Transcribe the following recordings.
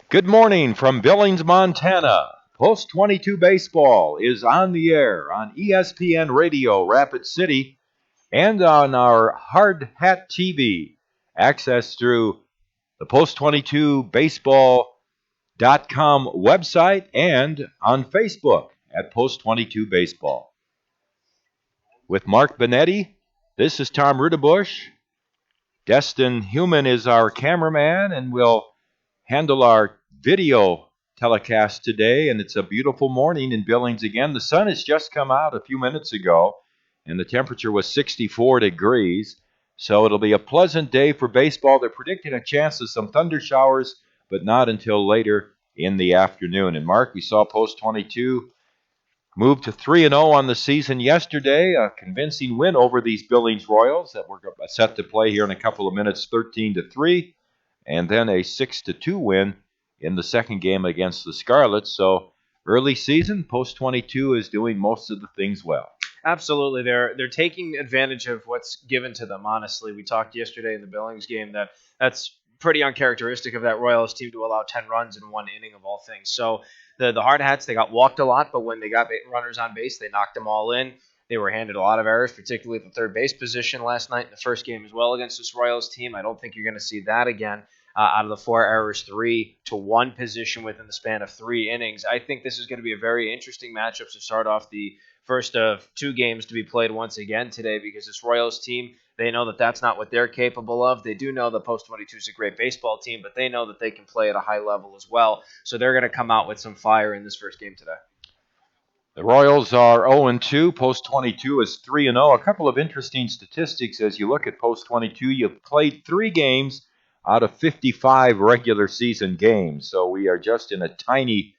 Good morning from Billings, Montana. Post 22 Baseball is on the air on ESPN Radio Rapid City and on our Hardhats-TV. Access through the Post 22 Baseball.com website and on Facebook at Post 22 Baseball. With Mark Benetti, this is Tom Rudebush. Destin Human is our cameraman and will handle our video telecast today, and it's a beautiful morning in Billings again. The sun has just come out a few minutes ago, and the temperature was 64 degrees, so it'll be a pleasant day for baseball. They're predicting a chance of some thunder showers, but not until later in the afternoon. And Mark, we saw Post 22 move to 3-0 on the season yesterday, a convincing win over these Billings Royals that we're set to play here in a couple of minutes, 13-3. And then a 6-2 win in the second game against the Scarlets. So early season, Post 22 is doing most of the things well. Absolutely, they're taking advantage of what's given to them. Honestly, we talked yesterday in the Billings game that's pretty uncharacteristic of that Royals team to allow 10 runs in one inning of all things. So the Hard Hats, they got walked a lot, but when they got runners on base, they knocked them all in. They were handed a lot of errors, particularly at the third base position last night in the first game as well against this Royals team. I don't think you're going to see that again. Out of the 4 errors, 3 to 1 position within the span of 3 innings. I think this is going to be a very interesting matchup to start off the first of 2 games to be played once again today, because this Royals team, they know that that's not what they're capable of. They do know that Post 22 is a great baseball team, but they know that they can play at a high level as well. So they're going to come out with some fire in this first game today. The Royals are 0-2. Post 22 is 3-0. A couple of interesting statistics as you look at Post 22. You've played 3 games out of 55 regular season games. So we are just in a tiny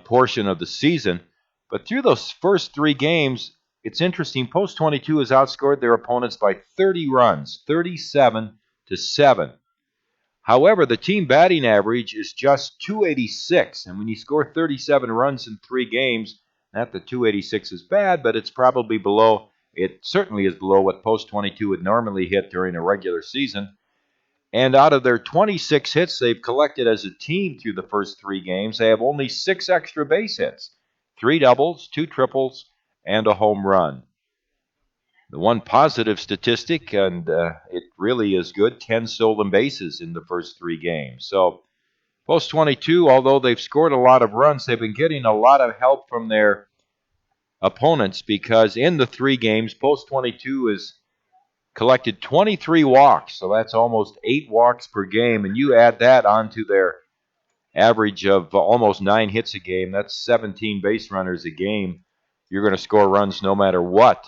portion of the season. But through those first 3 games, it's interesting. Post 22 has outscored their opponents by 30 runs, 37-7. However, the team batting average is just 286. And when you score 37 runs in 3 games, not that 286 is bad, but it's probably below. It certainly is below what Post 22 would normally hit during a regular season. And out of their 26 hits they've collected as a team through the first 3 games, they have only 6 extra base hits, 3 doubles, 2 triples, and a home run. The one positive statistic, and it really is good, 10 stolen bases in the first 3 games. So Post 22, although they've scored a lot of runs, they've been getting a lot of help from their opponents, because in the 3 games, Post 22 has collected 23 walks, so that's almost 8 walks per game, and you add that onto their average of almost 9 hits a game, that's 17 base runners a game. You're going to score runs no matter what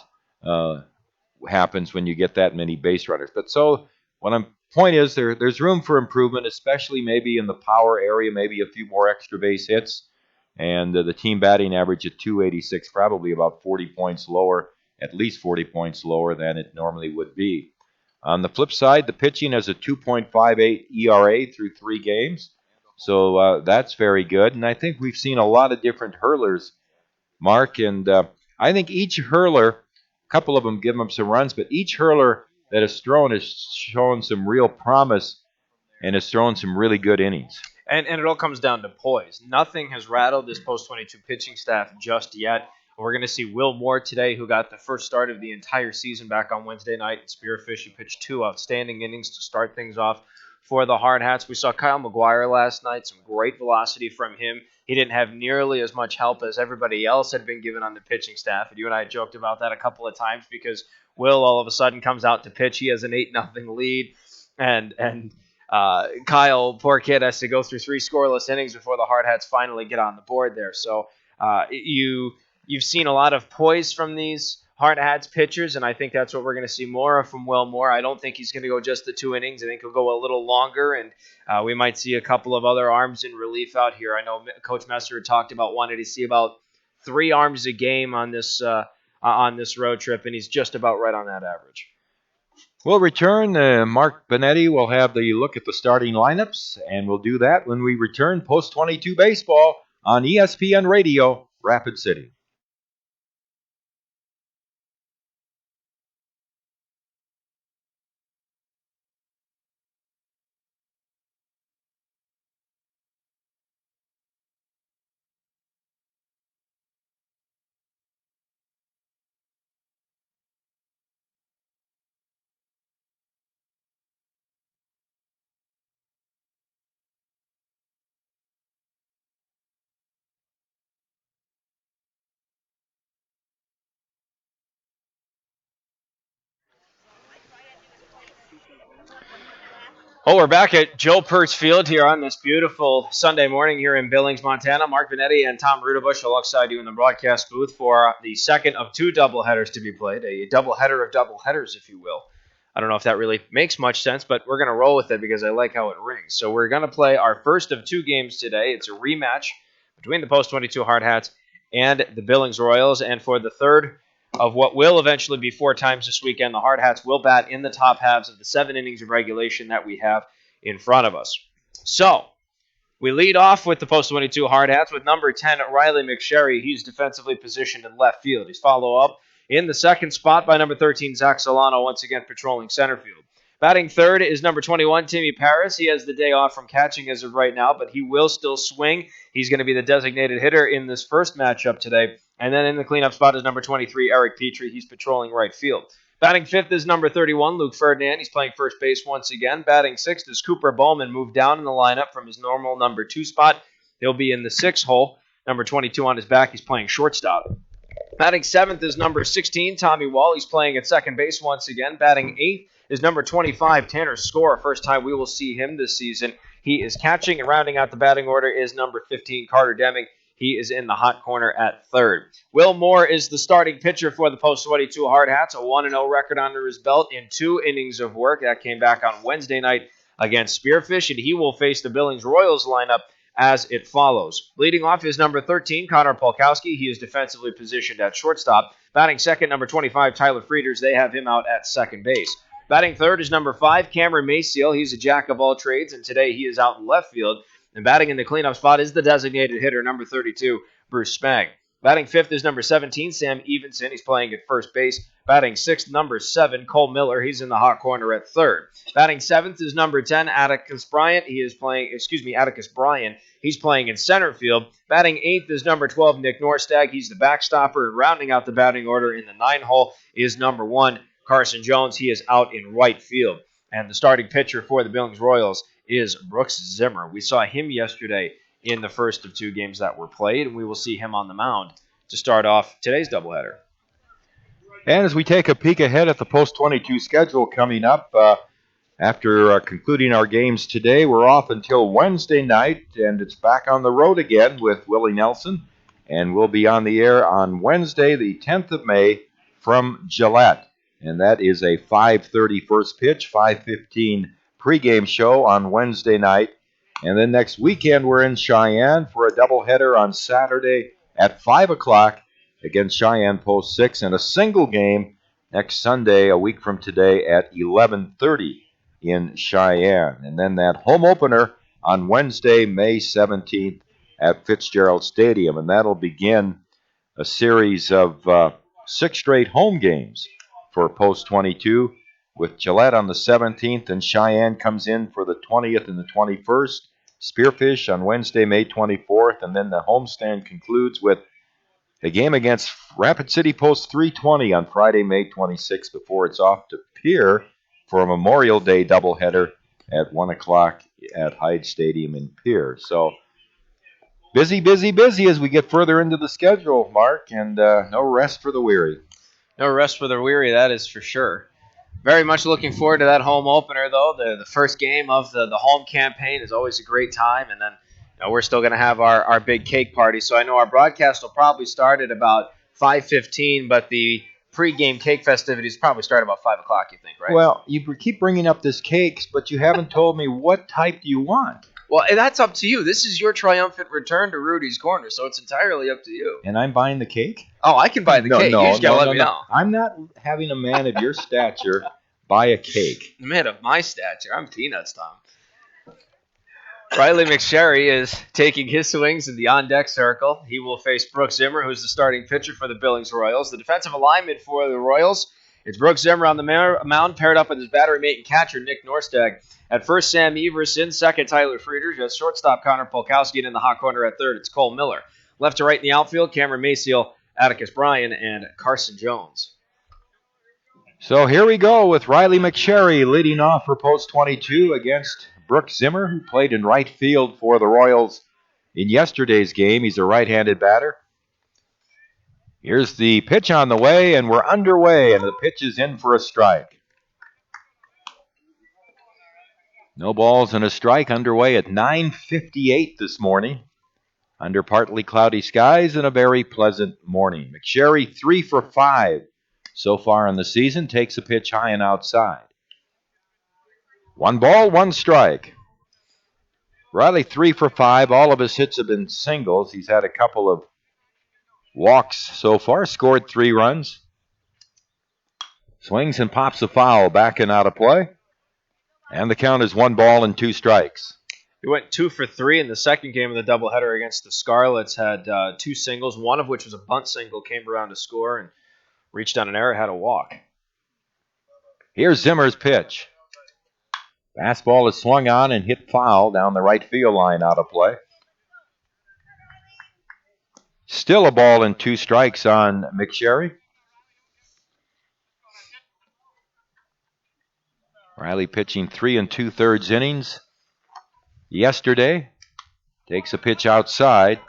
happens when you get that many base runners. But so what I'm point is there's room for improvement, especially maybe in the power area, maybe a few more extra base hits. And the team batting average at 286, probably about 40 points lower, at least 40 points lower than it normally would be. On the flip side, the pitching has a 2.58 ERA through 3 games. So that's very good. And I think we've seen a lot of different hurlers, Mark. And I think each hurler, a couple of them give them some runs, but each hurler that has thrown has shown some real promise and has thrown some really good innings. And it all comes down to poise. Nothing has rattled this Post 22 pitching staff just yet. We're going to see Will Moore today, who got the first start of the entire season back on Wednesday night in Spearfish. He pitched 2 outstanding innings to start things off for the Hard Hats. We saw Kyle McGuire last night, some great velocity from him. He didn't have nearly as much help as everybody else had been given on the pitching staff. And you and I joked about that a couple of times, because Will all of a sudden comes out to pitch. He has an 8-0 lead, and Kyle, poor kid, has to go through 3 scoreless innings before the Hard Hats finally get on the board there. So you've seen a lot of poise from these Hard Hats pitchers, and I think that's what we're going to see more of from Will Moore. I don't think he's going to go just the 2 innings. I think he'll go a little longer, and we might see a couple of other arms in relief out here. I know Coach Messer had talked about wanting to see about 3 arms a game on this road trip, and he's just about right on that average. We'll return. Mark Benetti will have the look at the starting lineups, and we'll do that when we return Post 22 Baseball on ESPN Radio, Rapid City. Well, we're back at Joe Pirtz Field here on this beautiful Sunday morning here in Billings, Montana. Mark Benetti and Tom Rudabush alongside you in the broadcast booth for the second of two doubleheaders to be played, a doubleheader of doubleheaders, if you will. I don't know if that really makes much sense, but we're going to roll with it because I like how it rings. So we're going to play our first of two games today. It's a rematch between the Post 22 Hardhats and the Billings Royals, and for the third of what will eventually be four times this weekend, the Hardhats will bat in the top halves of the 7 innings of regulation that we have in front of us. So, we lead off with the Post 22 Hardhats with number 10, Riley McSherry. He's defensively positioned in left field. He's followed up in the second spot by number 13, Zach Solano, once again patrolling center field. Batting third is number 21, Timmy Paris. He has the day off from catching as of right now, but he will still swing. He's going to be the designated hitter in this first matchup today. And then in the cleanup spot is number 23, Eric Petrie. He's patrolling right field. Batting fifth is number 31, Luke Ferdinand. He's playing first base once again. Batting sixth is Cooper Bowman, moved down in the lineup from his normal number 2 spot. He'll be in the 6th hole. Number 22 on his back. He's playing shortstop. Batting seventh is number 16, Tommy Wall. He's playing at second base once again. Batting eighth is number 25, Tanner Score. First time we will see him this season. He is catching, and rounding out the batting order is number 15, Carter Deming. He is in the hot corner at third. Will Moore is the starting pitcher for the Post 22 Hardhats, a 1-0 record under his belt in 2 innings of work. That came back on Wednesday night against Spearfish, and he will face the Billings Royals lineup as it follows. Leading off is number 13, Connor Polkowski. He is defensively positioned at shortstop. Batting second, number 25, Tyler Frieders. They have him out at second base. Batting third is number 5, Cameron Mayseal. He's a jack of all trades, and today he is out in left field. And batting in the cleanup spot is the designated hitter, number 32, Bruce Spang. Batting fifth is number 17, Sam Evenson. He's playing at first base. Batting sixth, number 7, Cole Miller. He's in the hot corner at third. Batting seventh is number 10, Atticus Bryant. Atticus Bryan. He's playing in center field. Batting eighth is number 12, Nick Norstag. He's the backstopper. And rounding out the batting order in the 9 hole is number 1, Carson Jones. He is out in right field. And the starting pitcher for the Billings Royals is Brooks Zimmer. We saw him yesterday in the first of 2 games that were played, and we will see him on the mound to start off today's doubleheader. And as we take a peek ahead at the Post 22 schedule coming up, after concluding our games today, we're off until Wednesday night, and it's back on the road again with Willie Nelson, and we'll be on the air on Wednesday, the 10th of May, from Gillette. And that is a 5:30 first pitch, 5:15 pregame show on Wednesday night. And then next weekend, we're in Cheyenne for a doubleheader on Saturday at 5 o'clock against Cheyenne Post 6, and a single game next Sunday, a week from today, at 11:30 in Cheyenne. And then that home opener on Wednesday, May 17th at Fitzgerald Stadium. And that'll begin a series of 6 straight home games for Post 22, with Gillette on the 17th, and Cheyenne comes in for the 20th and the 21st. Spearfish on Wednesday, May 24th, and then the homestand concludes with a game against Rapid City Post 320 on Friday, May 26th, before it's off to Pierre for a Memorial Day doubleheader at 1 o'clock at Hyde Stadium in Pierre. So busy, busy, busy as we get further into the schedule, Mark, and no rest for the weary. No rest for the weary, that is for sure. Very much looking forward to that home opener, though. The first game of the home campaign is always a great time, and then we're still going to have our big cake party. So I know our broadcast will probably start at about 5:15, but the pregame cake festivities probably start about 5 o'clock, you think, right? Well, you keep bringing up this cakes, but you haven't told me what type do you want. Well, that's up to you. This is your triumphant return to Rudy's Corner, so it's entirely up to you. And I'm buying the cake? Oh, I can buy the cake. You just got to let me know. I'm not having a man of your stature buy a cake. A man of my stature. I'm peanuts, Tom. Riley McSherry is taking his swings in the on-deck circle. He will face Brooks Zimmer, who's the starting pitcher for the Billings Royals. The defensive alignment for the Royals, it's Brooks Zimmer on the mound, paired up with his battery mate and catcher, Nick Norstag. At first, Sam Everson. Second, Tyler Frieders. At shortstop, Connor Polkowski. And in the hot corner at third, it's Cole Miller. Left to right in the outfield, Cameron Mayseal, Atticus Bryan, and Carson Jones. So here we go with Riley McSherry leading off for Post 22 against Brooks Zimmer, who played in right field for the Royals in yesterday's game. He's a right-handed batter. Here's the pitch on the way, and we're underway, and the pitch is in for a strike. No balls and a strike underway at 9:58 this morning. Under partly cloudy skies and a very pleasant morning. McSherry 3 for 5 so far in the season. Takes a pitch high and outside. 1 ball, 1 strike. Riley 3 for 5. All of his hits have been singles. He's had a couple of walks so far. Scored 3 runs. Swings and pops a foul. Back and out of play. And the count is 1 ball and 2 strikes. He went 2 for 3 in the second game of the doubleheader against the Scarlets. Had 2 singles, one of which was a bunt single, came around to score and reached on an error, had a walk. Here's Zimmer's pitch. Fastball is swung on and hit foul down the right field line, out of play. Still a ball and 2 strikes on McSherry. Riley pitching 3 2/3 innings yesterday. Takes a pitch outside,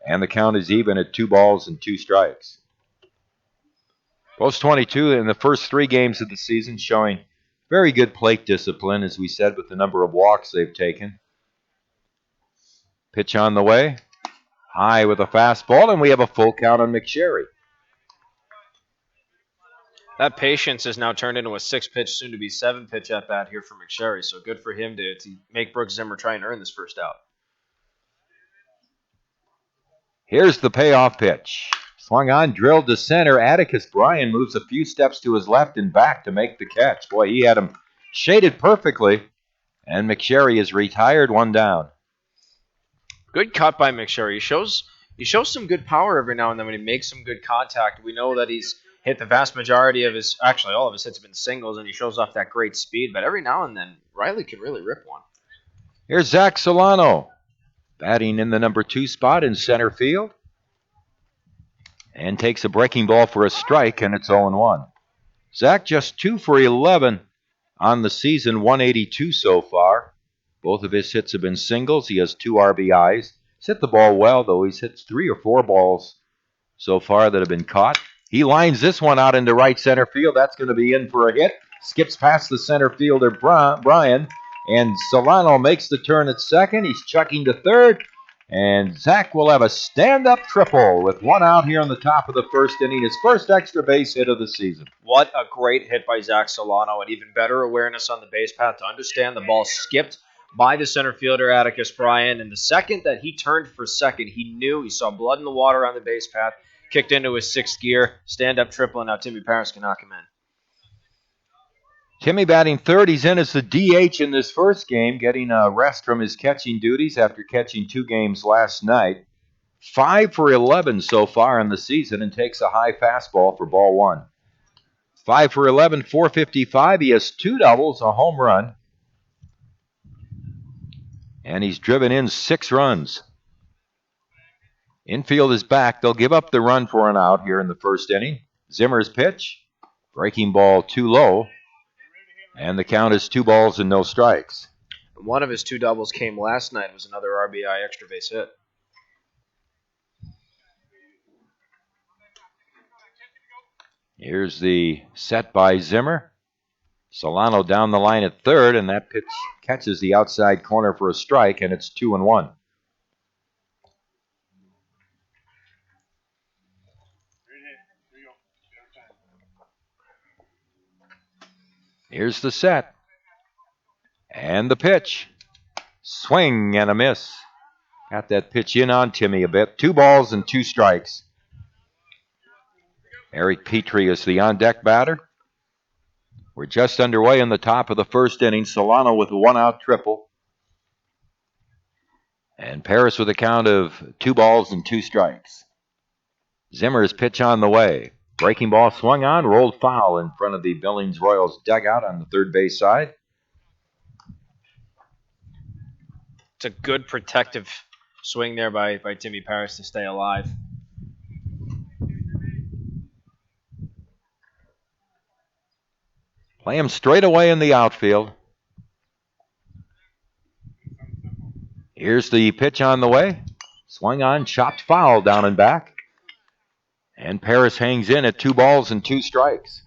and the count is even at 2 balls and 2 strikes. Post 22 in the first 3 games of the season, showing very good plate discipline, as we said, with the number of walks they've taken. Pitch on the way. High with a fastball, and we have a full count on McSherry. That patience has now turned into a 6-pitch, soon-to-be 7-pitch at-bat here for McSherry, so good for him to make Brooks Zimmer try and earn this first out. Here's the payoff pitch. Swung on, drilled to center. Atticus Bryan moves a few steps to his left and back to make the catch. Boy, he had him shaded perfectly, and McSherry is retired, 1 down. Good cut by McSherry. He shows some good power every now and then when he makes some good contact. We know that he's hit the vast majority of his, actually all of his hits have been singles, and he shows off that great speed. But every now and then, Riley can really rip one. Here's Zach Solano, batting in the number 2 spot in center field. And takes a breaking ball for a strike, and it's 0-1. Zach just 2 for 11 on the season, 182 so far. Both of his hits have been singles. He has 2 RBIs. He's hit the ball well, though. He's hit 3 or 4 balls so far that have been caught. He lines this one out into right center field. That's going to be in for a hit. Skips past the center fielder, Bryan. And Solano makes the turn at second. He's chucking to third. And Zach will have a stand-up triple with 1 out here in the top of the first inning. His first extra base hit of the season. What a great hit by Zach Solano, and even better awareness on the base path to understand the ball skipped by the center fielder, Atticus Bryan. And the second that he turned for second, he knew, he saw blood in the water on the base path, kicked into his 6th gear, stand-up triple, and now Timmy Pirtz can knock him in. Timmy batting third. He's in as the DH in this first game, getting a rest from his catching duties after catching 2 games last night. 5 for 11 so far in the season, and takes a high fastball for ball 1. 5 for 11, 455. He has 2 doubles, a home run, and he's driven in 6 runs. Infield is back. They'll give up the run for an out here in the first inning. Zimmer's pitch, breaking ball too low. And the count is 2 balls and no strikes. One of his 2 doubles came last night. It was another RBI extra base hit. Here's the set by Zimmer. Solano down the line at third, and that pitch catches the outside corner for a strike, and it's 2-1. Here's the set. And the pitch. Swing and a miss. Got that pitch in on Timmy a bit. 2 balls and 2 strikes. Eric Petrie is the on-deck batter. We're just underway in the top of the first inning. Solano with a 1-out triple. And Paris with a count of 2 balls and 2 strikes. Zimmer's pitch on the way. Breaking ball swung on, rolled foul in front of the Billings Royals dugout on the third base side. It's a good protective swing there by Timmy Pirtz to stay alive. Play him straight away in the outfield. Here's the pitch on the way. Swung on, chopped foul down and back. And Paris hangs in at 2 balls and 2 strikes.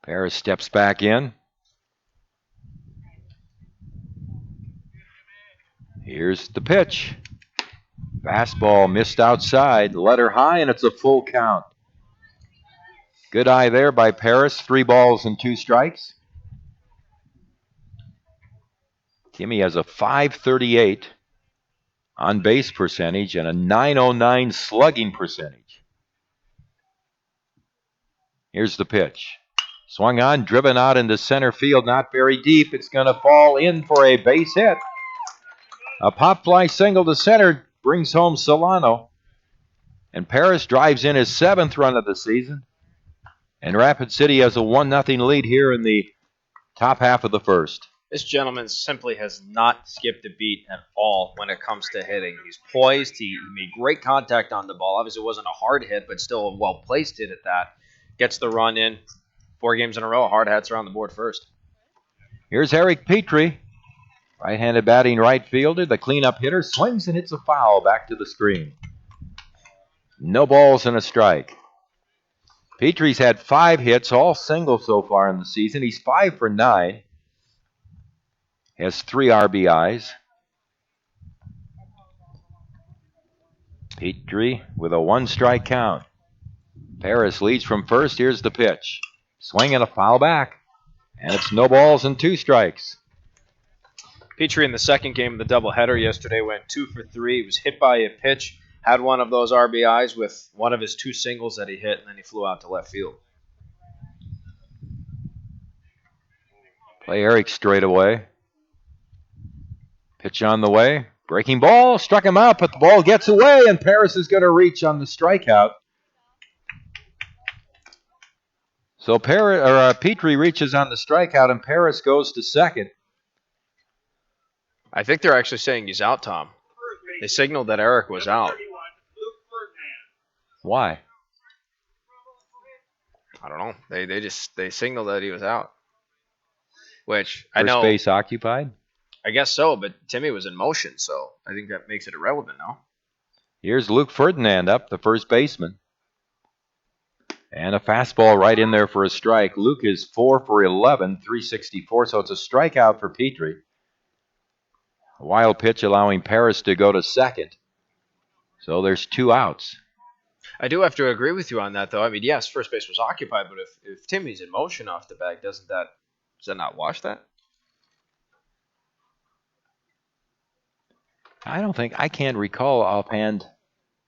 Pirtz steps back in. Here's the pitch. Fastball missed outside. Letter high, and it's a full count. Good eye there by Pirtz. 3 balls and 2 strikes. Timmy has a .538 on base percentage and a .909 slugging percentage. Here's the pitch. Swung on, driven out into center field, not very deep. It's going to fall in for a base hit. A pop fly single to center brings home Solano. And Pirtz drives in his 7th run of the season. And Rapid City has a 1-0 lead here in the top half of the first. This gentleman simply has not skipped a beat at all when it comes to hitting. He's poised. He made great contact on the ball. Obviously, it wasn't a hard hit, but still a well-placed hit at that. Gets the run in. 4 games in a row. Hardhats are on the board first. Here's Eric Petrie. Right-handed batting right fielder. The cleanup hitter swings and hits a foul back to the screen. No balls and a strike. Petrie's had 5 hits, all singles so far in the season. He's 5 for 9. Has 3 RBIs. Petrie with a 1-strike count. Pirtz leads from first. Here's the pitch. Swing and a foul back. And it's no balls and 2 strikes. Petrie in the second game of the doubleheader yesterday went 2 for 3. He was hit by a pitch, had one of those RBIs with one of his 2 singles that he hit, and then he flew out to left field. Play Eric straight away. Pitch on the way. Breaking ball. Struck him out, but the ball gets away, and Pirtz is going to reach on the strikeout. So Petrie reaches on the strikeout, and Pirtz goes to second. I think they're actually saying he's out, Tom. They signaled that Eric was out. Why? I don't know. They signaled that he was out. Which I know. First base occupied? I guess so, but Timmy was in motion, so I think that makes it irrelevant now. Here's Luke Ferdinand up, the first baseman. And a fastball right in there for a strike. Luke is 4 for 11, 364, so it's a strikeout for Petrie. A wild pitch allowing Pirtz to go to second. So there's 2 outs. I do have to agree with you on that, though. I mean, yes, first base was occupied, but if Timmy's in motion off the bag, does that not wash that? I can't recall offhand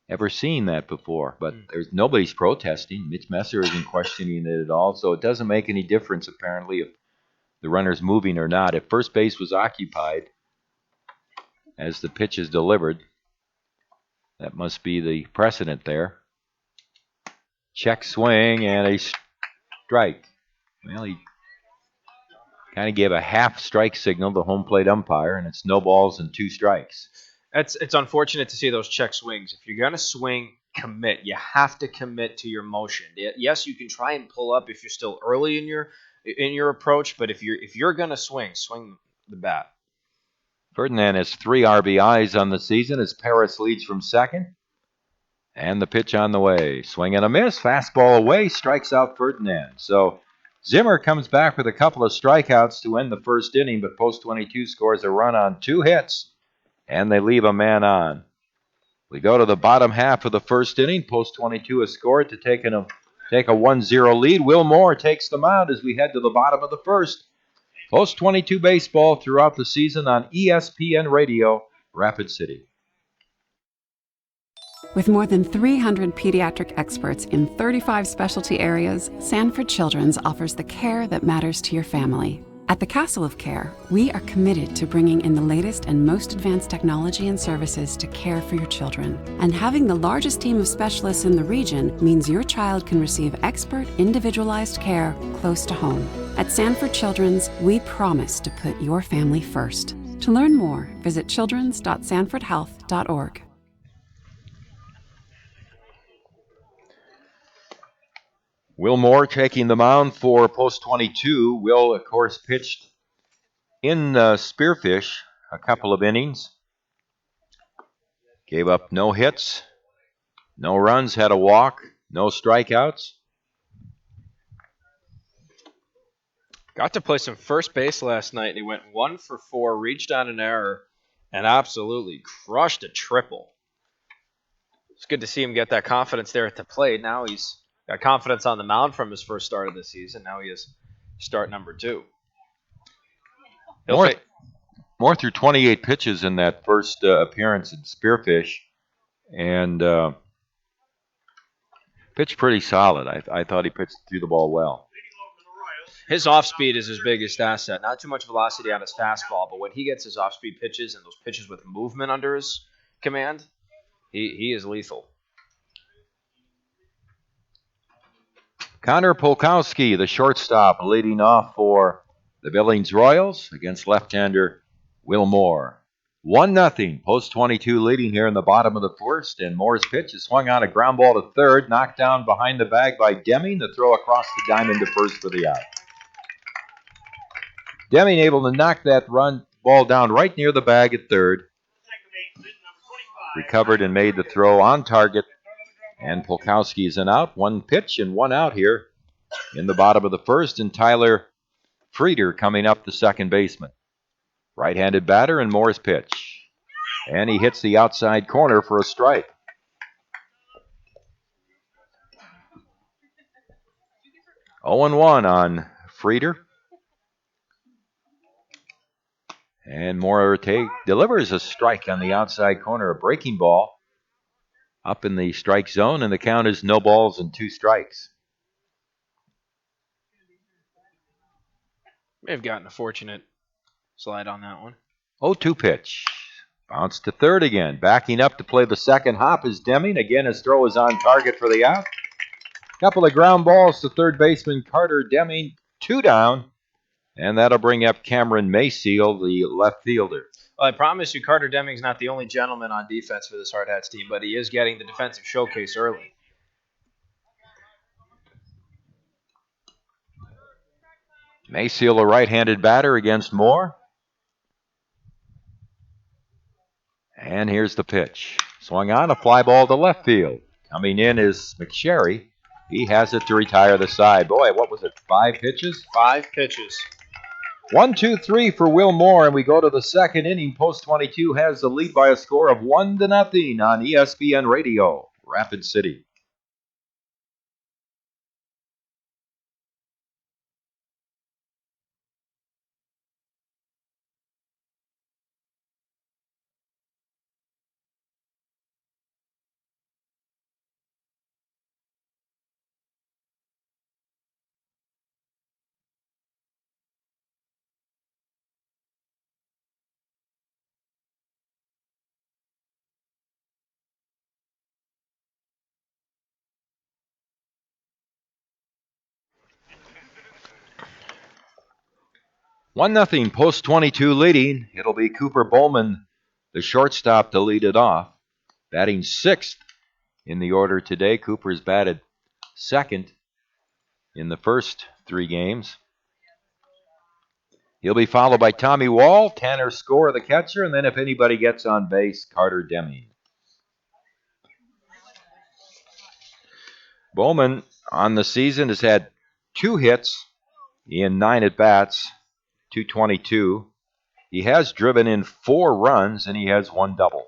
ever seeing that before, but nobody's protesting. Mitch Messer isn't questioning it at all, so it doesn't make any difference apparently if the runner's moving or not. If first base was occupied as the pitch is delivered, that must be the precedent there. Check swing and a strike. Well, he kind of gave a half strike signal to home plate umpire, and it's no balls and 2 strikes. It's unfortunate to see those check swings. If you're going to swing, commit. You have to commit to your motion. Yes, you can try and pull up if you're still early in your approach, but if you're going to swing the bat. Ferdinand has 3 RBIs on the season as Pirtz leads from second. And the pitch on the way. Swing and a miss. Fastball away. Strikes out Ferdinand. So Zimmer comes back with a couple of strikeouts to end the first inning, but Post 22 scores a run on 2 hits, and they leave a man on. We go to the bottom half of the first inning. Post 22 has scored to take a 1-0 lead. Will Moore takes the mound as we head to the bottom of the first. Post 22 baseball throughout the season on ESPN Radio, Rapid City. With more than 300 pediatric experts in 35 specialty areas, Sanford Children's offers the care that matters to your family. At the Castle of Care, we are committed to bringing in the latest and most advanced technology and services to care for your children. And having the largest team of specialists in the region means your child can receive expert, individualized care close to home. At Sanford Children's, we promise to put your family first. To learn more, visit childrens.sanfordhealth.org. Will Moore taking the mound for Post 22. Will, of course, pitched in Spearfish a couple of innings. Gave up no hits, no runs, had a walk, no strikeouts. Got to play some first base last night, and he went 1 for 4, reached on an error, and absolutely crushed a triple. It's good to see him get that confidence there at the plate. Now he's got confidence on the mound from his first start of the season. Now he is start number 2. More through 28 pitches in that first appearance in Spearfish, and pitched pretty solid. I thought he pitched through the ball well. His off-speed is his biggest asset. Not too much velocity on his fastball, but when he gets his off-speed pitches and those pitches with movement under his command, he is lethal. Connor Polkowski, the shortstop, leading off for the Billings Royals against left-hander Will Moore. 1-0, post 22 leading here in the bottom of the first, and Moore's pitch is swung on a ground ball to third, knocked down behind the bag by Deming. The throw across the diamond to first for the out. Deming able to knock that ball down right near the bag at third. Recovered and made the throw on target. And Polkowski's an out. 1 pitch and 1 out here in the bottom of the first. And Tyler Frieder coming up, the second baseman. Right-handed batter and Moore's pitch. And he hits the outside corner for a strike. Oh, 1 on Frieder. And Moore delivers a strike on the outside corner, a breaking ball up in the strike zone, and the count is no balls and 2 strikes. May have gotten a fortunate slide on that one. 0-2 pitch. Bounce to third again. Backing up to play the second hop is Deming. Again, his throw is on target for the out. Couple of ground balls to third baseman Carter Deming. 2 down. And that'll bring up Cameron Mayseal, the left fielder. Well, I promise you, Carter Deming's not the only gentleman on defense for this Hardhats team, but he is getting the defensive showcase early. Mayseal, a right-handed batter against Moore. And here's the pitch. Swung on, a fly ball to left field. Coming in is McSherry. He has it to retire the side. Boy, what was it, 5 pitches? 5 pitches. 1, 2, 3 for Will Moore, and we go to the second inning. Post 22 has the lead by a score of 1-0 on ESPN Radio, Rapid City. One nothing, post 22 leading. It'll be Cooper Bowman, the shortstop, to lead it off. Batting 6th in the order today. Cooper's batted 2nd in the first 3 games. He'll be followed by Tommy Wall, Tanner Score, the catcher, and then if anybody gets on base, Carter Deming. Bowman on the season has had 2 hits in 9 at-bats, 222. He has driven in 4 runs, and he has 1 double.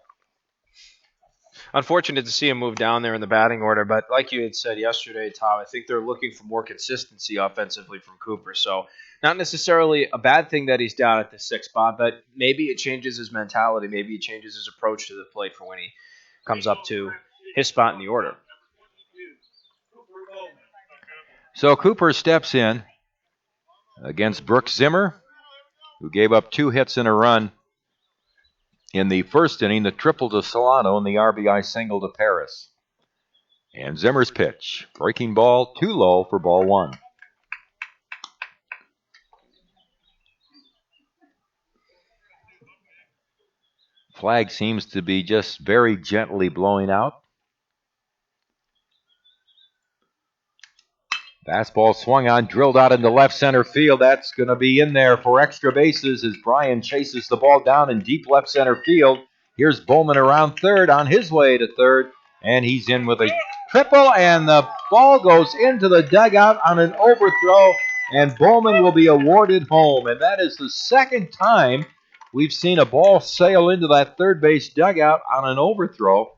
Unfortunate to see him move down there in the batting order, but like you had said yesterday, Tom, I think they're looking for more consistency offensively from Cooper. So not necessarily a bad thing that he's down at the 6th spot, but maybe it changes his mentality. Maybe it changes his approach to the plate for when he comes up to his spot in the order. So Cooper steps in against Brooks Zimmer, who gave up 2 hits and a run in the first inning, the triple to Solano and the RBI single to Pirtz. And Zimmer's pitch, breaking ball, too low for ball 1. Flag seems to be just very gently blowing out. Fastball swung on, drilled out into left center field. That's going to be in there for extra bases as Brian chases the ball down in deep left center field. Here's Bowman around third, on his way to third, and he's in with a triple, and the ball goes into the dugout on an overthrow. and Bowman will be awarded home. And that is the second time we've seen a ball sail into that third base dugout on an overthrow.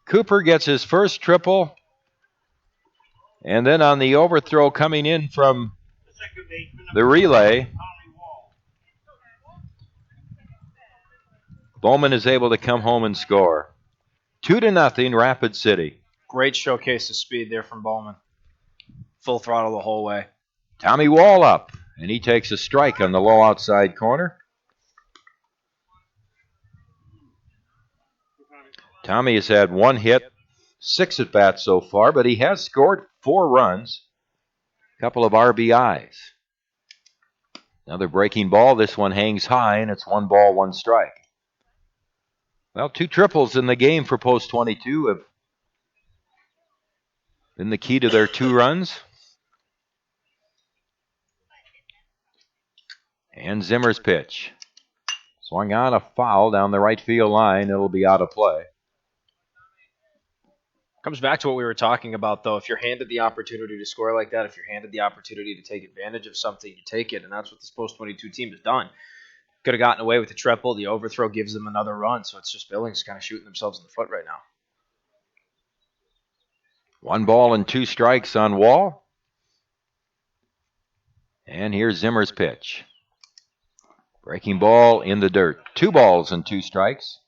Cooper gets his first triple, and then on the overthrow coming in from the relay, Bowman is able to come home and score. 2-0, Rapid City. Great showcase of speed there from Bowman. Full throttle the whole way. Tommy Wall up, and he takes a strike on the low outside corner. Tommy has had one hit, 6 at-bats so far, but he has scored 4 runs, a couple of RBIs. Another breaking ball. This one hangs high, and it's 1 ball, 1 strike. Well, 2 triples in the game for Post 22 have been the key to their 2 runs. And Zimmer's pitch. Swung on, a foul down the right field line. It'll be out of play. Comes back to what we were talking about, though. If you're handed the opportunity to score like that, if you're handed the opportunity to take advantage of something, you take it, and that's what this Post 22 team has done. Could have gotten away with the triple. The overthrow gives them another run, so it's just Billings kind of shooting themselves in the foot right now. 1 ball and 2 strikes on Wall. And here's Zimmer's pitch. Breaking ball in the dirt. 2 balls and 2 strikes.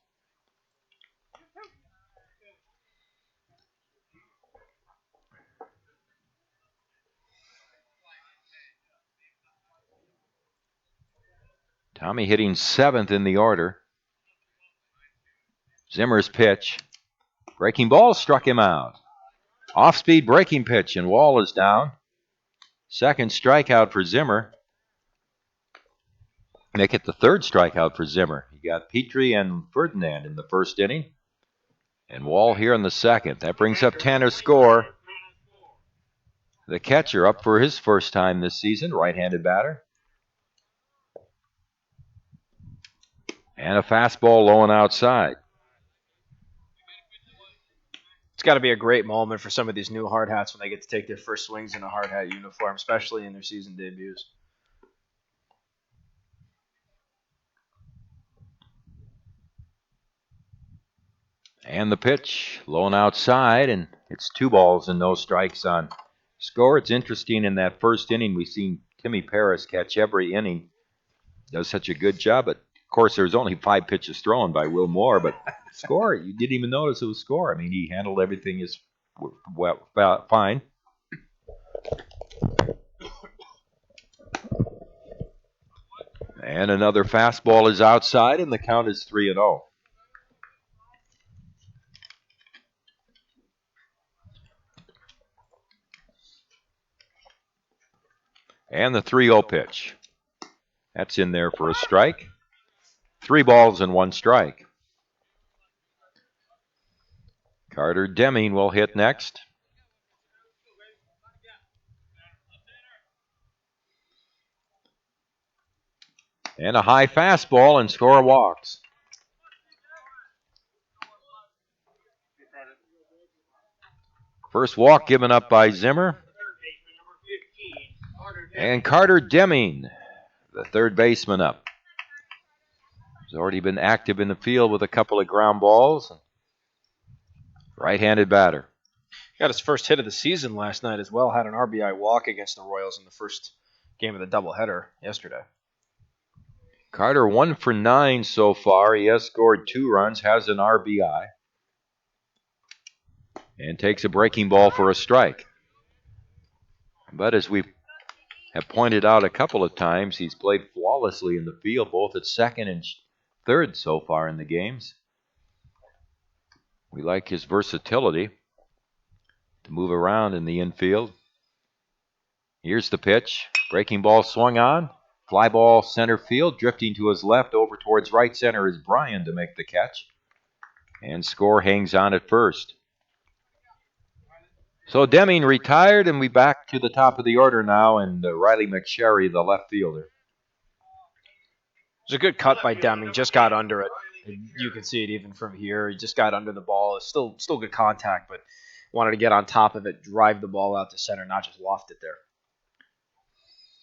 Tommy hitting 7th in the order. Zimmer's pitch. Breaking ball struck him out. Off-speed breaking pitch, and Wall is down. Second strikeout for Zimmer. Make it the 3rd strikeout for Zimmer. He got Petrie and Ferdinand in the first inning, and Wall here in the second. That brings up Tanner's score. The catcher up for his first time this season, right-handed batter. And a fastball low and outside. It's got to be a great moment for some of these new hard hats when they get to take their first swings in a hard hat uniform, especially in their season debuts. And the pitch, low and outside, and it's 2 balls and no strikes on score. It's interesting, in that first inning, we've seen Timmy Paris catch every inning. Does such a good job, but of course there's only 5 pitches thrown by Will Moore, but score, you didn't even notice it was score. I mean, he handled everything fine. And another fastball is outside, and the count is 3-0. And the 3-0 pitch. That's in there for a strike. 3 balls and 1 strike. Carter Deming will hit next. And a high fastball, and Score walks. First walk given up by Zimmer. And Carter Deming, the third baseman, up. He's already been active in the field with a couple of ground balls. Right-handed batter. Got his first hit of the season last night as well. Had an RBI walk against the Royals in the first game of the doubleheader yesterday. Carter 1 for 9 so far. He has scored 2 runs, has an RBI, and takes a breaking ball for a strike. But as we have pointed out a couple of times, he's played flawlessly in the field, both at second and third so far in the games. We like his versatility to move around in the infield. Here's the pitch. Breaking ball swung on. Fly ball center field. Drifting to his left over towards right center is Bryan to make the catch. And Score hangs on at first. So Deming retired, and we back to the top of the order now, and Riley McSherry, the left fielder. It was a good cut by Deming. Just got under it. You can see it even from here. He just got under the ball. It's still good contact, but wanted to get on top of it, drive the ball out to center, not just loft it there.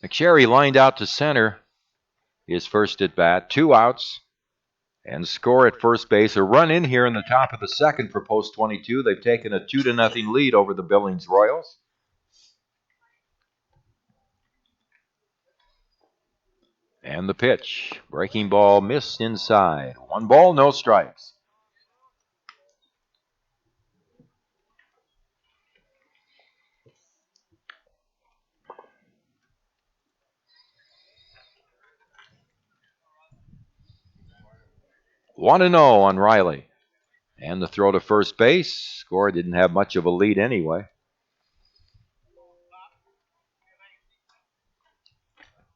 McSherry lined out to center. His first at bat, 2 outs, and score at first base. A run in here in the top of the second for post 22. They've taken a 2-0 lead over the Billings Royals. And the pitch. Breaking ball missed inside. 1 ball, no strikes. One and 0 on Riley. And the throw to first base. Score didn't have much of a lead anyway.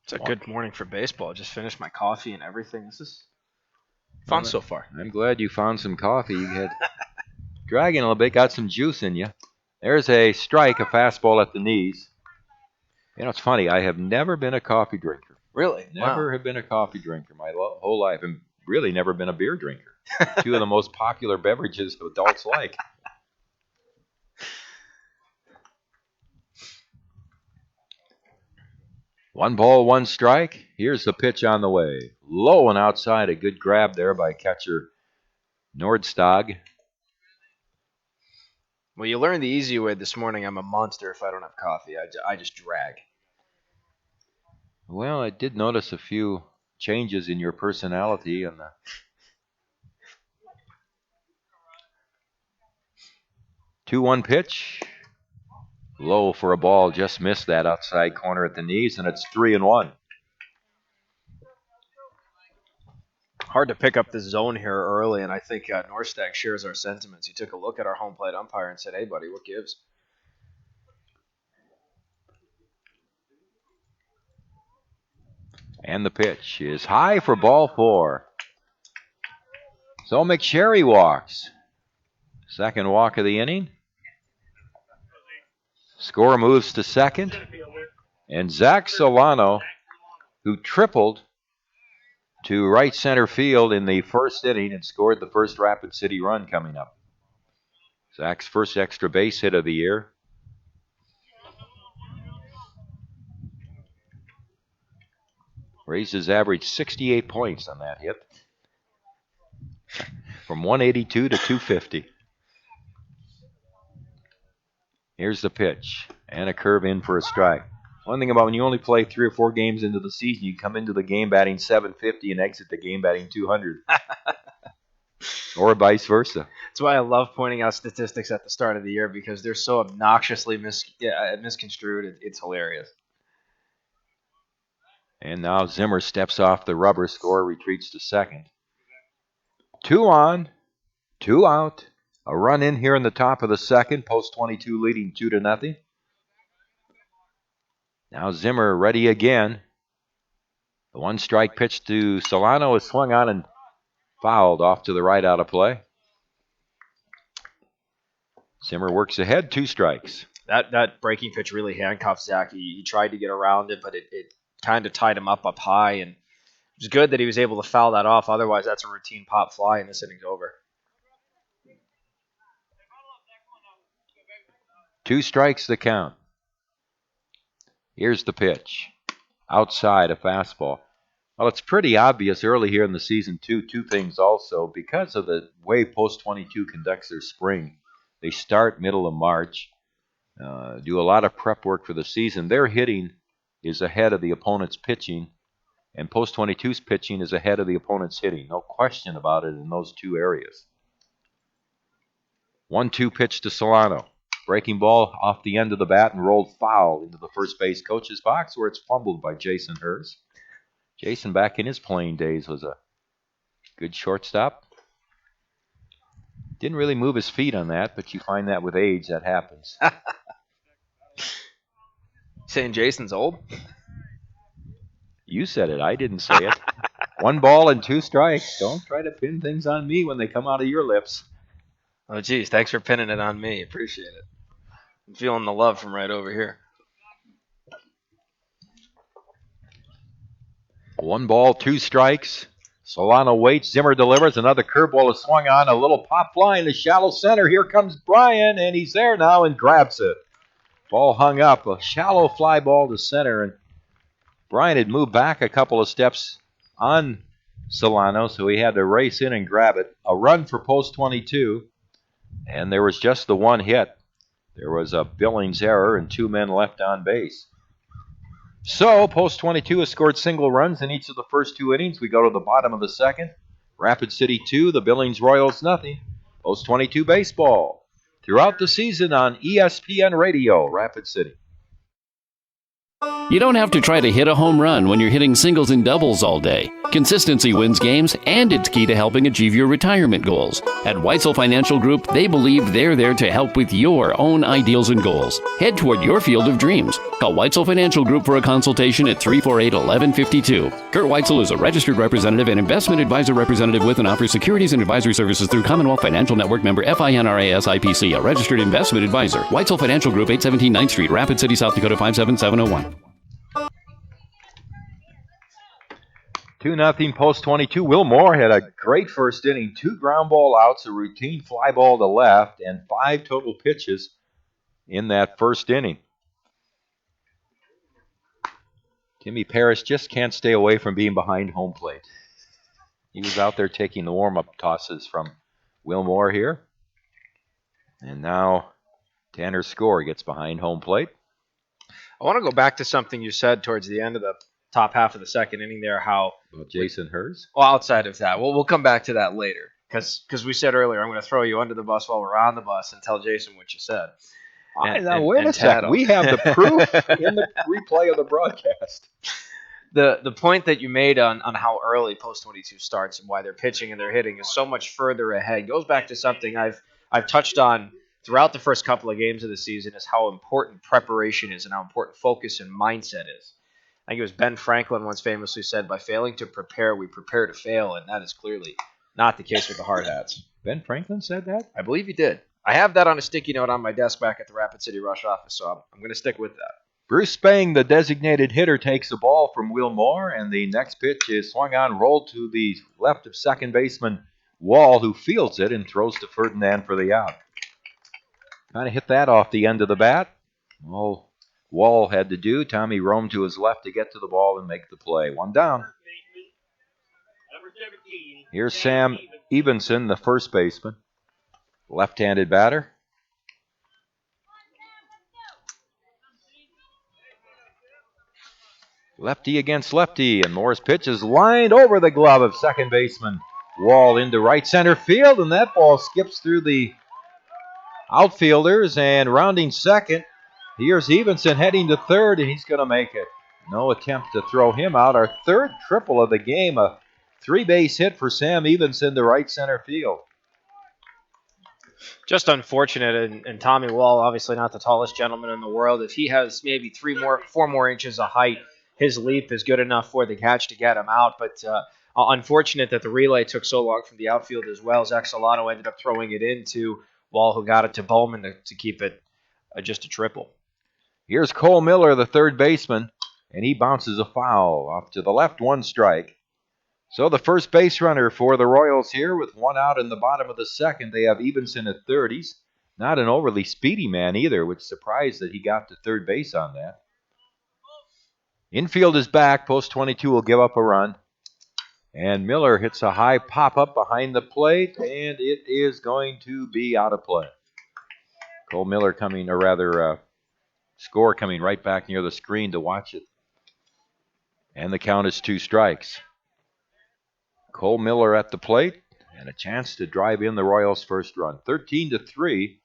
It's a good morning for baseball. Just finished my coffee and everything. This is fun so far. I'm glad you found some coffee. You had dragging a little bit, got some juice in you. There's a strike, a fastball at the knees. You know, it's funny. I have never been a coffee drinker. Really? Never have been a coffee drinker my whole life, and really never been a beer drinker. 2 of the most popular beverages adults like. One ball, 1 strike. Here's the pitch on the way. Low and outside. A good grab there by catcher Nordstog. Well, you learned the easy way this morning. I'm a monster if I don't have coffee. I just drag. Well, I did notice a few changes in your personality and the 2-1 pitch. Low for a ball, just missed that outside corner at the knees, and it's 3-1. Hard to pick up the zone here early, and I think Norstag shares our sentiments. He took a look at our home plate umpire and said, "Hey, buddy, what gives?" And the pitch is high for ball 4. So McSherry walks. Second walk of the inning. Score moves to second. And Zach Solano, who tripled to right center field in the first inning and scored the first Rapid City run coming up. Zach's first extra base hit of the year. Raised his average 68 points on that hit. From 182 to 250. Here's the pitch. And a curve in for a strike. One thing about when you only play 3 or 4 games into the season, you come into the game batting 750 and exit the game batting 200. Or vice versa. That's why I love pointing out statistics at the start of the year, because they're so obnoxiously misconstrued. It's hilarious. And now Zimmer steps off the rubber. Score retreats to second. 2 on, 2 out. A run in here in the top of the second. Post 22 leading 2-0. Now Zimmer ready again. The 1 strike pitch to Solano is swung on and fouled off to the right out of play. Zimmer works ahead, 2 strikes. That breaking pitch really handcuffed Zach. He tried to get around it, but it kind of tied him up high, and it was good that he was able to foul that off. Otherwise, that's a routine pop fly, and this inning's over. 2 strikes the count. Here's the pitch. Outside, a fastball. Well, it's pretty obvious early here in the season, too. 2 things also. Because of the way Post 22 conducts their spring, they start middle of March, do a lot of prep work for the season. Their hitting is ahead of the opponent's pitching, and Post 22's pitching is ahead of the opponent's hitting. No question about it in those 2 areas. 1-2 pitch to Solano. Breaking ball off the end of the bat and rolled foul into the first base coach's box, where it's fumbled by Jason Hers. Jason, back in his playing days, was a good shortstop. Didn't really move his feet on that, but you find that with age, that happens. Saying Jason's old? You said it. I didn't say it. 1 ball and 2 strikes. Don't try to pin things on me when they come out of your lips. Oh, geez. Thanks for pinning it on me. Appreciate it. I'm feeling the love from right over here. 1 ball, 2 strikes. Solano waits. Zimmer delivers. Another curveball is swung on. A little pop fly in the shallow center. Here comes Brian, and he's there now and grabs it. Ball hung up. A shallow fly ball to center, and Bryant had moved back a couple of steps on Solano, so he had to race in and grab it. A run for post 22, and there was just the one hit. There was a Billings error and 2 men left on base. So, post 22 has scored single runs in each of the first 2 innings. We go to the bottom of the second. Rapid City 2, the Billings Royals nothing. Post 22 baseball. Throughout the season on ESPN Radio, Rapid City. You don't have to try to hit a home run when you're hitting singles and doubles all day. Consistency wins games, and it's key to helping achieve your retirement goals. At Weitzel Financial Group, they believe they're there to help with your own ideals and goals. Head toward your field of dreams. Call Weitzel Financial Group for a consultation at 348-1152. Kurt Weitzel is a registered representative and investment advisor representative with and offers securities and advisory services through Commonwealth Financial Network member FINRAS IPC, a registered investment advisor. Weitzel Financial Group, 817 9th Street, Rapid City, South Dakota, 57701. 2-0 post 22. Will Moore had a great first inning. 2 ground ball outs, a routine fly ball to left, and 5 total pitches in that first inning. Timmy Parrish just can't stay away from being behind home plate. He was out there taking the warm-up tosses from Will Moore here. And now Tanner Score gets behind home plate. I want to go back to something you said towards the end of the top half of the second inning there, how Jason Hurst? Well, outside of that, we'll come back to that later because we said earlier I'm going to throw you under the bus while we're on the bus and tell Jason what you said. Now, wait a second. We have the proof in the replay of the broadcast. The point that you made on how early post 22 starts and why they're pitching and they're hitting is so much further ahead. It goes back to something I've touched on throughout the first couple of games of the season, is how important preparation is and how important focus and mindset is. I think it was Ben Franklin once famously said, by failing to prepare, we prepare to fail, and that is clearly not the case with the Hardhats. Ben Franklin said that? I believe he did. I have that on a sticky note on my desk back at the Rapid City Rush office, so I'm going to stick with that. Bruce Spang, the designated hitter, takes the ball from Will Moore, and the next pitch is swung on, rolled to the left of second baseman Wall, who fields it and throws to Ferdinand for the out. Kind of hit that off the end of the bat. All Wall had to do, Tommy roamed to his left to get to the ball and make the play. 1 down. Here's Sam Evenson, the first baseman. Left-handed batter. Lefty against lefty, and Moore's pitch is lined over the glove of second baseman Wall into right center field, and that ball skips through the outfielders, and rounding second, here's Evenson heading to third, and he's going to make it. No attempt to throw him out. Our third triple of the game, a 3-base hit for Sam Evenson to right center field. Just unfortunate, and Tommy Wall, obviously not the tallest gentleman in the world. If he has maybe 4 more inches of height, his leap is good enough for the catch to get him out. But unfortunate that the relay took so long from the outfield as well. Zach Solano ended up throwing it into Wall, who got it to Bowman to keep it just a triple. Here's Cole Miller, the third baseman, and he bounces a foul off to the left, 1 strike. So the first base runner for the Royals here with 1 out in the bottom of the second. They have Evenson at third. He's not an overly speedy man either, which surprised that he got to third base on that. Infield is back. Post 22 will give up a run. And Miller hits a high pop-up behind the plate, and it is going to be out of play. Cole Miller Score coming right back near the screen to watch it. And the count is 2 strikes. Cole Miller at the plate, and a chance to drive in the Royals' first run. 13-3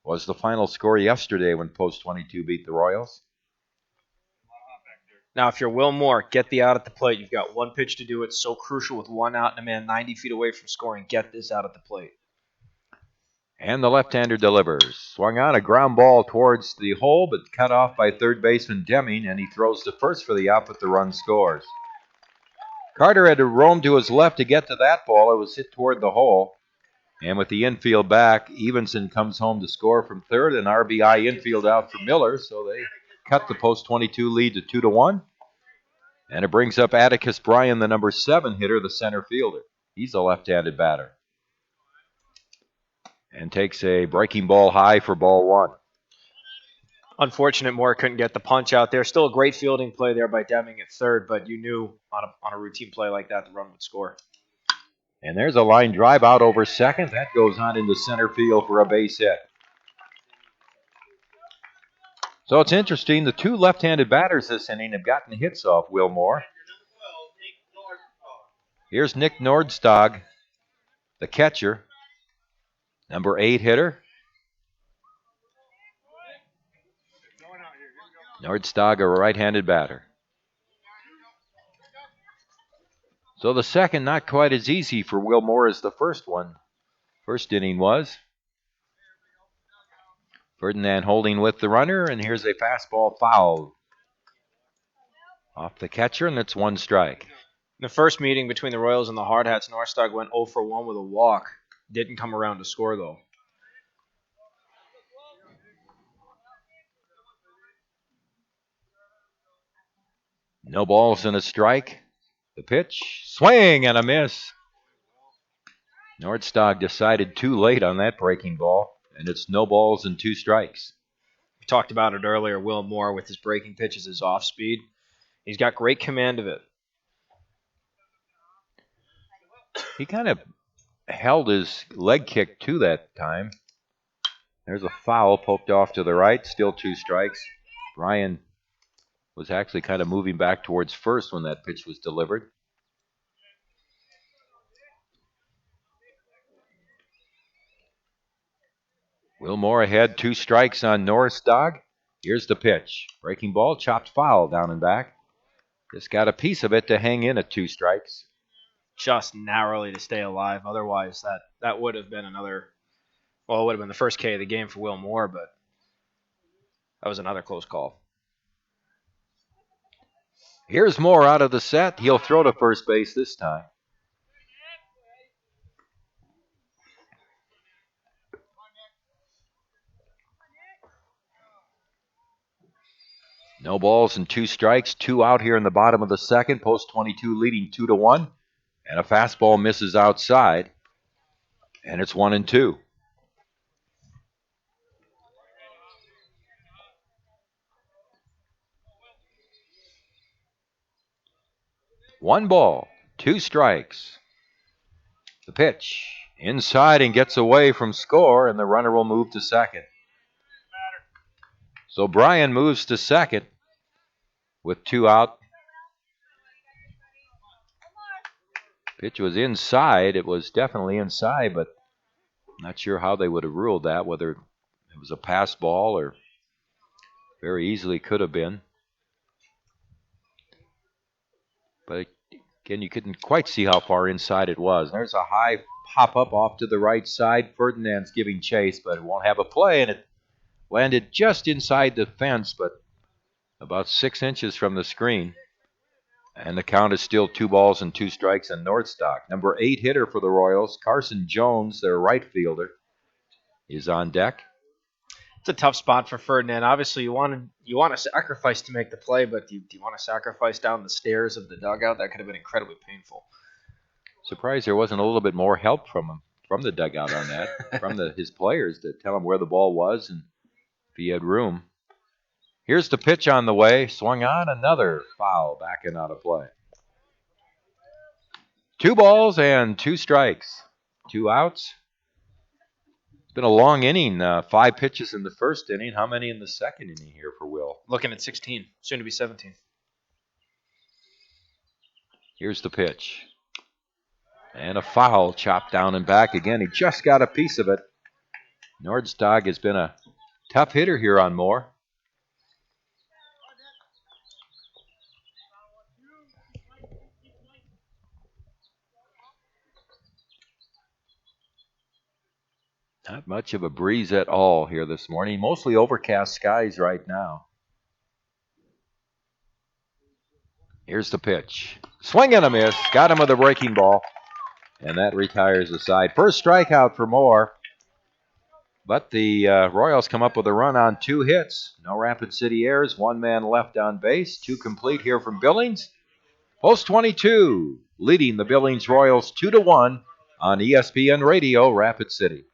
was the final score yesterday when Post 22 beat the Royals. Now, if you're Will Moore, get the out at the plate. You've got 1 pitch to do it. So crucial with 1 out and a man 90 feet away from scoring. Get this out at the plate. And the left-hander delivers. Swung on a ground ball towards the hole, but cut off by third baseman Deming, and he throws to first for the out, but the run scores. Carter had to roam to his left to get to that ball. It was hit toward the hole. And with the infield back, Evenson comes home to score from third, and RBI infield out for Miller, so they cut the Post 22 lead to 2-1. And it brings up Atticus Bryan, the number 7 hitter, the center fielder. He's a left-handed batter. And takes a breaking ball high for ball 1. Unfortunate Moore couldn't get the punch out there. Still a great fielding play there by Deming at third, but you knew on a routine play like that the run would score. And there's a line drive out over second. That goes on into center field for a base hit. So it's interesting. The two left-handed batters this inning have gotten hits off Will Moore. Here's Nick Nordstog, the catcher, number 8 hitter. Nordstog, a right-handed batter. So the second not quite as easy for Will Moore as the first one. First inning was. Ferdinand holding with the runner, and here's a fastball foul off the catcher, and it's 1 strike. In the first meeting between the Royals and the Hardhats, Nordstog went 0 for 1 with a walk. Didn't come around to score, though. No balls and a strike. The pitch, swing and a miss. Nordstog decided too late on that breaking ball, and it's no balls and 2 strikes. We talked about it earlier. Will Moore with his breaking pitches, his off speed. He's got great command of it. He kind of held his leg kick to that time. There's a foul poked off to the right, still 2 strikes. Brian was actually kind of moving back towards first when that pitch was delivered. Will Moore ahead, 2 strikes on Nordstog. Here's the pitch. Breaking ball, chopped foul down and back. Just got a piece of it to hang in at 2 strikes. Just narrowly to stay alive. Otherwise, that would have been another, well, it would have been the first K of the game for Will Moore, but that was another close call. Here's Moore out of the set. He'll throw to first base this time. No balls and 2 strikes. 2 out here in the bottom of the second. Post 22 leading 2-1. And a fastball misses outside. And it's 1-2. One ball, 2 strikes. The pitch inside and gets away from score, and the runner will move to second. So Brian moves to second with 2 out. Pitch was inside. It was definitely inside, but not sure how they would have ruled that, whether it was a pass ball or very easily could have been. But again, you couldn't quite see how far inside it was. There's a high pop-up off to the right side. Ferdinand's giving chase, but it won't have a play, and it landed just inside the fence, but about 6 inches from the screen. And the count is still 2 balls and 2 strikes on Nordstog. Number 8 hitter for the Royals, Carson Jones, their right fielder, is on deck. It's a tough spot for Ferdinand. Obviously, you want to sacrifice to make the play, but do you want to sacrifice down the stairs of the dugout? That could have been incredibly painful. Surprised there wasn't a little bit more help from the dugout on that, from his players to tell him where the ball was and if he had room. Here's the pitch on the way. Swung on, another foul, back and out of play. 2 balls and 2 strikes. 2 outs. It's been a long inning. 5 pitches in the first inning. How many in the second inning here for Will? Looking at 16, soon to be 17. Here's the pitch. And a foul chopped down and back again. He just got a piece of it. Nordstog has been a tough hitter here on Moore. Not much of a breeze at all here this morning. Mostly overcast skies right now. Here's the pitch. Swing and a miss. Got him with a breaking ball. And that retires the side. First strikeout for Moore. But the Royals come up with a run on 2 hits. No Rapid City errors. 1 man left on base. 2 complete here from Billings. Post 22 leading the Billings Royals 2-1 on ESPN Radio, Rapid City.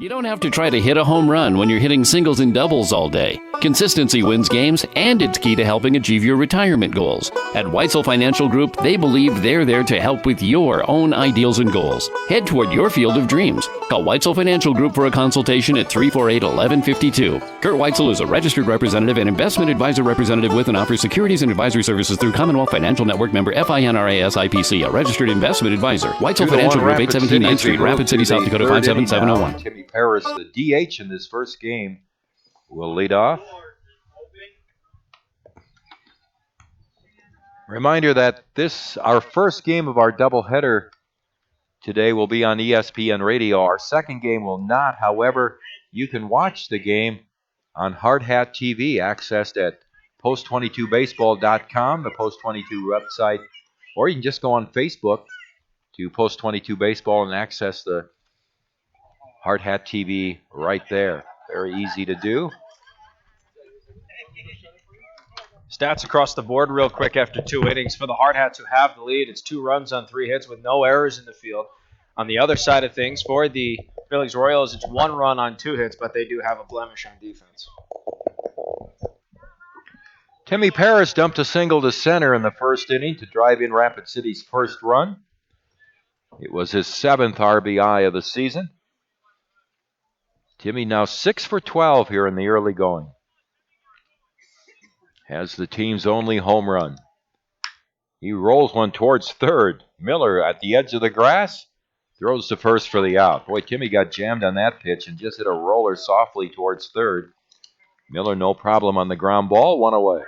You don't have to try to hit a home run when you're hitting singles and doubles all day. Consistency wins games, and it's key to helping achieve your retirement goals. At Weitzel Financial Group, they believe they're there to help with your own ideals and goals. Head toward your field of dreams. Call Weitzel Financial Group for a consultation at 348-1152. Kurt Weitzel is a registered representative and investment advisor representative with and offers securities and advisory services through Commonwealth Financial Network member FINRAS IPC, a registered investment advisor. Weitzel Financial Group, 817 9th Street, Rapid City, South Dakota, 57701. Timmy Pirtz, the DH in this first game, will lead off. Reminder that our first game of our doubleheader today will be on ESPN Radio. Our second game will not. However, you can watch the game on Hardhats-TV, accessed at post22baseball.com, the Post22 website, or you can just go on Facebook to Post22 Baseball and access the Hardhats-TV right there. Very easy to do. Stats across the board real quick after 2 innings for the Hardhats, who have the lead. It's 2 runs on 3 hits with no errors in the field. On the other side of things, for the Billings Royals, it's 1 run on 2 hits, but they do have a blemish on defense. Timmy Pirtz dumped a single to center in the first inning to drive in Rapid City's first run. It was his 7th RBI of the season. Timmy now 6 for 12 here in the early going. Has the team's only home run. He rolls one towards third. Miller at the edge of the grass throws to first for the out. Boy, Timmy got jammed on that pitch and just hit a roller softly towards third. Miller no problem on the ground ball, 1 away.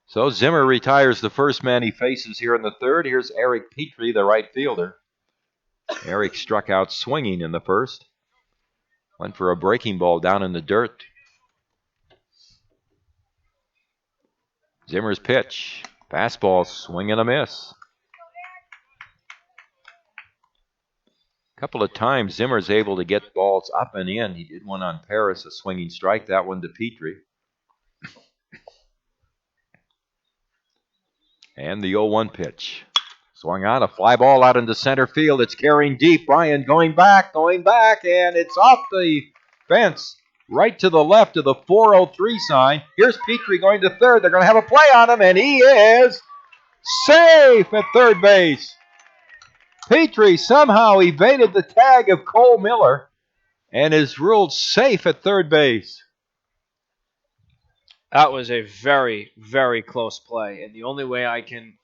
So Zimmer retires the first man he faces here in the third. Here's Eric Petrie, the right fielder. Eric struck out swinging in the first. Went for a breaking ball down in the dirt. Zimmer's pitch. Fastball, swing and a miss. A couple of times Zimmer's able to get balls up and in. He did one on Paris, a swinging strike. That one to Petrie. And the 0-1 pitch. Swung on, a fly ball out into center field. It's carrying deep. Bryan going back, and it's off the fence. Right to the left of the 403 sign. Here's Petrie going to third. They're going to have a play on him, and he is safe at third base. Petrie somehow evaded the tag of Cole Miller and is ruled safe at third base. That was a very, very close play, and the only way I can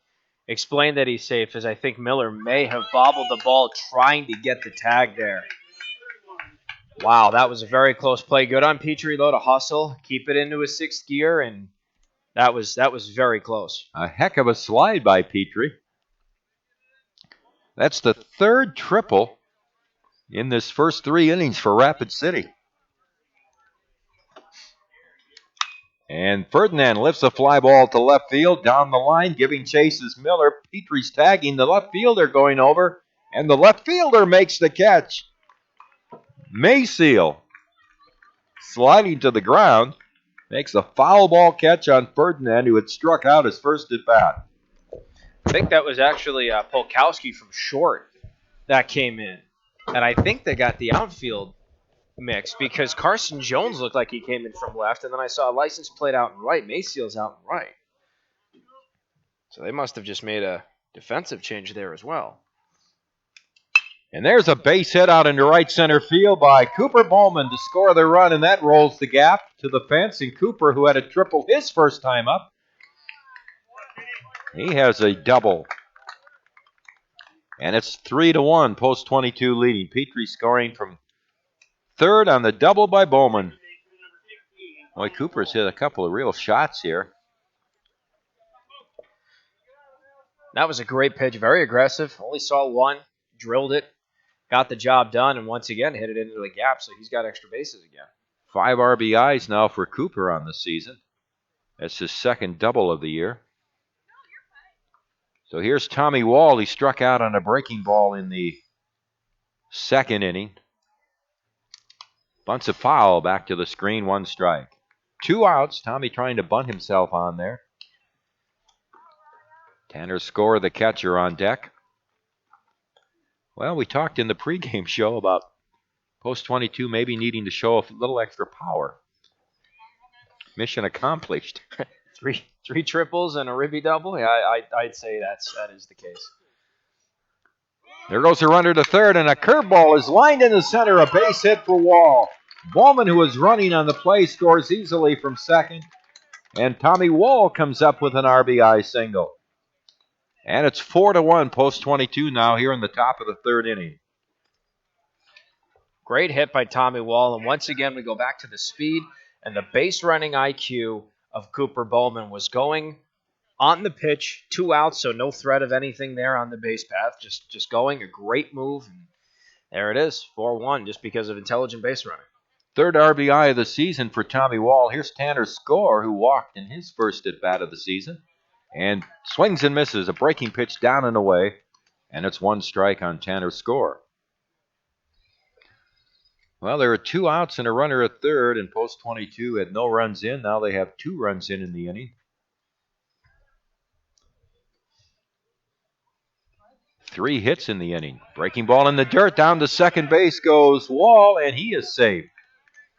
explain that he's safe is I think Miller may have bobbled the ball trying to get the tag there. Wow, that was a very close play. Good on Petrie, though, to hustle, keep it into his 6th gear, and that was very close. A heck of a slide by Petrie. That's the 3rd triple in this first 3 innings for Rapid City. And Ferdinand lifts a fly ball to left field, down the line, giving chase is Miller. Petrie's tagging the left fielder going over, and the left fielder makes the catch. Mayseal, sliding to the ground, makes a foul ball catch on Ferdinand, who had struck out his first at bat. I think that was actually Polkowski from short that came in. And I think they got the outfield mix because Carson Jones looked like he came in from left, and then I saw a license plate out in right. Mayseal's out in right. So they must have just made a defensive change there as well. And there's a base hit out into right center field by Cooper Bowman to score the run, and that rolls the gap to the fence. And Cooper, who had a triple his first time up, he has a double. And it's 3-1, Post 22 leading. Petrie scoring from third on the double by Bowman. Boy, Cooper's hit a couple of real shots here. That was a great pitch, very aggressive. Only saw one, drilled it, got the job done, and once again hit it into the gap, so he's got extra bases again. 5 RBIs now for Cooper on the season. That's his 2nd double of the year. So here's Tommy Wall. He struck out on a breaking ball in the 2nd inning. Bunts a foul back to the screen, 1 strike. 2 outs. Tommy trying to bunt himself on there. Tanner Score, the catcher, on deck. Well, we talked in the pregame show about Post 22 maybe needing to show a little extra power. Mission accomplished. Three triples and a ribby double. Yeah, I'd say that is the case. There goes a runner to third, and a curveball is lined in the center. A base hit for Wall. Bowman, who was running on the play, scores easily from second. And Tommy Wall comes up with an RBI single. And it's 4-1, Post 22 now here in the top of the third inning. Great hit by Tommy Wall. And once again, we go back to the speed and the base running IQ of Cooper Bowman. Was going on the pitch, 2 outs, so no threat of anything there on the base path. Just going, a great move. And there it is, 4-1, just because of intelligent base running. Third RBI of the season for Tommy Wall. Here's Tanner Score, who walked in his first at-bat of the season. And swings and misses. A breaking pitch down and away. And it's 1 strike on Tanner Score. Well, there are 2 outs and a runner at third, and Post 22 had no runs in. Now they have 2 runs in the inning. 3 hits in the inning. Breaking ball in the dirt. Down to second base goes Wall, and he is safe.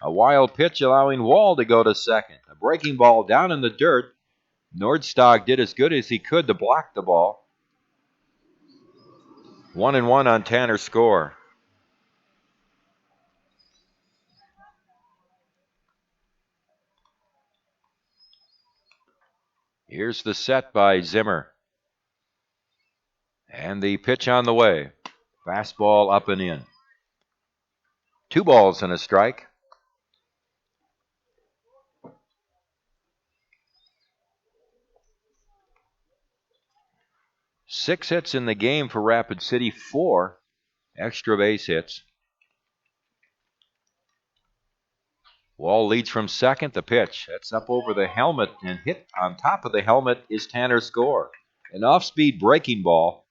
A wild pitch allowing Wall to go to second. A breaking ball down in the dirt. Nordstog did as good as he could to block the ball. 1-1 on Tanner Score. Here's the set by Zimmer. And the pitch on the way. Fastball up and in. 2 balls and a strike. Six hits in the game for Rapid City, 4 extra base hits. Wall leads from second. The pitch. That's up over the helmet, and hit on top of the helmet is Tanner Score. An off-speed breaking ball.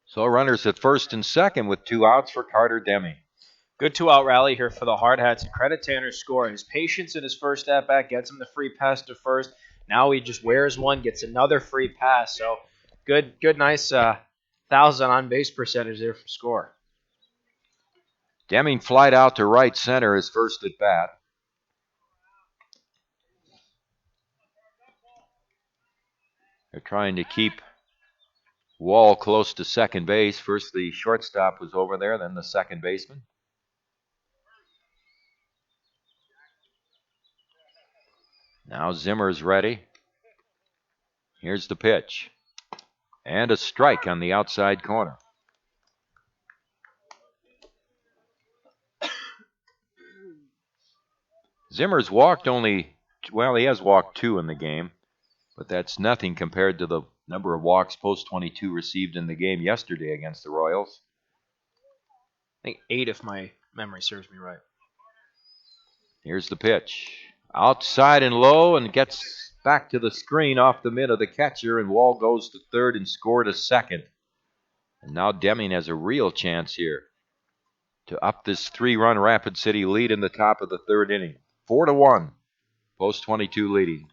So runners at first and second with 2 outs for Carter Deming. Good 2-out rally here for the Hardhats, and credit Tanner Score. His patience in his first at-bat gets him the free pass to first. Now he just wears one, gets another free pass. So good, nice 1,000 on-base percentage there from Score. Deming flied out to right center his first at bat. They're trying to keep Wall close to second base. First the shortstop was over there, then the second baseman. Now Zimmer's ready. Here's the pitch. And a strike on the outside corner. Zimmer's walked he has walked 2 in the game, but that's nothing compared to the number of walks Post 22 received in the game yesterday against the Royals. I think 8 if my memory serves me right. Here's the pitch. Outside and low, and gets back to the screen off the mid of the catcher, and Wall goes to third and Score to second. And now Deming has a real chance here to up this 3-run Rapid City lead in the top of the third inning. 4-1, Post 22 leading.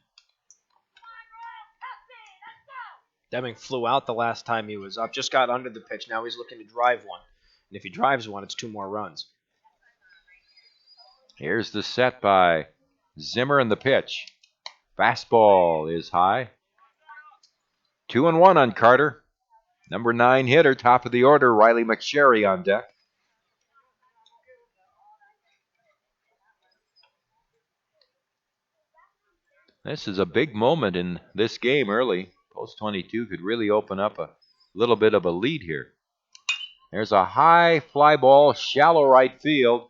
Deming flew out the last time he was up, just got under the pitch. Now he's looking to drive one. And if he drives one, it's 2 more runs. Here's the set by Zimmer and the pitch. Fastball is high. 2-1 on Carter. Number 9 hitter, top of the order, Riley McSherry on deck. This is a big moment in this game early. Post 22 could really open up a little bit of a lead here. There's a high fly ball, shallow right field.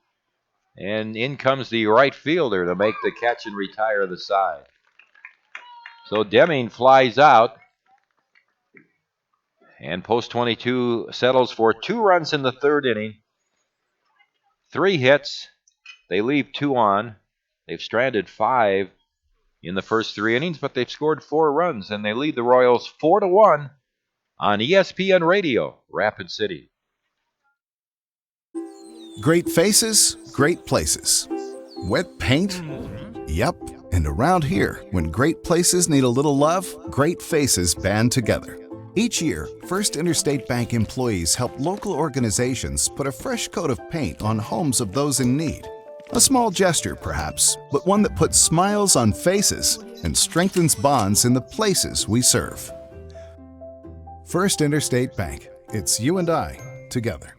And in comes the right fielder to make the catch and retire the side. So Deming flies out. And Post 22 settles for 2 runs in the third inning. 3 hits. They leave 2 on. They've stranded 5 in the first 3 innings, but they've scored 4 runs, and they lead the Royals 4-1 on ESPN Radio, Rapid City. Great faces, great places. Wet paint? Yep. And around here, when great places need a little love, great faces band together. Each year, First Interstate Bank employees help local organizations put a fresh coat of paint on homes of those in need. A small gesture, perhaps, but one that puts smiles on faces and strengthens bonds in the places we serve. First Interstate Bank. It's you and I together.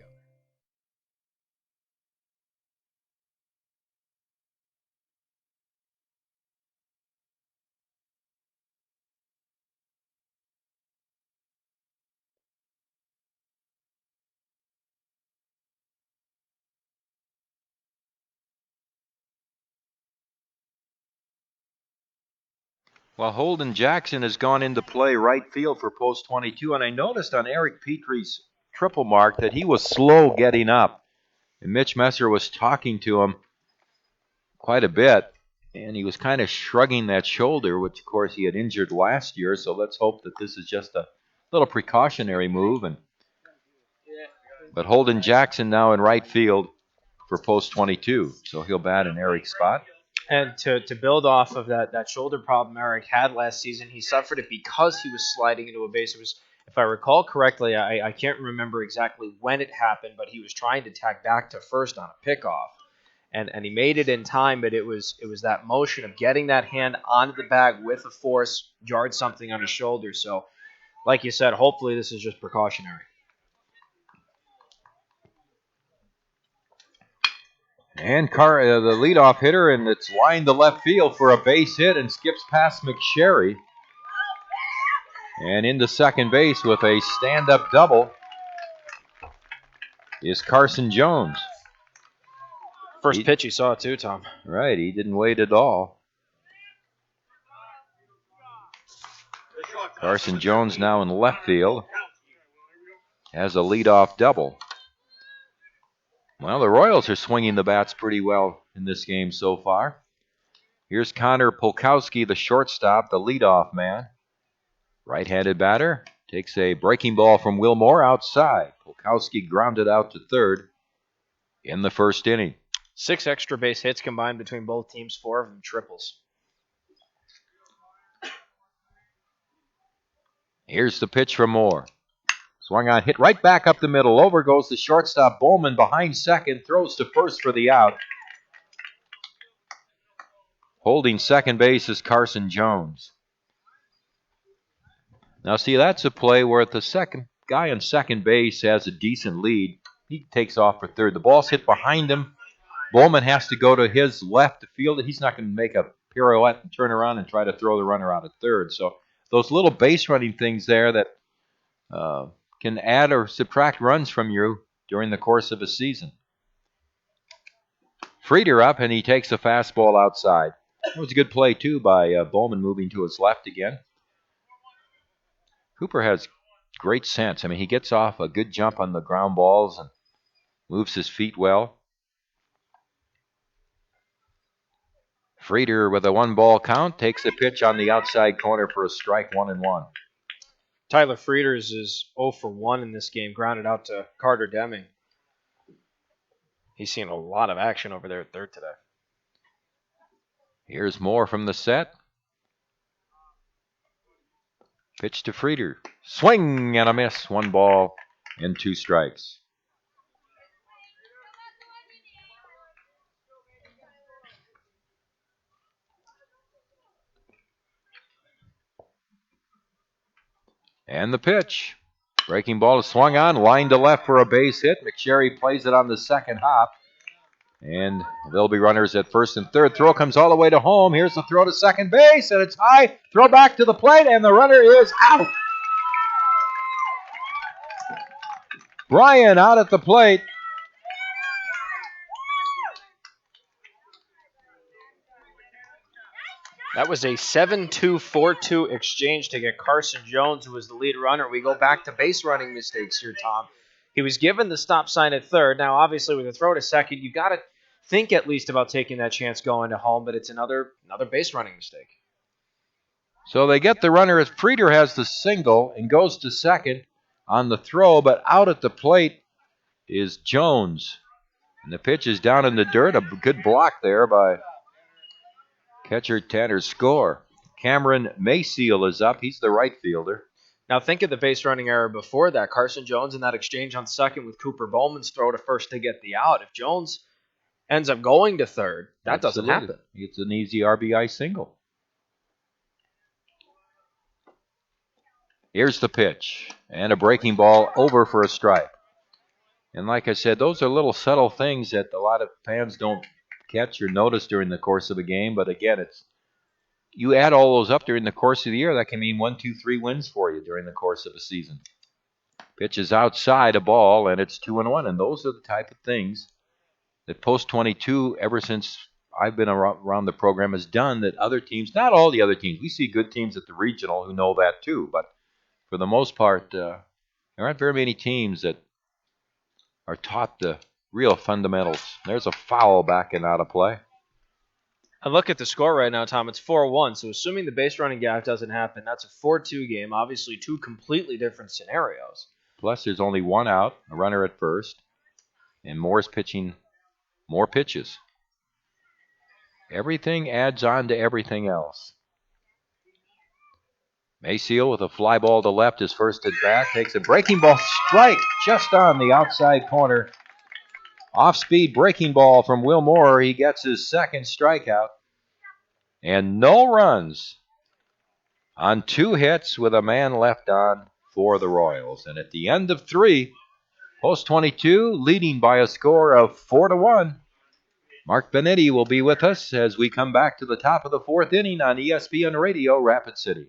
Well, Holden Jackson has gone into play right field for post 22, and I noticed on Eric Petrie's triple mark that he was slow getting up. And Mitch Messer was talking to him quite a bit, and he was kind of shrugging that shoulder, which, of course, he had injured last year. So let's hope that this is just a little precautionary move. But Holden Jackson now in right field for post 22, so he'll bat in Eric's spot. And to build off of that shoulder problem Eric had last season, he suffered it because he was sliding into a base. It was, if I recall correctly, I can't remember exactly when it happened, but he was trying to tag back to first on a pickoff. And he made it in time, but it was that motion of getting that hand onto the bag with a force, jarred something on his shoulder. So, like you said, hopefully this is just precautionary. And the leadoff hitter, and it's lined to left field for a base hit and skips past McSherry. And into second base with a stand-up double is Carson Jones. First pitch he saw too, Tom. Right, he didn't wait at all. Carson Jones now in left field has a leadoff double. Well, the Royals are swinging the bats pretty well in this game so far. Here's Connor Polkowski, the shortstop, the leadoff man. Right-handed batter takes a breaking ball from Wilmore outside. Polkowski grounded out to third in the first inning. 6 extra base hits combined between both teams, 4 of them triples. Here's the pitch from Moore. Swung on, hit right back up the middle. Over goes the shortstop Bowman behind second, throws to first for the out. Holding second base is Carson Jones. Now, see, that's a play where the second guy on second base has a decent lead. He takes off for third. The ball's hit behind him. Bowman has to go to his left to field it. He's not going to make a pirouette and turn around and try to throw the runner out at third. So those little base running things there that can add or subtract runs from you during the course of a season. Frieder up, and he takes a fastball outside. That was a good play, too, by Bowman moving to his left again. Cooper has great sense. I mean, he gets off a good jump on the ground balls and moves his feet well. Frieder with a 1-ball count takes a pitch on the outside corner for a strike, 1-1. Tyler Frieders is 0 for 1 in this game, grounded out to Carter Deming. He's seen a lot of action over there at third today. Here's Moore from the set. Pitch to Frieder. Swing and a miss. 1 ball and 2 strikes. And the pitch. Breaking ball is swung on, line to left for a base hit. McSherry plays it on the second hop. And there'll be runners at first and third. Throw comes all the way to home. Here's the throw to second base, and it's high. Throw back to the plate, and the runner is out. Bryan out at the plate. That was a 7-2-4-2 exchange to get Carson Jones, who was the lead runner. We go back to base running mistakes here, Tom. He was given the stop sign at third. Now, obviously, with a throw to second, you got to think at least about taking that chance going to home, but it's another base running mistake. So they get the runner as Frieder has the single and goes to second on the throw, but out at the plate is Jones. And the pitch is down in the dirt. A good block there by catcher Tanner Score. Cameron Mayseal is up. He's the right fielder. Now think of the base running error before that. Carson Jones in that exchange on second with Cooper Bowman's throw to first to get the out. If Jones ends up going to third, that doesn't happen. It's an easy RBI single. Here's the pitch. And a breaking ball over for a strike. And like I said, those are little subtle things that a lot of fans don't catch or notice during the course of a game. But again, you add all those up during the course of the year, that can mean 1, 2, 3 wins for you during the course of a season. Pitch is outside a ball, and it's 2-1. And those are the type of things that Post 22, ever since I've been around the program, has done that other teams, not all the other teams, we see good teams at the regional who know that too, but for the most part, there aren't very many teams that are taught the real fundamentals. There's a foul back and out of play. And look at the score right now, Tom. It's 4-1. So assuming the base running gap doesn't happen, that's a 4-2 game. Obviously, two completely different scenarios. Plus, there's only one out, a runner at first, and Moore's pitching more pitches. Everything adds on to everything else. Mayfield with a fly ball to left, his first at bat, takes a breaking ball strike just on the outside corner. Off-speed breaking ball from Will Moore. He gets his second strikeout. And no runs on 2 hits with a man left on for the Royals. And at the end of 3, Post 22 leading by a score of 4-1. Mark Benetti will be with us as we come back to the top of the 4th inning on ESPN Radio, Rapid City.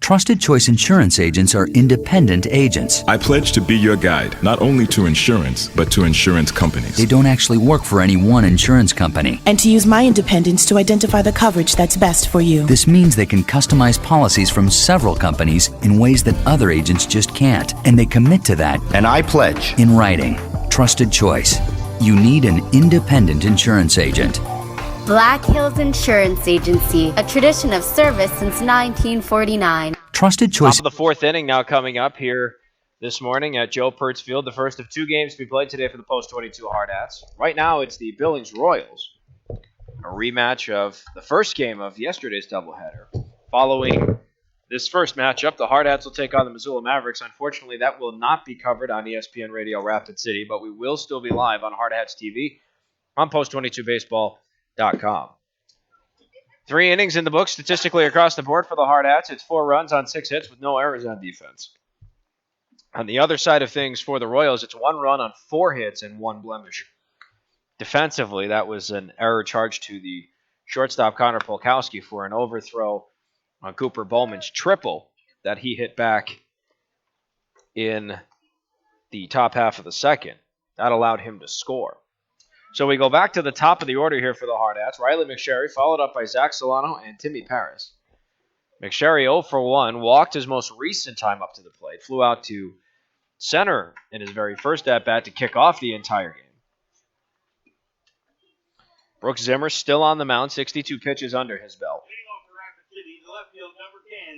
Trusted Choice Insurance agents are independent agents. I pledge to be your guide, not only to insurance, but to insurance companies. They don't actually work for any one insurance company. And to use my independence to identify the coverage that's best for you. This means they can customize policies from several companies in ways that other agents just can't. And they commit to that. And I pledge. In writing. Trusted Choice. You need an independent insurance agent. Black Hills Insurance Agency, a tradition of service since 1949. Trusted Choice. Top of the 4th inning now coming up here this morning at Joe Pirtz Field. The first of 2 games to be played today for the Post 22 Hardhats. Right now it's the Billings Royals. A rematch of the first game of yesterday's doubleheader. Following this first matchup, the Hardhats will take on the Missoula Mavericks. Unfortunately, that will not be covered on ESPN Radio Rapid City, but we will still be live on Hardhats-TV on Post22Baseball.com. 3 innings in the book statistically across the board for the Hardhats. It's 4 runs on 6 hits with no errors on defense. On the other side of things for the Royals, it's 1 run on 4 hits and 1 blemish. Defensively, that was an error charged to the shortstop Connor Polkowski for an overthrow on Cooper Bowman's triple that he hit back in the top half of the second. That allowed him to score. So we go back to the top of the order here for the Hardhats. Riley McSherry, followed up by Zach Solano and Timmy Paris. McSherry 0 for 1, walked his most recent time up to the plate, flew out to center in his very first at-bat to kick off the entire game. Brooks Zimmer still on the mound, 62 pitches under his belt.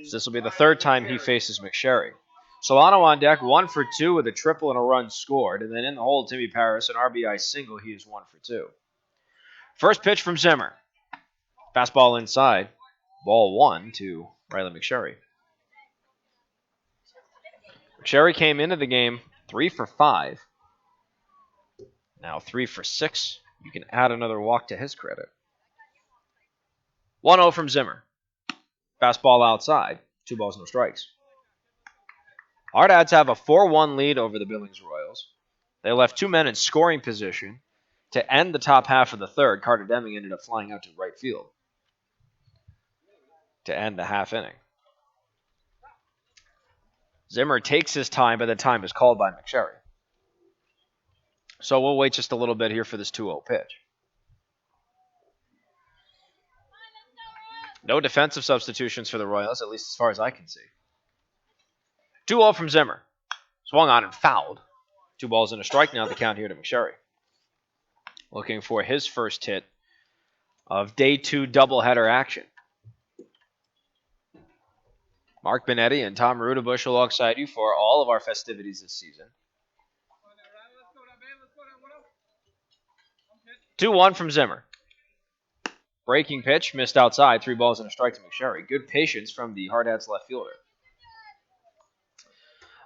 So this will be the 3rd time he faces McSherry. Solano on deck, 1 for 2 with a triple and a run scored. And then in the hole, Timmy Paris, an RBI single. He is 1 for 2. First pitch from Zimmer. Fastball inside. Ball 1 to Riley McSherry. McSherry came into the game 3 for 5. Now 3 for 6. You can add another walk to his credit. 1-0 from Zimmer. Fastball outside. 2 balls, no strikes. Hardhats have a 4-1 lead over the Billings Royals. They left 2 men in scoring position to end the top half of the 3rd. Carter Deming ended up flying out to right field to end the half inning. Zimmer takes his time, but the time is called by McSherry. So we'll wait just a little bit here for this 2-0 pitch. No defensive substitutions for the Royals, at least as far as I can see. 2-0 from Zimmer. Swung on and fouled. 2 balls and a strike now the count here to McSherry. Looking for his first hit of day 2 doubleheader action. Mark Benetti and Tom Rudabush alongside you for all of our festivities this season. 2-1 from Zimmer. Breaking pitch, missed outside, 3 balls and a strike to McSherry. Good patience from the Hardhats left fielder.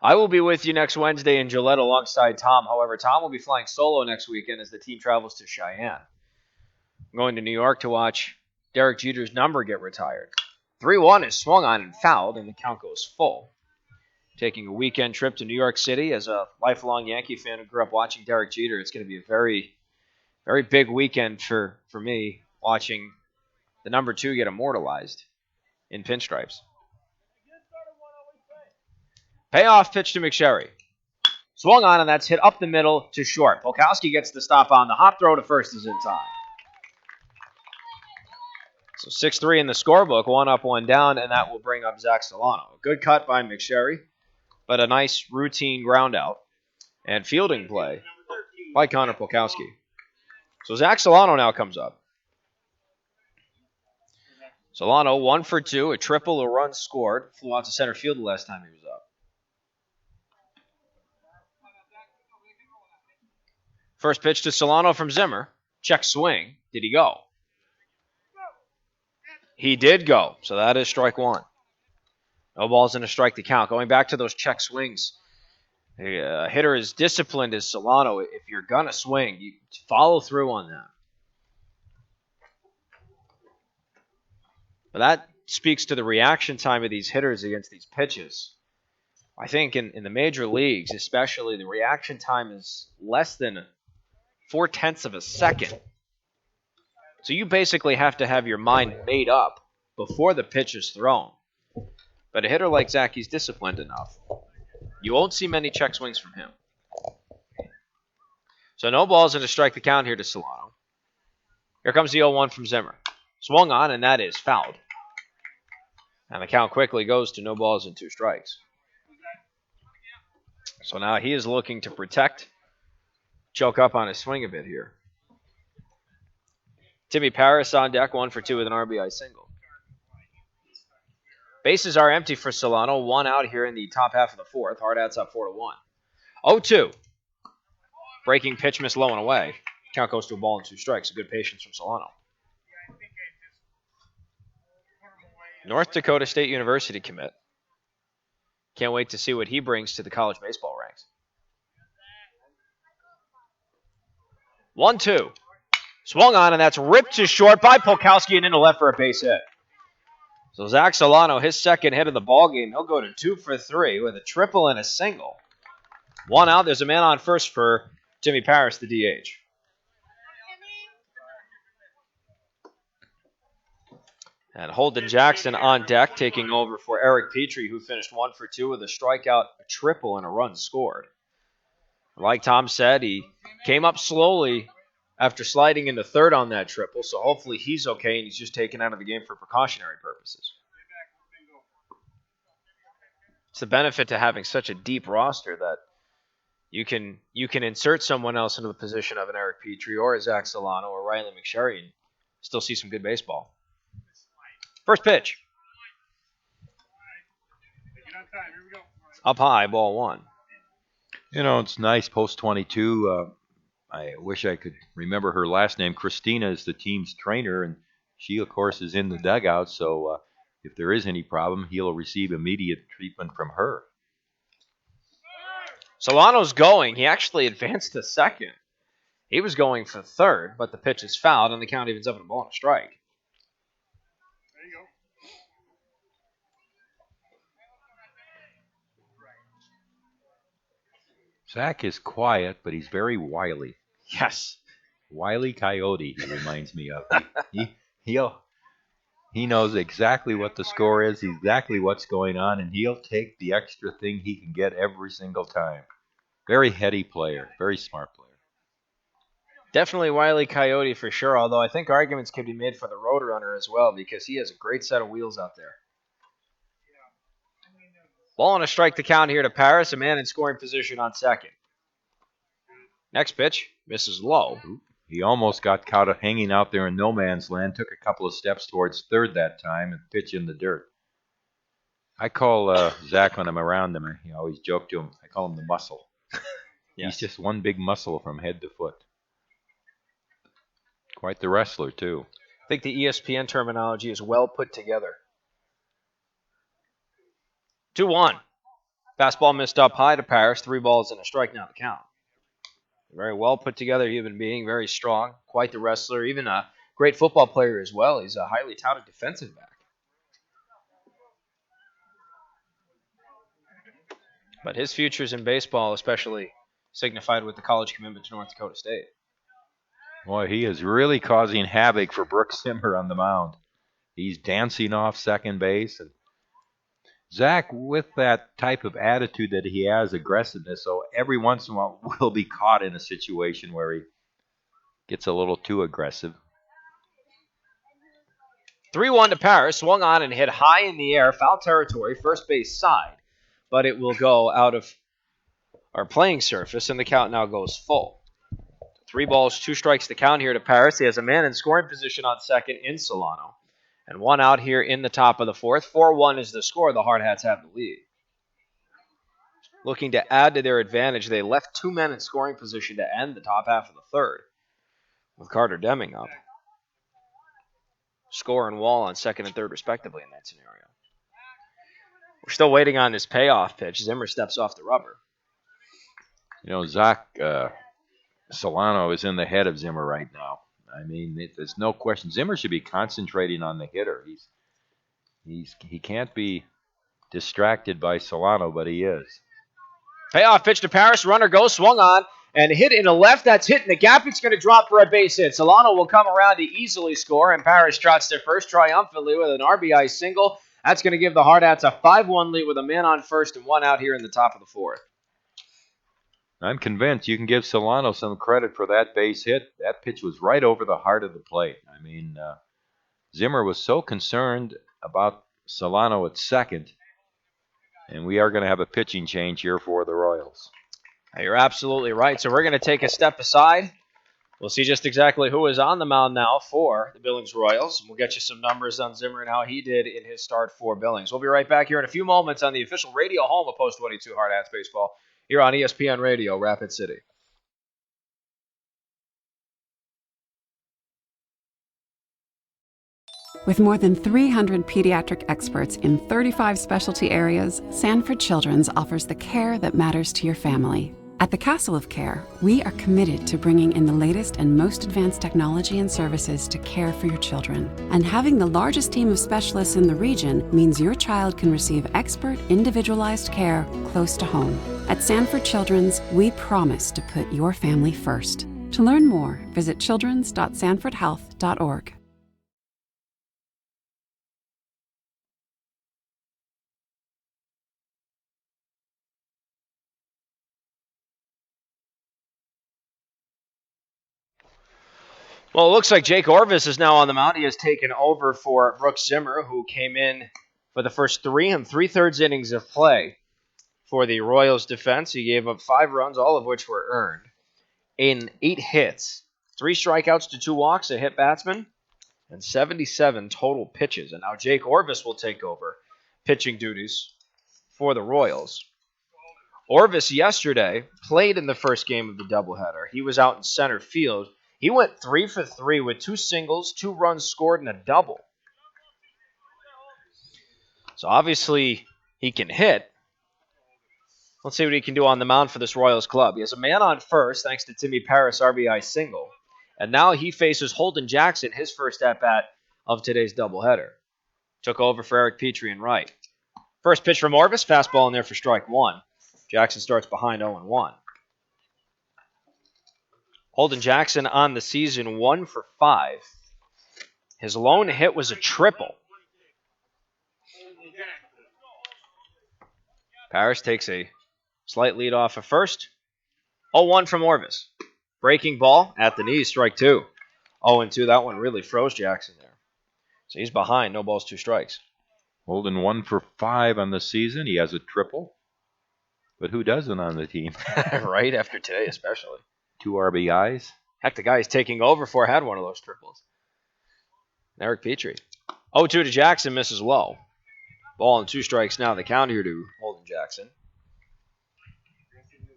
I will be with you next Wednesday in Gillette alongside Tom. However, Tom will be flying solo next weekend as the team travels to Cheyenne. I'm going to New York to watch Derek Jeter's number get retired. 3-1 is swung on and fouled, and the count goes full. Taking a weekend trip to New York City as a lifelong Yankee fan who grew up watching Derek Jeter, it's going to be a very, very big weekend for me watching the number 2 get immortalized in pinstripes. Payoff pitch to McSherry. Swung on, and that's hit up the middle to short. Polkowski gets the stop on. The hop throw to first is in time. So 6-3 in the scorebook, 1 up, 1 down, and that will bring up Zach Solano. A good cut by McSherry, but a nice routine ground out and fielding play by Connor Polkowski. So Zach Solano now comes up. Solano 1 for 2, a triple, a run scored. Flew out to center field the last time he was up. First pitch to Solano from Zimmer. Check swing. Did he go? He did go. So that is strike 1. No balls and a strike to count. Going back to those check swings. A hitter as disciplined as Solano, if you're going to swing, you follow through on that. But that speaks to the reaction time of these hitters against these pitches. I think in the major leagues, especially, the reaction time is less than 0.4 of a second. So you basically have to have your mind made up before the pitch is thrown. But a hitter like Zach, he's disciplined enough. You won't see many check swings from him. So no balls and a strike to count here to Solano. Here comes the 0-1 from Zimmer. Swung on, and that is fouled. And the count quickly goes to no balls and 2 strikes. So now he is looking to protect, choke up on his swing a bit here. Timmy Paris on deck, 1 for 2 with an RBI single. Bases are empty for Solano. 1 out here in the top half of the 4th. Hardhats up 4-1. 0-2. Breaking pitch missed low and away. Count goes to a ball and 2 strikes. A good patience from Solano. North Dakota State University commit. Can't wait to see what he brings to the college baseball ranks. 1-2. Swung on, and that's ripped to short by Polkowski and into left for a base hit. So Zach Solano, his second hit of the ballgame, he'll go to 2 for 3 with a triple and a single. 1 out. There's a man on first for Timmy Paris, the DH. And Holden Jackson on deck, taking over for Eric Petrie, who finished 1 for 2 with a strikeout, a triple, and a run scored. Like Tom said, he came up slowly after sliding into third on that triple, so hopefully he's okay and he's just taken out of the game for precautionary purposes. It's the benefit to having such a deep roster that you can insert someone else into the position of an Eric Petrie or a Zach Solano or Riley McSherry and still see some good baseball. First pitch. Up high, ball 1. You know, it's nice, post 22. I wish I could remember her last name. Christina is the team's trainer, and she, of course, is in the dugout. So if there is any problem, he'll receive immediate treatment from her. Solano's going. He actually advanced to second. He was going for third, but the pitch is fouled, and the count evens up at a ball and a strike. There you go. Zach is quiet, but he's very wily. Yes. Wily Coyote, he reminds me of. He knows exactly what the score is, exactly what's going on, and he'll take the extra thing he can get every single time. Very heady player, very smart player. Definitely Wile E. Coyote for sure, although I think arguments can be made for the Roadrunner as well because he has a great set of wheels out there. Ball and a strike to count here to Paris, a man in scoring position on second. Next pitch, misses low. He almost got caught hanging out there in no man's land, took a couple of steps towards third that time, and pitch in the dirt. I call Zach when I'm around him, I always joke to him, I call him the muscle. Yes. He's just one big muscle from head to foot. Quite the wrestler, too. I think the ESPN terminology is well put together. 2-1. Fastball missed up high to Parrish. 3 balls and a strike now to count. Very well put together human being, very strong, quite the wrestler, even a great football player as well. He's a highly touted defensive back. But his future's in baseball, especially signified with the college commitment to North Dakota State. Boy, he is really causing havoc for Brooks Zimmer on the mound. He's dancing off second base. And Zach, with that type of attitude that he has, aggressiveness, so every once in a while will be caught in a situation where he gets a little too aggressive. 3-1 to Paris, swung on and hit high in the air, foul territory, first base side. But it will go out of our playing surface, and the count now goes full. 3 balls, 2 strikes to count here to Paris. He has a man in scoring position on second in Solano. And 1 out here in the top of the 4th. 4-1 is the score. The Hardhats have the lead. Looking to add to their advantage, they left 2 men in scoring position to end the top half of the 3rd, with Carter Deming up. Score and Wall on second and third, respectively, in that scenario. We're still waiting on this payoff pitch. Zimmer steps off the rubber. You know, Zach Solano is in the head of Zimmer right now. I mean, there's no question. Zimmer should be concentrating on the hitter. He can't be distracted by Solano, but he is. Payoff pitch to Paris. Runner goes, swung on, and hit in the left. That's hit in the gap. It's going to drop for a base hit. Solano will come around to easily score, and Paris trots their first triumphantly with an RBI single. That's going to give the Hardhats a 5-1 lead with a man on first and 1 out here in the top of the 4th. I'm convinced you can give Solano some credit for that base hit. That pitch was right over the heart of the plate. I mean, Zimmer was so concerned about Solano at second, and we are going to have a pitching change here for the Royals. You're absolutely right. So we're going to take a step aside. We'll see just exactly who is on the mound now for the Billings Royals. We'll get you some numbers on Zimmer and how he did in his start for Billings. We'll be right back here in a few moments on the official radio home of Post 22 Hardhats Baseball here on ESPN Radio, Rapid City. With more than 300 pediatric experts in 35 specialty areas, Sanford Children's offers the care that matters to your family. At the Castle of Care, we are committed to bringing in the latest and most advanced technology and services to care for your children. And having the largest team of specialists in the region means your child can receive expert, individualized care close to home. At Sanford Children's, we promise to put your family first. To learn more, visit childrens.sanfordhealth.org. Well, it looks like Jake Orvis is now on the mound. He has taken over for Brooks Zimmer, who came in for the first 3 3/3 innings of play for the Royals defense. He gave up 5 runs, all of which were earned, in 8 hits, 3 strikeouts to 2 walks, a hit batsman, and 77 total pitches. And now Jake Orvis will take over pitching duties for the Royals. Orvis yesterday played in the first game of the doubleheader. He was out in center field. He went 3 for 3 with 2 singles, 2 runs scored, and a double. So obviously he can hit. Let's see what he can do on the mound for this Royals club. He has a man on first thanks to Timmy Parris' RBI single. And now he faces Holden Jackson, his first at-bat of today's doubleheader. Took over for Eric Petrie in right. First pitch from Orvis, fastball in there for strike 1. Jackson starts behind 0-1. Holden Jackson on the season 1 for 5. His lone hit was a triple. Parrish takes a slight lead off at first. 0-1 from Orvis. Breaking ball at the knees, strike 2. 0-2, that one really froze Jackson there. So he's behind, no balls, 2 strikes. Holden 1 for 5 on the season. He has a triple. But who doesn't on the team? Right, after today especially. 2 RBIs. Heck, the guy he's taking over for had one of those triples. Eric Petrie. 0-2 to Jackson, misses low. Ball and 2 strikes now. The count here to Holden Jackson.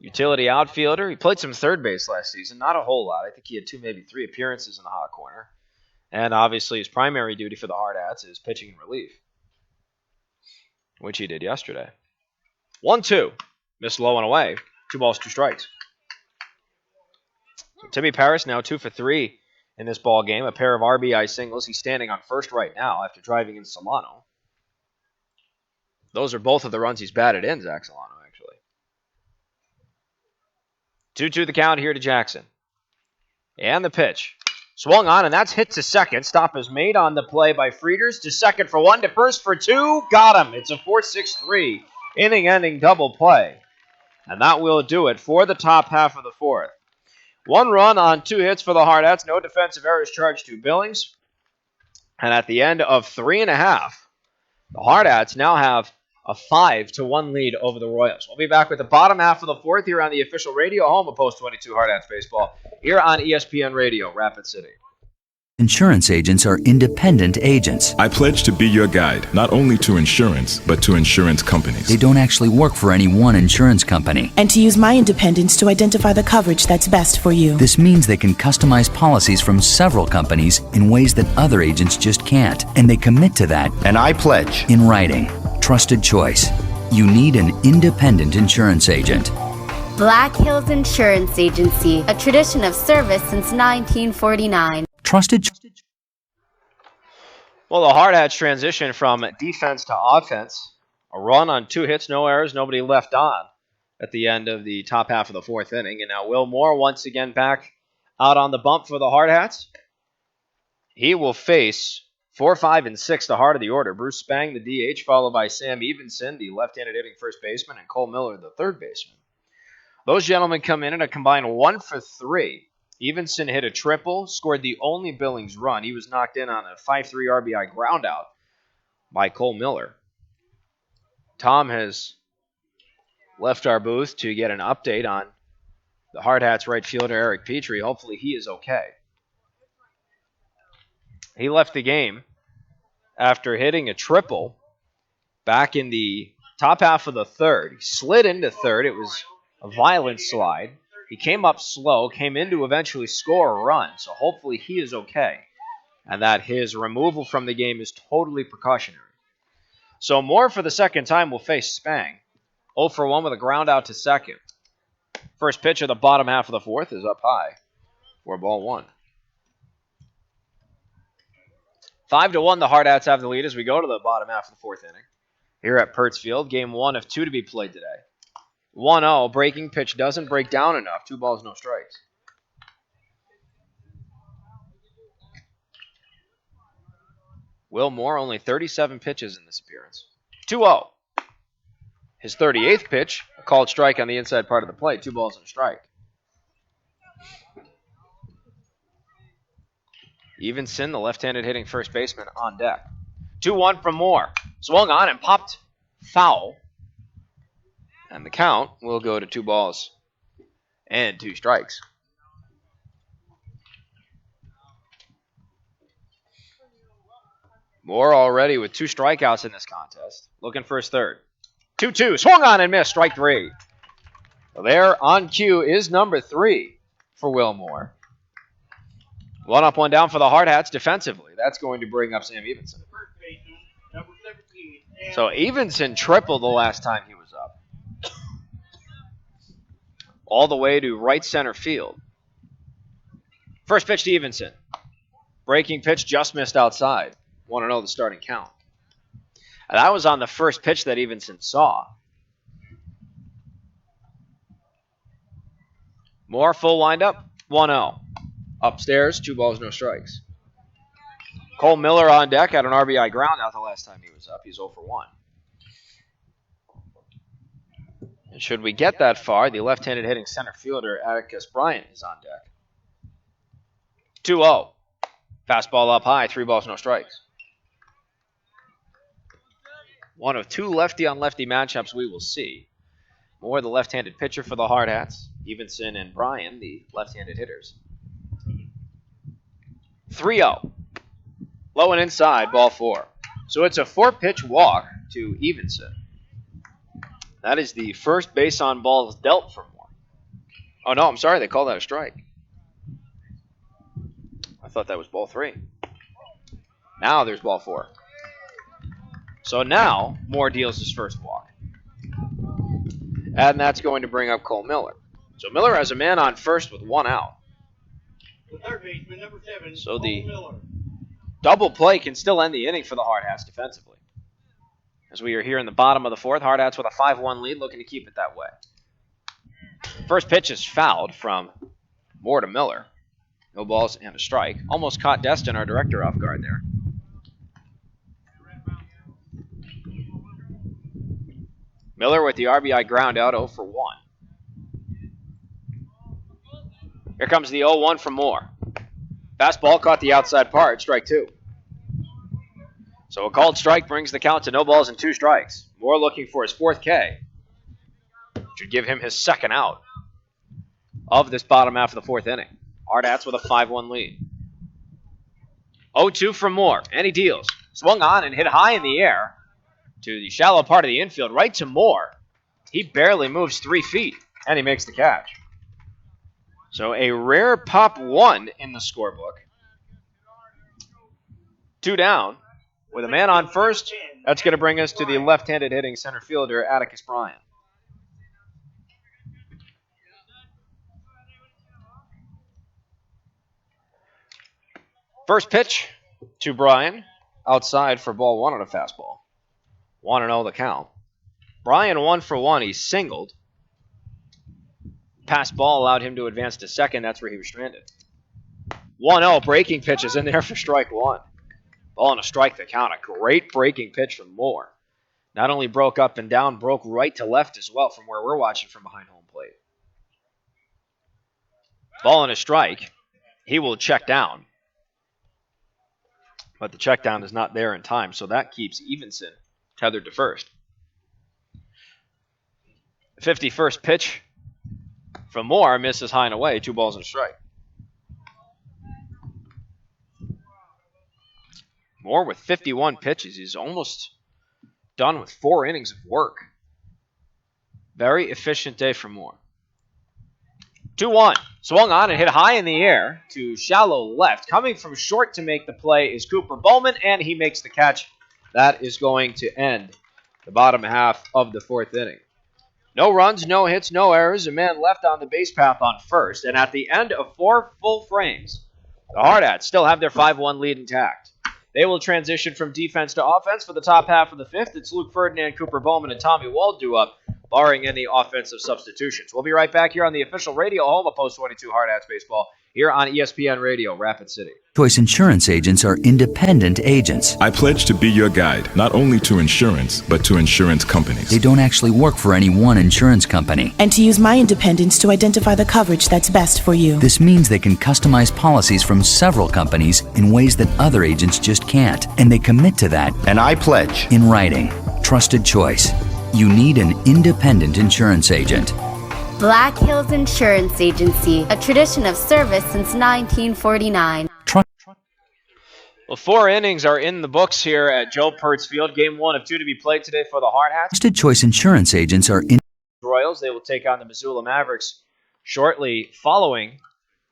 Utility outfielder. He played some third base last season. Not a whole lot. I think he had 2, maybe 3 appearances in the hot corner. And obviously his primary duty for the Hardhats is pitching and relief, which he did yesterday. 1-2. Missed low and away. 2 balls, 2 strikes. So Timmy Parris now 2 for 3 in this ball game. A pair of RBI singles. He's standing on first right now after driving in Solano. Those are both of the runs he's batted in, Zach Solano, actually. 2-2 the count here to Jackson. And the pitch. Swung on, and that's hit to second. Stop is made on the play by Frieders. To second for 1, to first for 2. Got him. It's a 4-6-3 inning-ending double play. And that will do it for the top half of the fourth. 1 run on 2 hits for the Hardhats. No defensive errors charged to Billings. And at the end of 3.5, the Hardhats now have a 5-1 lead over the Royals. We'll be back with the bottom half of the fourth here on the official radio home of Post 22 Hardhats Baseball here on ESPN Radio, Rapid City. Insurance agents are independent agents. I pledge to be your guide, not only to insurance, but to insurance companies. They don't actually work for any one insurance company. And to use my independence to identify the coverage that's best for you. This means they can customize policies from several companies in ways that other agents just can't. And they commit to that. And I pledge. In writing. Trusted choice. You need an independent insurance agent. Black Hills Insurance Agency, a tradition of service since 1949. Trusted. Well, the Hardhats transition from defense to offense. A run on 2 hits, no errors, nobody left on at the end of the top half of the fourth inning. And now Will Moore once again back out on the bump for the Hardhats. He will face 4, 5, and 6, the heart of the order. Bruce Spang, the DH, followed by Sam Evenson, the left-handed hitting first baseman, and Cole Miller, the third baseman. Those gentlemen come in at a combined 1 for 3. Evenson hit a triple, scored the only Billings run. He was knocked in on a 5-3 RBI groundout by Cole Miller. Tom has left our booth to get an update on the Hardhats right fielder Eric Petrie. Hopefully he is okay. He left the game after hitting a triple back in the top half of the third. He slid into third. It was a violent slide. He came up slow, came in to eventually score a run. So hopefully he is okay and that his removal from the game is totally precautionary. So Moore for the second time will face Spang. 0 for 1 with a ground out to second. First pitch of the bottom half of the fourth is up high for ball 1. 5-1, the Hardhats have the lead as we go to the bottom half of the fourth inning. Here at Pirtz Field, game 1 of 2 to be played today. 1-0, breaking pitch doesn't break down enough. 2 balls, no strikes. Will Moore, only 37 pitches in this appearance. 2-0. His 38th pitch, a called strike on the inside part of the plate. 2 balls and a strike. Evenson, the left-handed hitting first baseman, on deck. 2-1 from Moore. Swung on and popped foul. And the count will go to 2 balls and 2 strikes. Moore already with 2 strikeouts in this contest. Looking for his third. 2-2. Swung on and missed. Strike 3. Well, there on cue is number 3 for Will Moore. 1 up, 1 down for the Hardhats defensively. That's going to bring up Sam Evenson. So Evenson tripled the last time he was up. All the way to right center field. First pitch to Evenson. Breaking pitch just missed outside. 1-0 the starting count. And that was on the first pitch that Evenson saw. Moore full windup. 1-0. Upstairs, 2 balls, no strikes. Cole Miller on deck had an RBI ground out the last time he was up. He's 0 for 1. And should we get that far, the left-handed hitting center fielder, Atticus Bryant, is on deck. 2-0. Fastball up high, 3 balls, no strikes. One of 2 lefty-on-lefty matchups we will see. Moore, the left-handed pitcher for the Hardhats. Evenson and Bryan, the left-handed hitters. 3-0. Low and inside, ball 4. So it's a 4-pitch walk to Evenson. That is the first base on balls dealt for Moore. Oh, no, I'm sorry. They called that a strike. I thought that was ball 3. Now there's ball 4. So now Moore deals his first walk. And that's going to bring up Cole Miller. So Miller has a man on first with one out. The third baseman, number 7. So the Miller. double play can still end the inning for the Hardhats defensively. As we are here in the bottom of the fourth, Hardhats with a 5-1 lead, looking to keep it that way. First pitch is fouled from Moore to Miller. No balls and a strike. Almost caught Destin, our director, off guard there. Miller with the RBI ground out, 0 for 1. Here comes the 0-1 from Moore. Fastball caught the outside part, strike 2. So a called strike brings the count to no balls and 2 strikes. Moore looking for his 4th K. Should give him his 2nd out of this bottom half of the 4th inning. Hardhats with a 5-1 lead. 0-2 from Moore, and he deals. Swung on and hit high in the air to the shallow part of the infield, right to Moore. He barely moves 3 feet, and he makes the catch. So a rare pop 1 in the scorebook. 2 down. With a man on first, that's going to bring us to the left-handed hitting center fielder, Atticus Bryant. First pitch to Bryan, outside for ball 1 on a fastball. 1-0 the count. Bryan 1 for 1. He singled. Pass ball allowed him to advance to second. That's where he was stranded. 1-0 breaking pitch is in there for strike 1. Ball and a strike the count. A great breaking pitch from Moore. Not only broke up and down, broke right to left as well from where we're watching from behind home plate. Ball and a strike. He will check down. But the check down is not there in time, so that keeps Evenson tethered to first. 51st pitch from Moore misses high and away. 2 balls and a strike. Moore with 51 pitches. He's almost done with 4 innings of work. Very efficient day for Moore. 2-1. Swung on and hit high in the air to shallow left. Coming from short to make the play is Cooper Bowman, and he makes the catch. That is going to end the bottom half of the 4th inning. No runs, no hits, no errors. A man left on the base path on first. And at the end of 4 full frames, the Hardhats still have their 5-1 lead intact. They will transition from defense to offense for the top half of the 5th. It's Luke Ferdinand, Cooper Bowman, and Tommy Waldo up, barring any offensive substitutions. We'll be right back here on the official radio home of Post 22 Hardhats Baseball, here on ESPN Radio, Rapid City. Choice insurance agents are independent agents. I pledge to be your guide, not only to insurance, but to insurance companies. They don't actually work for any one insurance company. And to use my independence to identify the coverage that's best for you. This means they can customize policies from several companies in ways that other agents just can't. And they commit to that. And I pledge. In writing. Trusted choice. You need an independent insurance agent. Black Hills Insurance Agency, a tradition of service since 1949. Well, 4 innings are in the books here at Joe Pirtz Field. Game 1 of 2 to be played today for the Hardhats. Trusted choice insurance agents are in Royals. They will take on the Missoula Mavericks shortly following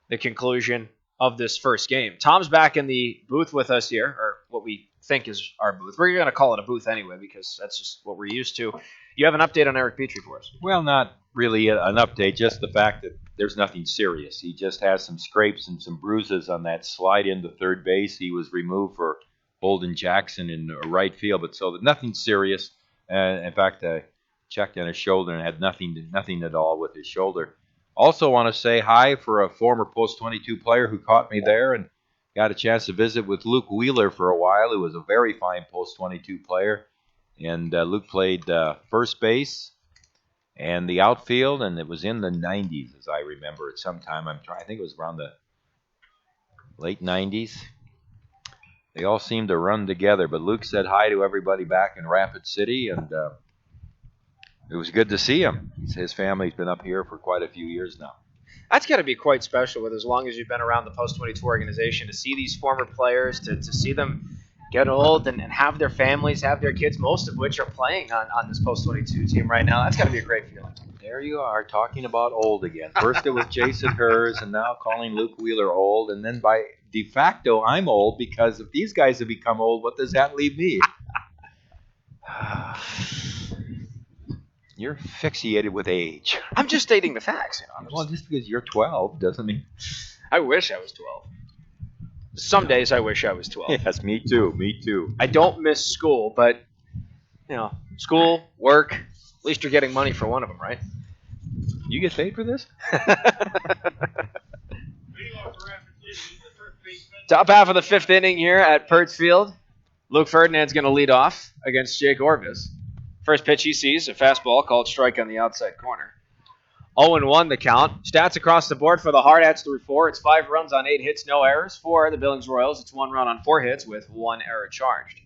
the conclusion of this first game. Tom's back in the booth with us here, or what we think is our booth. We're going to call it a booth anyway because that's just what we're used to. You have an update on Eric Petrie for us? Well, not really an update, just the fact that there's nothing serious. He just has some scrapes and some bruises on that slide into third base. He was removed for Bolden Jackson in right field, but so nothing serious. In fact, I checked on his shoulder and had nothing at all with his shoulder. Also want to say hi for a former Post 22 player who caught me there and got a chance to visit with Luke Wheeler for a while, who was a very fine Post 22 player. And Luke played first base and the outfield, and it was in the 90s, as I remember it sometime. I think it was around the late 90s. They all seemed to run together, but Luke said hi to everybody back in Rapid City, and it was good to see him. His family's been up here for quite a few years now. That's got to be quite special with as long as you've been around the Post 22 organization, to see these former players, to see them get old and have their families, have their kids, most of which are playing on this Post 22 team right now. That's got to be a great feeling. There you are, talking about old again. First it was Jason Hers, and now calling Luke Wheeler old. And then by de facto, I'm old, because if these guys have become old, what does that leave me? You're asphyxiated with age. I'm just stating the facts. Well, just because you're 12 doesn't mean... I wish I was 12. Some days I wish I was 12. Yes, me too. Me too. I don't miss school, but, school, work, at least you're getting money for one of them, right? You get paid for this? Top half of the 5th inning here at Pirtz Field. Luke Ferdinand's going to lead off against Jake Orvis. First pitch he sees, a fastball called strike on the outside corner. 0-1 the count. Stats across the board for the Hardhats through 4. It's 5 runs on 8 hits, no errors. For the Billings Royals, it's 1 run on 4 hits with 1 error charged.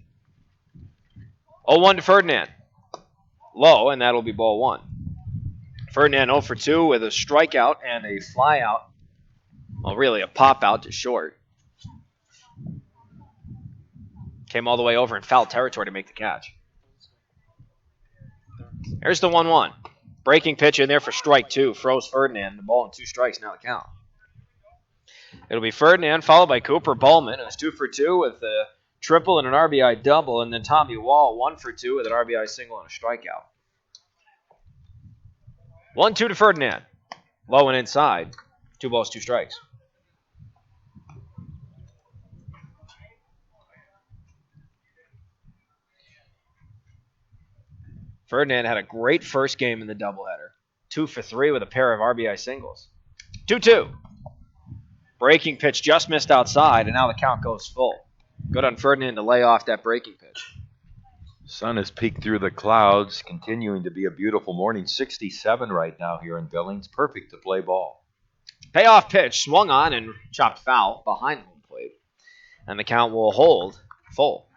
0-1 to Ferdinand. Low, and that'll be ball 1. Ferdinand 0 for 2 with a strikeout and a fly out. Well, really a pop out to short. Came all the way over in foul territory to make the catch. Here's the 1-1. Breaking pitch in there for strike 2. Froze Ferdinand. The ball and 2 strikes, now the count. It'll be Ferdinand followed by Cooper Bowman, who's 2 for 2 with a triple and an RBI double, and then Tommy Wall 1 for 2 with an RBI single and a strikeout. 1-2 to Ferdinand. Low and inside. 2 balls, 2 strikes. Ferdinand had a great first game in the doubleheader. 2 for 3 with a pair of RBI singles. 2-2. Breaking pitch just missed outside, and now the count goes full. Good on Ferdinand to lay off that breaking pitch. Sun has peeked through the clouds, continuing to be a beautiful morning. 67 right now here in Billings. Perfect to play ball. Payoff pitch swung on and chopped foul behind home plate. And the count will hold full.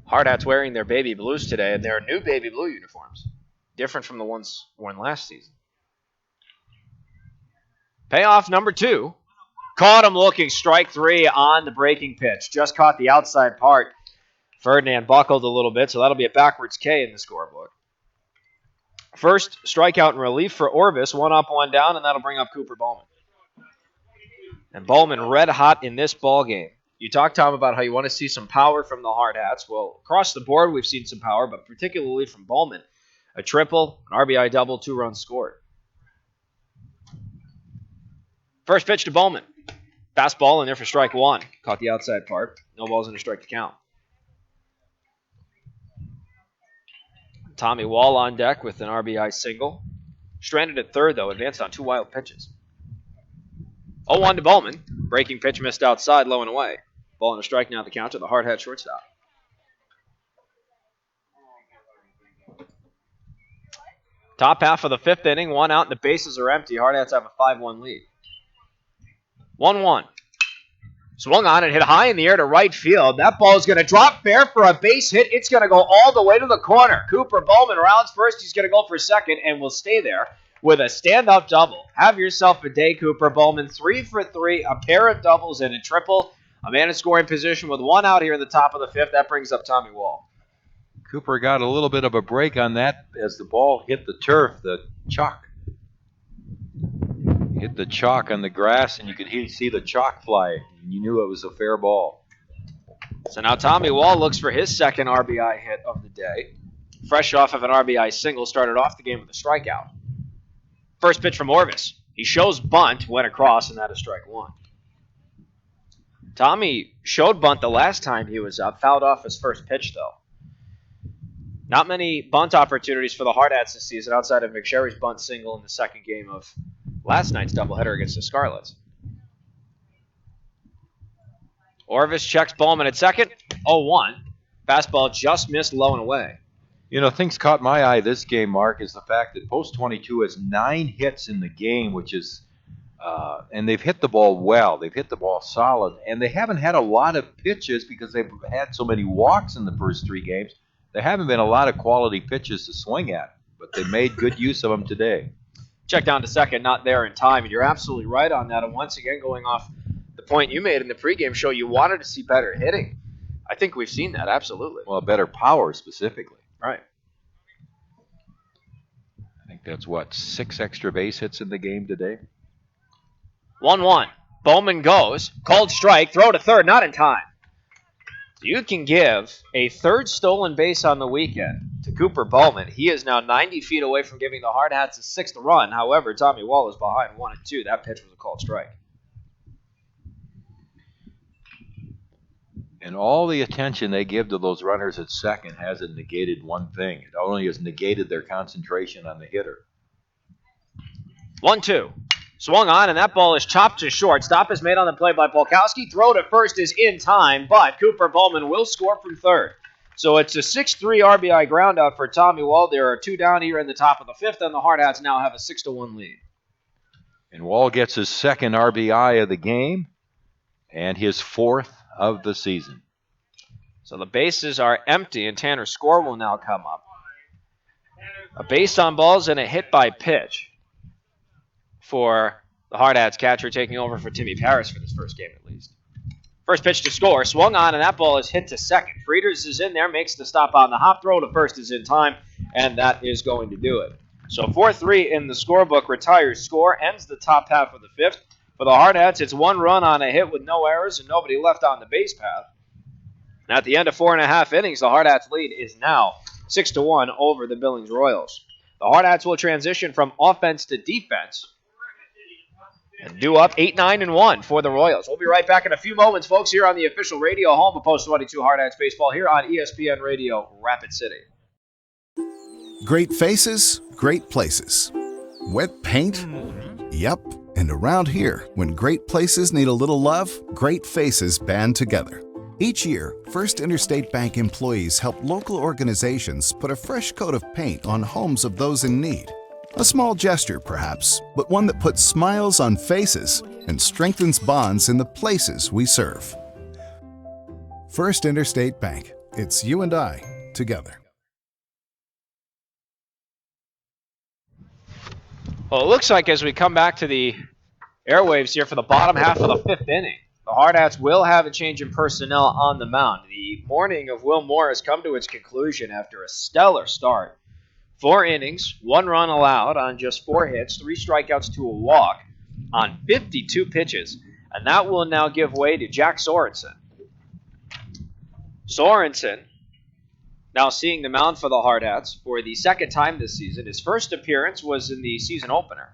Hardhats wearing their baby blues today, and their new baby blue uniforms. Different from the ones worn last season. Payoff number 2. Caught him looking, strike 3 on the breaking pitch. Just caught the outside part. Ferdinand buckled a little bit, so that'll be a backwards K in the scorebook. First strikeout in relief for Orvis. 1 up, 1 down, and that'll bring up Cooper Bowman. And Bowman red hot in this ball game. You talked, Tom, about how you want to see some power from the Hardhats. Well, across the board, we've seen some power, but particularly from Bowman. A triple, an RBI double, 2 runs scored. First pitch to Bowman. Fastball in there for strike 1. Caught the outside part. No balls in a strike to count. Tommy Wall on deck with an RBI single. Stranded at third, though. Advanced on 2 wild pitches. 0-1 to Bowman. Breaking pitch missed outside, low and away. Ball and a strike now the count to the Hardhat shortstop. Top half of the 5th inning. 1 out and the bases are empty. Hardhats have a 5-1 lead. 1-1. Swung on and hit high in the air to right field. That ball is going to drop fair for a base hit. It's going to go all the way to the corner. Cooper Bowman rounds first. He's going to go for second and will stay there with a stand-up double. Have yourself a day, Cooper Bowman. 3 for 3, a pair of doubles and a triple. A man in scoring position with 1 out here in the top of the 5th. That brings up Tommy Wall. Cooper got a little bit of a break on that as the ball hit the turf, the chalk. Hit the chalk on the grass, and you could see the chalk fly. And you knew it was a fair ball. So now Tommy Wall looks for his second RBI hit of the day. Fresh off of an RBI single, started off the game with a strikeout. First pitch from Orvis. He shows bunt, went across, and that is strike 1. Tommy showed bunt the last time he was up, fouled off his first pitch, though. Not many bunt opportunities for the Hardhats this season outside of McSherry's bunt single in the second game of last night's doubleheader against the Scarlets. Orvis checks Bowman at second. 0-1. Fastball just missed low and away. You know, things caught my eye this game, Mark, is the fact that Post 22 has 9 hits in the game, which is, and they've hit the ball well. They've hit the ball solid, and they haven't had a lot of pitches because they've had so many walks in the first 3 games. There haven't been a lot of quality pitches to swing at, but they made good use of them today. Check down to second, not there in time, and you're absolutely right on that. And once again, going off the point you made in the pregame show, you wanted to see better hitting. I think we've seen that, absolutely. Well, better power specifically. Right. I think that's, 6 extra base hits in the game today? 1-1. Bowman goes. Called strike. Throw to third. Not in time. You can give a third stolen base on the weekend to Cooper Bowman. He is now 90 feet away from giving the Hardhats a sixth run. However, Tommy Wall is behind 1-2. That pitch was a called strike. And all the attention they give to those runners at second hasn't negated one thing. It only has negated their concentration on the hitter. 1-2. Swung on, and that ball is chopped to short. Stop is made on the play by Polkowski. Throw to first is in time, but Cooper Bowman will score from third. So it's a 6-3 RBI groundout for Tommy Wall. There are 2 down here in the top of the fifth, and the Hardhats now have a 6-1 lead. And Wall gets his second RBI of the game and his fourth of the season. So the bases are empty, and Tanner Score will now come up. A base on balls and a hit by pitch for the Hardhats catcher, taking over for Timmy Paris for this first game at least. First pitch to Score, swung on, and that ball is hit to second. Frieders is in there, makes the stop on the hop. Throw to first is in time, and that is going to do it. So 4-3 in the scorebook. Retires Score, ends the top half of the fifth. For the Hardhats, it's 1 run on a hit with no errors and nobody left on the base path. And at the end of 4.5 innings, the Hardhats lead is now 6-1 over the Billings Royals. The Hardhats will transition from offense to defense and do up 8-9-1 for the Royals. We'll be right back in a few moments, folks, here on the official radio home of Post 22 Hardhats Baseball here on ESPN Radio, Rapid City. Great faces, great places. Wet paint? Yep. And around here, when great places need a little love, great faces band together. Each year, First Interstate Bank employees help local organizations put a fresh coat of paint on homes of those in need. A small gesture, perhaps, but one that puts smiles on faces and strengthens bonds in the places we serve. First Interstate Bank. It's you and I together. Well, it looks like as we come back to the airwaves here for the bottom half of the fifth inning, the Hardhats will have a change in personnel on the mound. The morning of Will Moore has come to its conclusion after a stellar start. 4 innings, 1 run allowed on just 4 hits, 3 strikeouts to a walk on 52 pitches. And that will now give way to Jack Sorenson. Sorenson now seeing the mound for the Hardhats for the second time this season. His first appearance was in the season opener.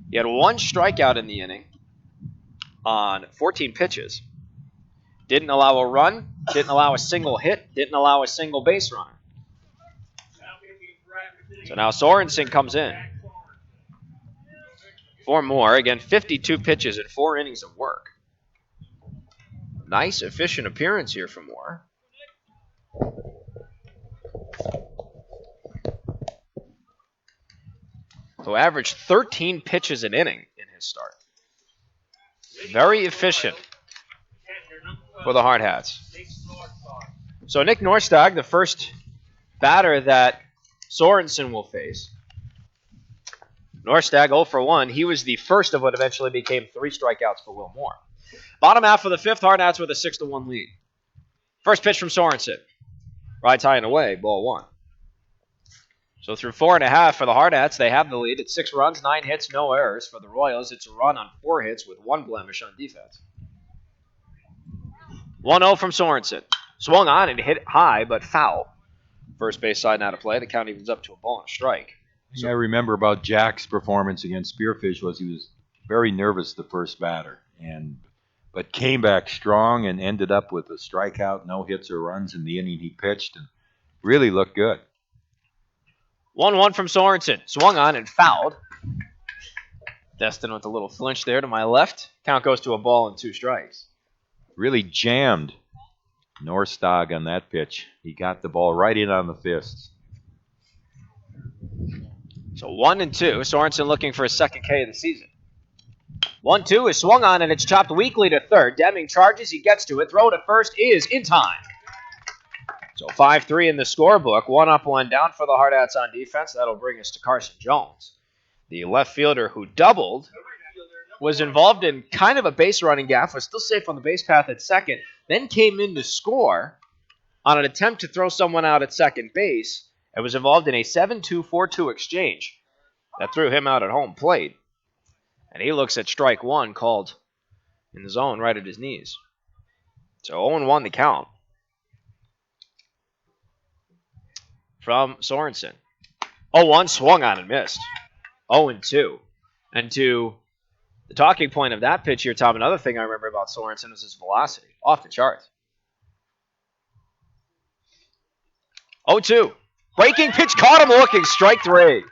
He had 1 strikeout in the inning on 14 pitches. Didn't allow a run, didn't allow a single hit, didn't allow a single base runner. So now Sorenson comes in for Moore. Again, 52 pitches and 4 innings of work. Nice, efficient appearance here from Moore. So averaged 13 pitches an inning in his start. Very efficient for the Hardhats. So Nick Norstag, the first batter that Sorenson will face. Norstag 0 for 1. He was the first of what eventually became 3 strikeouts for Will Moore. Bottom half of the fifth, Hardhats with a 6-1 lead. First pitch from Sorenson. Right high and away, ball 1. So through 4.5 for the Hardhats, they have the lead at 6 runs, 9 hits, no errors. For the Royals, it's a run on 4 hits with 1 blemish on defense. 1-0 from Sorenson. Swung on and hit high, but foul. First base side out of play. The count evens up to a ball and a strike. I remember about Jack's performance against Spearfish was he was very nervous the first batter, but came back strong and ended up with a strikeout, no hits or runs in the inning he pitched, and really looked good. 1-1 from Sorenson. Swung on and fouled. Destin with a little flinch there to my left. Count goes to a ball and 2 strikes. Really jammed Norstag on that pitch. He got the ball right in on the fists. So 1-2. Sorenson looking for his second K of the season. 1-2 is swung on and it's chopped weakly to third. Deming charges. He gets to it. Throw to first is in time. So 5-3 in the scorebook. 1 up, 1 down for the Hardhats on defense. That'll bring us to Carson Jones. The left fielder who doubled was involved in kind of a base running gaffe, was still safe on the base path at second, then came in to score on an attempt to throw someone out at second base, and was involved in a 7-2-4-2 exchange that threw him out at home plate. And he looks at strike 1 called in the zone right at his knees. So 0-1 the count from Sorenson. 0-1 swung on and missed. 0-2. And to the talking point of that pitch here, Tom, another thing I remember about Sorenson was his velocity. Off the charts. 0-2. Breaking pitch caught him looking. Strike 3.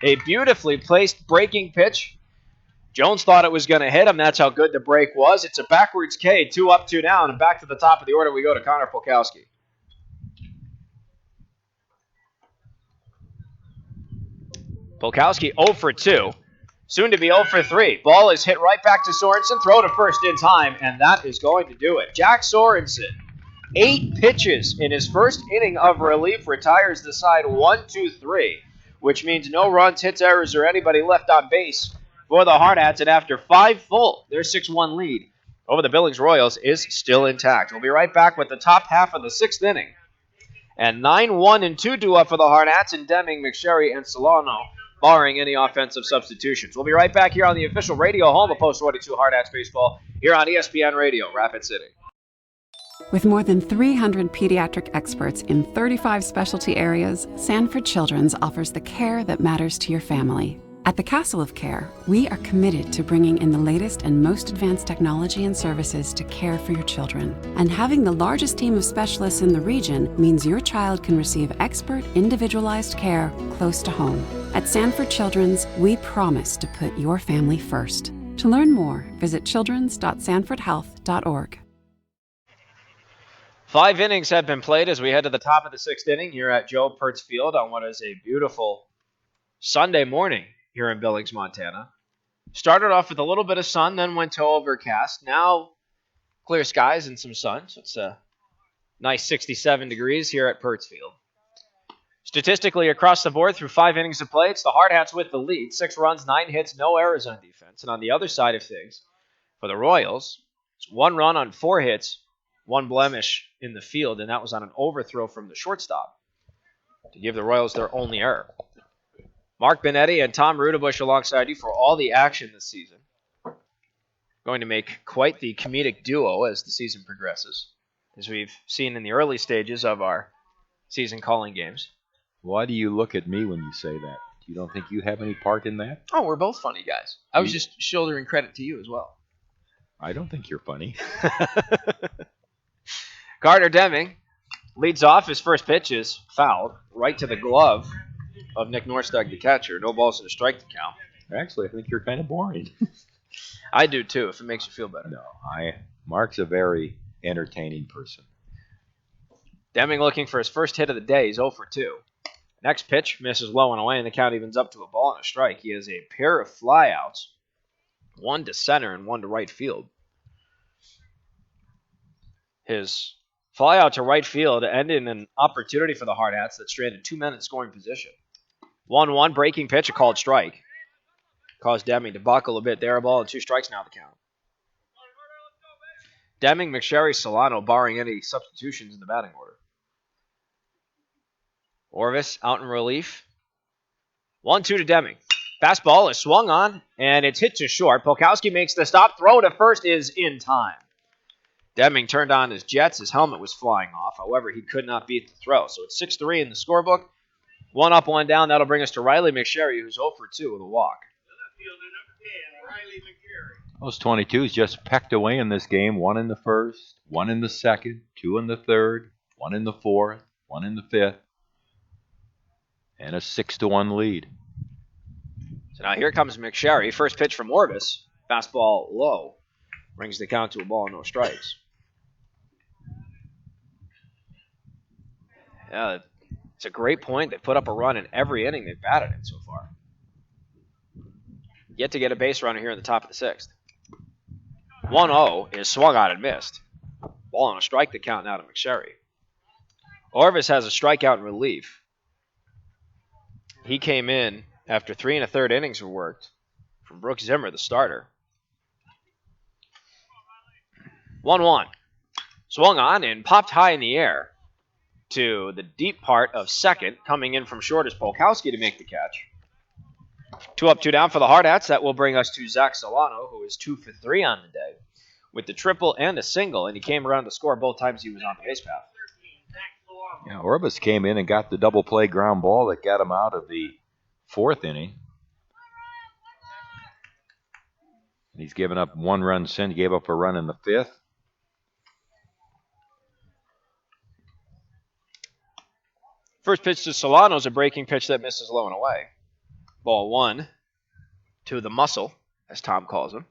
A beautifully placed breaking pitch. Jones thought it was going to hit him. That's how good the break was. It's a backwards K. 2 up, 2 down. And back to the top of the order we go to Connor Polkowski. Polkowski 0 for 2. Soon to be 0 for 3. Ball is hit right back to Sorenson. Throw to first in time. And that is going to do it. Jack Sorenson, 8 pitches in his first inning of relief, retires the side 1-2-3, which means no runs, hits, errors, or anybody left on base for the Hardhats. And after 5 full, their 6-1 lead over the Billings Royals is still intact. We'll be right back with the top half of the 6th inning. And 9-1-2 due up for the Hardhats, and Deming, McSherry, and Solano, barring any offensive substitutions. We'll be right back here on the official radio home of Post 22 Hardhats Baseball here on ESPN Radio, Rapid City. With more than 300 pediatric experts in 35 specialty areas, Sanford Children's offers the care that matters to your family. At the Castle of Care, we are committed to bringing in the latest and most advanced technology and services to care for your children. And having the largest team of specialists in the region means your child can receive expert, individualized care close to home. At Sanford Children's, we promise to put your family first. To learn more, visit childrens.sanfordhealth.org. 5 innings have been played as we head to the top of the 6th inning here at Joe Pirtz Field on what is a beautiful Sunday morning here in Billings, Montana. Started off with a little bit of sun, then went to overcast. Now clear skies and some sun, so it's a nice 67 degrees here at Pirtz Field. Statistically, across the board through 5 innings of play, it's the Hardhats with the lead. 6 runs, 9 hits, no errors on defense. And on the other side of things, for the Royals, it's 1 run on 4 hits, 1 blemish in the field, and that was on an overthrow from the shortstop to give the Royals their only error. Mark Benetti and Tom Rudabush alongside you for all the action this season. Going to make quite the comedic duo as the season progresses, as we've seen in the early stages of our season calling games. Why do you look at me when you say that? You don't think you have any part in that? Oh, we're both funny guys. I was just shouldering credit to you as well. I don't think you're funny. Carter Deming leads off. His first pitch is fouled right to the glove of Nick Norstug, the catcher. No balls and a strike to count. Actually, I think you're kind of boring. I do too, if it makes you feel better. No, Mark's a very entertaining person. Deming looking for his first hit of the day. He's 0 for 2. Next pitch misses low and away, and the count evens up to a ball and a strike. He has a pair of flyouts, 1 to center and 1 to right field. His flyout to right field ended in an opportunity for the Hardhats that stranded 2 men in scoring position. 1-1 breaking pitch, a called strike. Caused Deming to buckle a bit there. A ball and 2 strikes now the count. Deming, McSherry, Solano, barring any substitutions in the batting order. Orvis out in relief. 1-2 to Deming. Fastball is swung on, and it's hit to short. Polkowski makes the stop. Throw to first is in time. Deming turned on his jets. His helmet was flying off. However, he could not beat the throw. So it's 6-3 in the scorebook. 1 up, 1 down. That'll bring us to Riley McSherry, who's 0 for 2 with a walk. Those 22s just pecked away in this game. 1 in the first, 1 in the second, 2 in the third, 1 in the fourth, 1 in the fifth, and a 6-1 lead. So now here comes McSherry. First pitch from Orvis. Fastball low. Brings the count to a ball and no strikes. Yeah, it's a great point. They put up a run in every inning they've batted in so far. Yet to get a base runner here in the top of the 6th. 1-0 is swung on and missed. Ball and a strike to count now to McSherry. Orvis has a strikeout in relief. He came in after 3 1/3 innings were worked from Brooks Zimmer, the starter. 1-1. Swung on and popped high in the air to the deep part of second. Coming in from short is Polkowski to make the catch. 2 up, 2 down for the Hardhats. That will bring us to Zach Solano, who is 2 for 3 on the day with the triple and a single, and he came around to score both times he was on the base path. Yeah, Orvis came in and got the double play ground ball that got him out of the 4th inning. He's given up 1 run since. He gave up a run in the 5th. First pitch to Solano is a breaking pitch that misses low and away. Ball 1 to the muscle, as Tom calls him.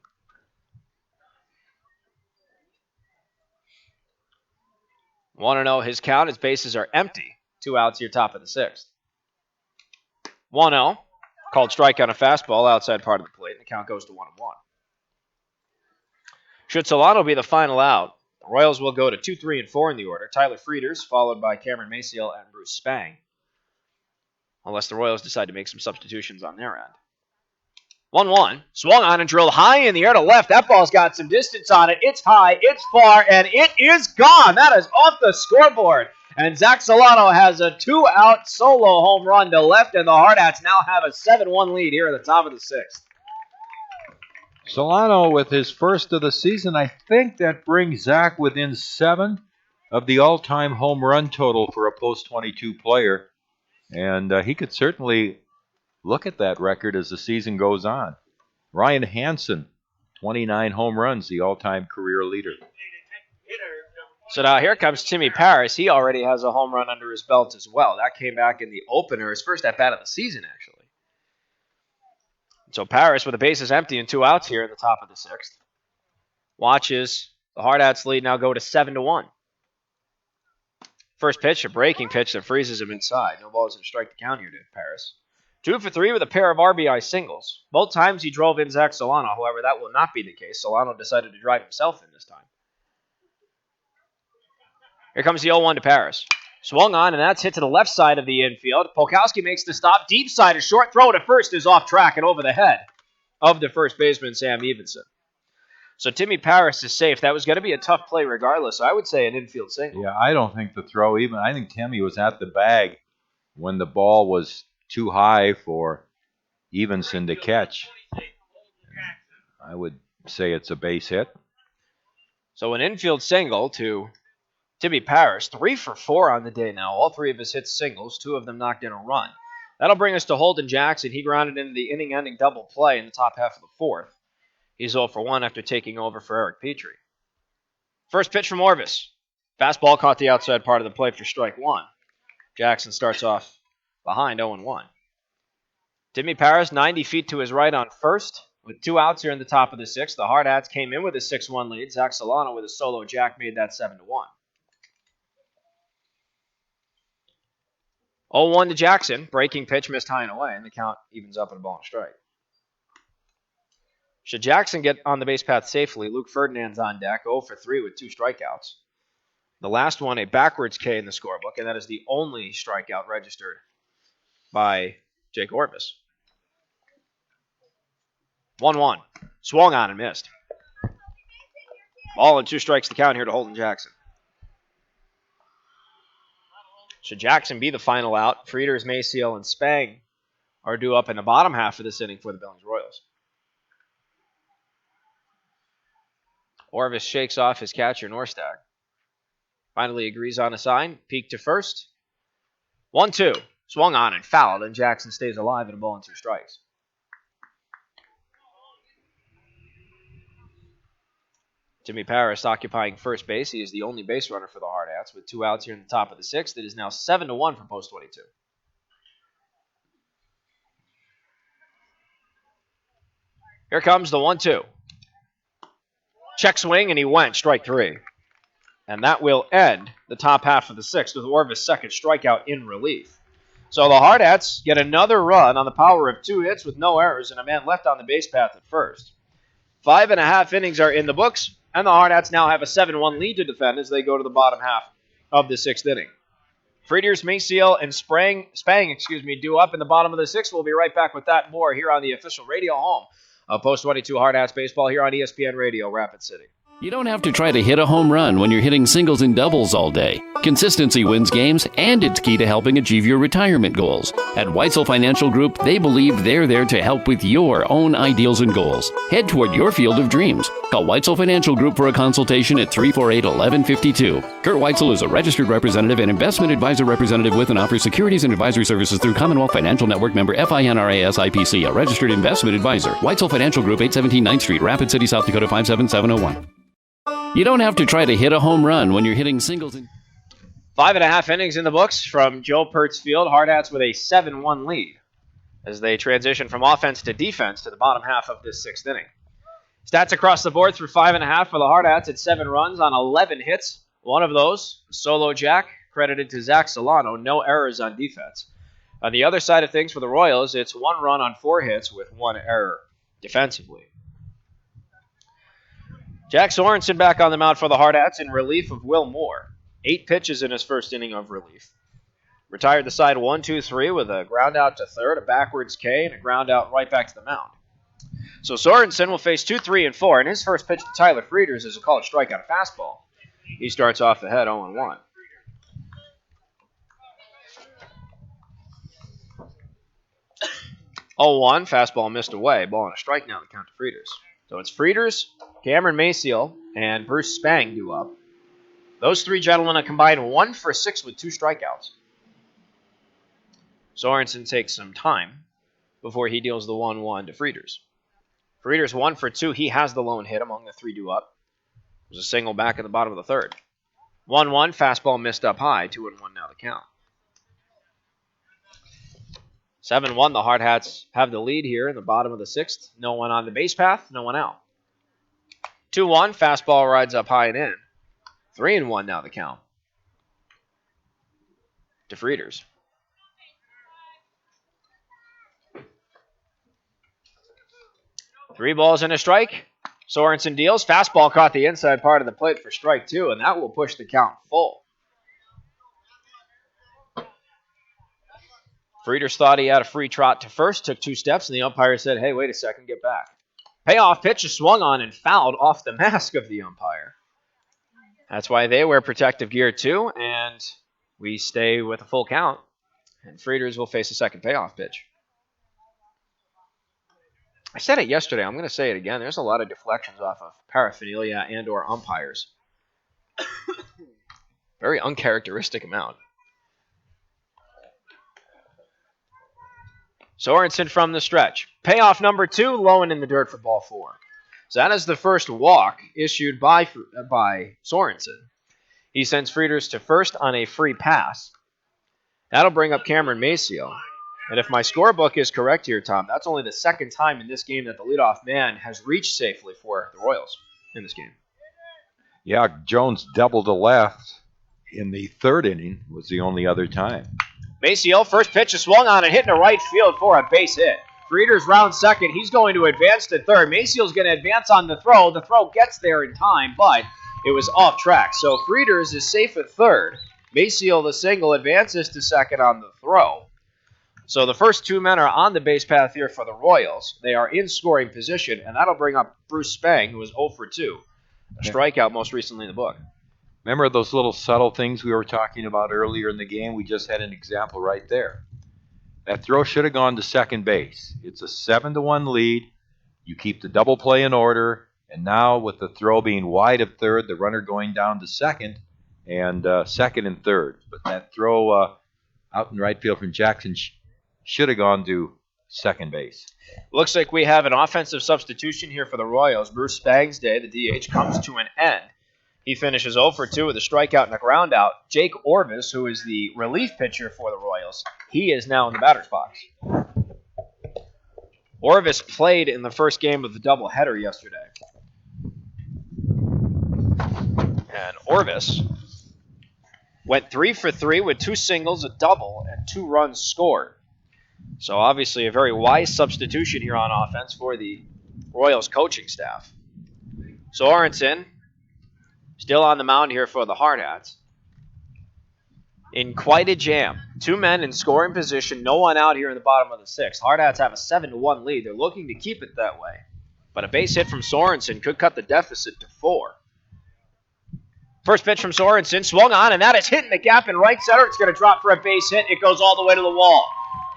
1-0 his count. His bases are empty. 2 outs here, top of the 6th. 1-0, called strike on a fastball outside part of the plate, and the count goes to 1-1. Should Solano be the final out, the Royals will go to 2, 3, and 4 in the order. Tyler Frieders, followed by Cameron Maciel and Bruce Spang. Unless the Royals decide to make some substitutions on their end. 1-1. Swung on and drilled high in the air to left. That ball's got some distance on it. It's high, it's far, and it is gone. That is off the scoreboard. And Zach Solano has a 2-out solo home run to left, and the Hardhats now have a 7-1 lead here at the top of the 6th. Solano with his first of the season. I think that brings Zach within 7 of the all-time home run total for a post-22 player. And he could certainly look at that record as the season goes on. Ryan Hansen, 29 home runs, the all-time career leader. So now here comes Timmy Paris. He already has a home run under his belt as well. That came back in the opener, his first at-bat of the season, actually. So Paris with the bases empty and 2 outs here in the top of the 6th. Watches the Hardhats lead now go to 7-1. First pitch, a breaking pitch that freezes him inside. No balls in strike to count here to Paris. 2 for 3 with a pair of RBI singles. Both times he drove in Zach Solano. However, that will not be the case. Solano decided to drive himself in this time. Here comes the 0-1 to Paris. Swung on, and that's hit to the left side of the infield. Polkowski makes the stop. Deep side, a short throw to first is off track and over the head of the first baseman, Sam Evenson. So Timmy Paris is safe. That was going to be a tough play regardless. So I would say an infield single. Yeah, I don't think the throw even. I think Timmy was at the bag when the ball was too high for Evenson to catch. I would say it's a base hit. So an infield single to Timmy Paris, 3 for 4 on the day now. All 3 of his hits singles, 2 of them knocked in a run. That'll bring us to Holden Jackson. He grounded into the inning-ending double play in the top half of the 4th. He's 0 for 1 after taking over for Eric Petrie. First pitch from Orvis. Fastball caught the outside part of the plate for strike 1. Jackson starts off behind 0-1. Timmy Paris 90 feet to his right on first. With 2 outs here in the top of the 6th, the Hardhats came in with a 6-1 lead. Zach Solano with a solo jack made that 7-1. 0-1 to Jackson. Breaking pitch missed high and away, and the count evens up at a ball and strike. Should Jackson get on the base path safely, Luke Ferdinand's on deck, 0 for 3 with 2 strikeouts. The last one, a backwards K in the scorebook, and that is the only strikeout registered by Jake Orvis. 1-1. Swung on and missed. Ball and 2 strikes to count here to Holden Jackson. Should Jackson be the final out, Frieders, Maciel, and Spang are due up in the bottom half of this inning for the Billings Royals. Orvis shakes off his catcher, Norstad. Finally agrees on a sign. Peek to first. 1-2. Swung on and fouled, and Jackson stays alive at a ball and 2 strikes. Timmy Paris occupying first base. He is the only base runner for the Hardhats with 2 outs here in the top of the 6th. It is now 7-1 for post 22. Here comes the 1-2. Check swing, and he went. Strike 3. And that will end the top half of the 6th with Orvis' second strikeout in relief. So the Hardhats get another run on the power of 2 hits with no errors and a man left on the base path at first. 5.5 innings are in the books, and the Hardhats now have a 7-1 lead to defend as they go to the bottom half of the 6th inning. Frieders, Maciel, and Spang due up in the bottom of the 6th. We'll be right back with that and more here on the official radio home of Post 22 Hardhats baseball here on ESPN Radio, Rapid City. You don't have to try to hit a home run when you're hitting singles and doubles all day. Consistency wins games, and it's key to helping achieve your retirement goals. At Weitzel Financial Group, they believe they're there to help with your own ideals and goals. Head toward your field of dreams. Call Weitzel Financial Group for a consultation at 348-1152. Kurt Weitzel is a registered representative and investment advisor representative with and offers securities and advisory services through Commonwealth Financial Network member FINRA SIPC, a registered investment advisor. Weitzel Financial Group, 817 9th Street, Rapid City, South Dakota, 57701. You don't have to try to hit a home run when you're hitting singles and... 5.5 innings in the books from Joe Pirtz field. Hardhats with a 7-1 lead as they transition from offense to defense to the bottom half of this 6th inning. Stats across the board through 5.5 for the Hardhats at 7 runs on 11 hits. One of those, a solo jack, credited to Zach Solano. No errors on defense. On the other side of things for the Royals, it's 1 run on 4 hits with 1 error defensively. Jack Sorenson back on the mound for the Hardhats in relief of Will Moore. 8 pitches in his first inning of relief. Retired the side 1-2-3 with a ground out to third, a backwards K, and a ground out right back to the mound. So Sorenson will face 2, 3, and 4, and his first pitch to Tyler Frieders is a called strikeout fastball. He starts off ahead 0-1. Fastball missed away. Ball and a strike now to count to Frieders. So it's Frieders, Cameron Maciel, and Bruce Spang due up. Those 3 gentlemen are combined 1 for 6 with 2 strikeouts. Sorenson takes some time before he deals the 1-1 to Frieders. Frieders 1 for 2. He has the lone hit among the 3 due up. There's a single back at the bottom of the 3rd. 1-1, fastball missed up high. 2-1 now the count. 7-1, the Hardhats have the lead here in the bottom of the 6th. No one on the base path, no one out. 2-1, fastball rides up high and in. 3-1 now the count. To Frieders. Three balls and a strike. Sorenson deals. Fastball caught the inside part of the plate for strike 2, and that will push the count full. Frieders thought he had a free trot to first, took 2 steps, and the umpire said, hey, wait a second, get back. Payoff pitch is swung on and fouled off the mask of the umpire. That's why they wear protective gear too, and we stay with a full count. And Frieders will face a second payoff pitch. I said it yesterday. I'm going to say it again. There's a lot of deflections off of paraphernalia and or umpires. Very uncharacteristic amount. Sorenson from the stretch. Payoff number 2, low and in the dirt for ball 4. So that is the first walk issued by Sorenson. He sends Frieders to first on a free pass. That'll bring up Cameron Maciel. And if my scorebook is correct here, Tom, that's only the 2nd time in this game that the leadoff man has reached safely for the Royals in this game. Yeah, Jones doubled to left in the 3rd inning was the only other time. Maciel, first pitch is swung on and hit into right field for a base hit. Frieders round second. He's going to advance to third. Maciel's going to advance on the throw. The throw gets there in time, but it was off track. So Frieders is safe at third. Maciel, the single, advances to second on the throw. So the first 2 men are on the base path here for the Royals. They are in scoring position, and that'll bring up Bruce Spang, who was 0 for 2. A strikeout most recently in the book. Remember those little subtle things we were talking about earlier in the game? We just had an example right there. That throw should have gone to second base. It's a 7-1 lead. You keep the double play in order, and now with the throw being wide of third, the runner going down to second, and second and third. But that throw out in right field from Jackson should have gone to second base. Looks like we have an offensive substitution here for the Royals. Bruce Spang's day, the DH, comes to an end. He finishes 0 for 2 with a strikeout and a ground out. Jake Orvis, who is the relief pitcher for the Royals, he is now in the batter's box. Orvis played in the first game of the doubleheader yesterday. And Orvis went 3 for 3 with 2 singles, a double, and 2 runs scored. So obviously a very wise substitution here on offense for the Royals coaching staff. Sorenson still on the mound here for the Hardhats. In quite a jam. 2 men in scoring position, no one out here in the bottom of the 6th. Hardhats have a 7-1 lead. They're looking to keep it that way. But a base hit from Sorenson could cut the deficit to 4. First pitch from Sorenson, swung on, and that is hitting the gap in right center. It's going to drop for a base hit. It goes all the way to the wall.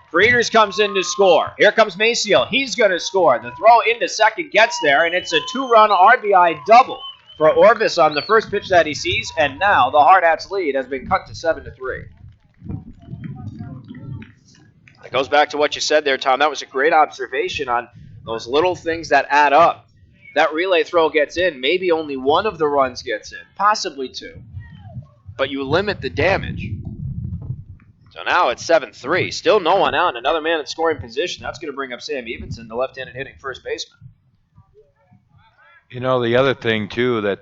Breeders comes in to score. Here comes Maciel. He's going to score. The throw into second gets there, and it's a 2-run RBI double for Orvis on the first pitch that he sees, and now the Hardhats lead has been cut to 7-3. It goes back to what you said there, Tom. That was a great observation on those little things that add up. That relay throw gets in. Maybe only one of the runs gets in, possibly two. But you limit the damage. So now it's 7-3. Still no one out. Another man in scoring position. That's going to bring up Sam Evenson, the left-handed hitting first baseman. You know, the other thing, too, that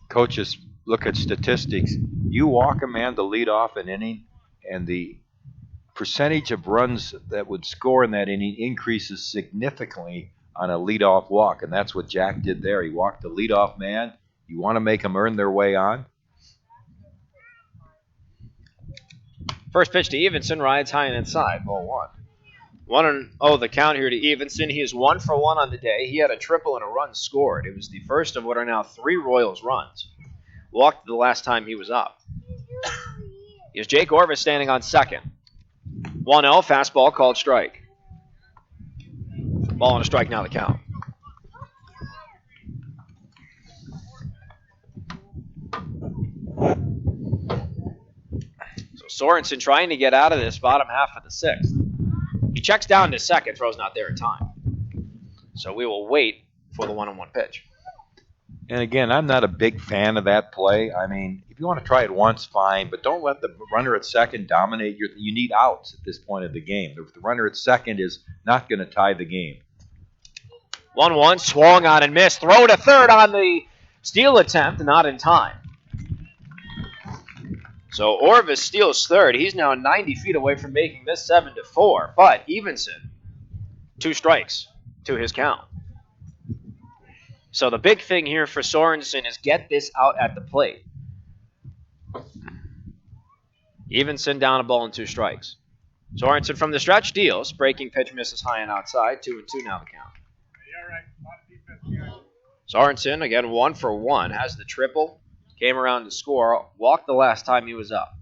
coaches look at statistics. You walk a man to lead off an inning, and the percentage of runs that would score in that inning increases significantly on a leadoff walk, and that's what Jack did there. He walked the leadoff man. You want to make them earn their way on. First pitch to Evenson, rides high and inside, ball 1. 1-0 the count here to Evenson. He is 1 for 1 on the day. He had a triple and a run scored. It was the first of what are now 3 Royals runs. Walked the last time he was up. Here's Jake Orvis standing on second. 1-0, fastball called strike. Ball and a strike now the count. So Sorenson trying to get out of this bottom half of the 6th. He checks down to second, throw's not there in time. So we will wait for the 1-1 pitch. And again, I'm not a big fan of that play. I mean, if you want to try it once, fine, but don't let the runner at second dominate. You need outs at this point of the game. The runner at second is not going to tie the game. 1-1, swung on and missed. Throw to third on the steal attempt, not in time. So Orvis steals third. He's now 90 feet away from making this 7-4. But Evenson, 2 strikes to his count. So the big thing here for Sorenson is get this out at the plate. Evenson down a ball and 2 strikes. Sorenson from the stretch deals. Breaking pitch misses high and outside. 2-2 now the count. Sorenson, again, 1 for 1. Has the triple. Came around to score. Walked the last time he was up.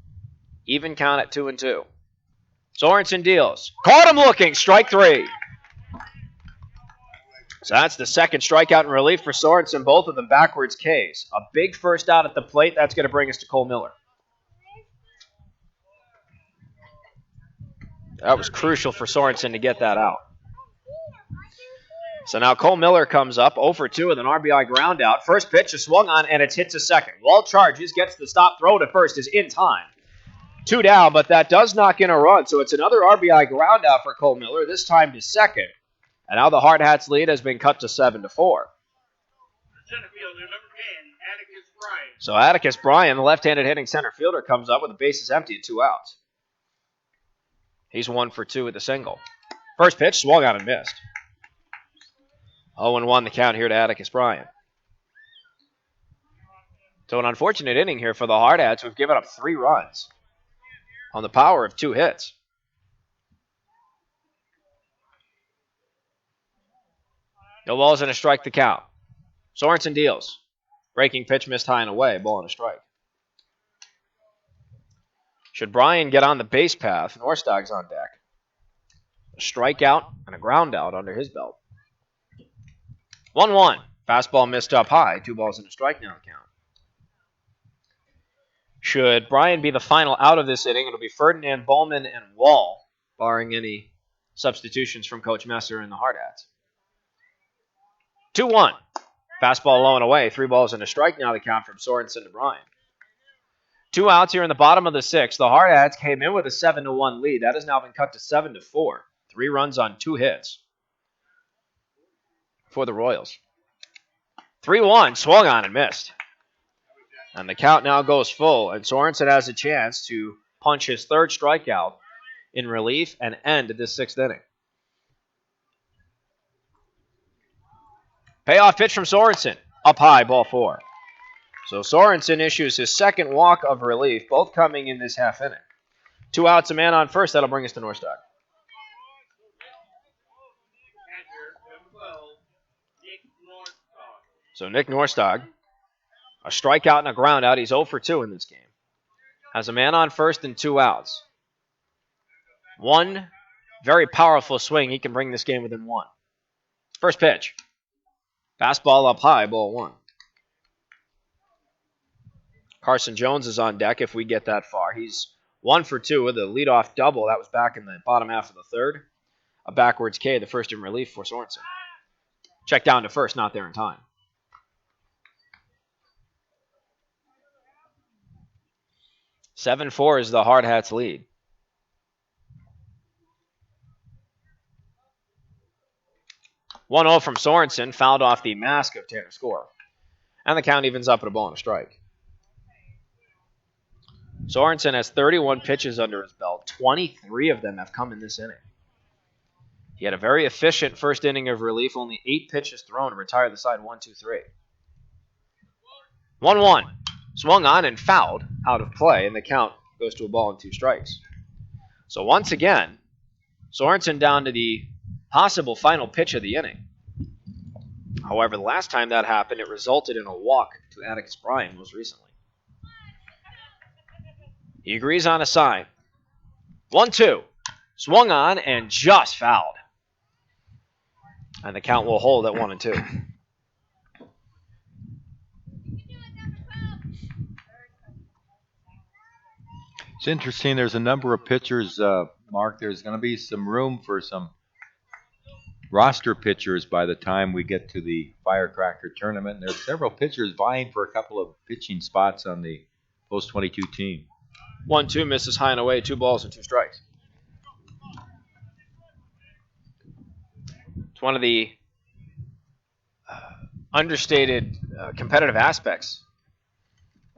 Even count at 2-2. Sorenson deals. Caught him looking. Strike 3. So that's the second strikeout in relief for Sorenson. Both of them backwards Ks. A big first out at the plate. That's going to bring us to Cole Miller. That was crucial for Sorenson to get that out. So now Cole Miller comes up 0 for 2 with an RBI ground out. First pitch is swung on, and it's hit to second. Wall charges, gets the stop, throw to first is in time. 2 down, but that does knock in a run. So it's another RBI ground out for Cole Miller, this time to second. And now the Hardhats lead has been cut to 7-4. So Atticus Bryan, the left-handed hitting center fielder, comes up with the bases empty and 2 outs. He's 1 for 2 with a single. First pitch, swung on and missed. 0-1 the count here to Atticus Bryan. So an unfortunate inning here for the Hardhats, who've given up 3 runs on the power of 2 hits. No balls and a strike to count. Sorenson deals. Breaking pitch missed high and away. Ball and a strike. Should Bryan get on the base path, Norstag's on deck. A strikeout and a ground out under his belt. 1-1. Fastball missed up high. 2 balls and a strike now to count. Should Bryan be the final out of this inning, it'll be Ferdinand, Bowman, and Wall, barring any substitutions from Coach Messer and the Hardhats. 2-1. Fastball low and away. 3 balls and a strike now the count from Sorenson to Bryan. 2 outs here in the bottom of the 6th. The Hardhats came in with a 7-1 lead. That has now been cut to 7-4. 3 runs on 2 hits for the Royals. 3-1. Swung on and missed. And the count now goes full. And Sorenson has a chance to punch his 3rd strikeout in relief and end this 6th inning. Payoff pitch from Sorenson. Up high, ball 4. So Sorenson issues his 2nd walk of relief, both coming in this half inning. 2 outs, a man on first. That'll bring us to Norstag. So Nick Norstag, A strikeout and a ground out. He's 0 for 2 in this game. Has a man on first and 2 outs. One very powerful swing. He can bring this game within 1. First pitch. Fastball up high, ball 1. Carson Jones is on deck if we get that far. He's 1 for 2 with a leadoff double. That was back in the bottom half of the third. A backwards K, the first in relief for Sorenson. Check down to first, not there in time. "7-4 is the Hardhats lead. "1-0 from Sorenson, fouled off the mask of Tanner Score. And the count evens up at a ball and a strike. Sorenson has 31 pitches under his belt. 23 of them have come in this inning. He had a very efficient first inning of relief, only 8 pitches thrown to retire the side 1-2-3. 1-1. Swung on and fouled out of play, and the count goes to a ball and 2 strikes. So once again, Sorenson down to the possible final pitch of the inning. However, the last time that happened, it resulted in a walk to Atticus Bryant most recently. He agrees on a sign. 1-2. Swung on and just fouled. And the count will hold at 1-2. It's interesting. There's a number of pitchers, Mark. There's going to be some room for some roster pitchers by the time we get to the Firecracker tournament. There's several pitchers vying for a couple of pitching spots on the post-22 team. 1-2 misses high and away. 2 balls and 2 strikes. It's one of the understated competitive aspects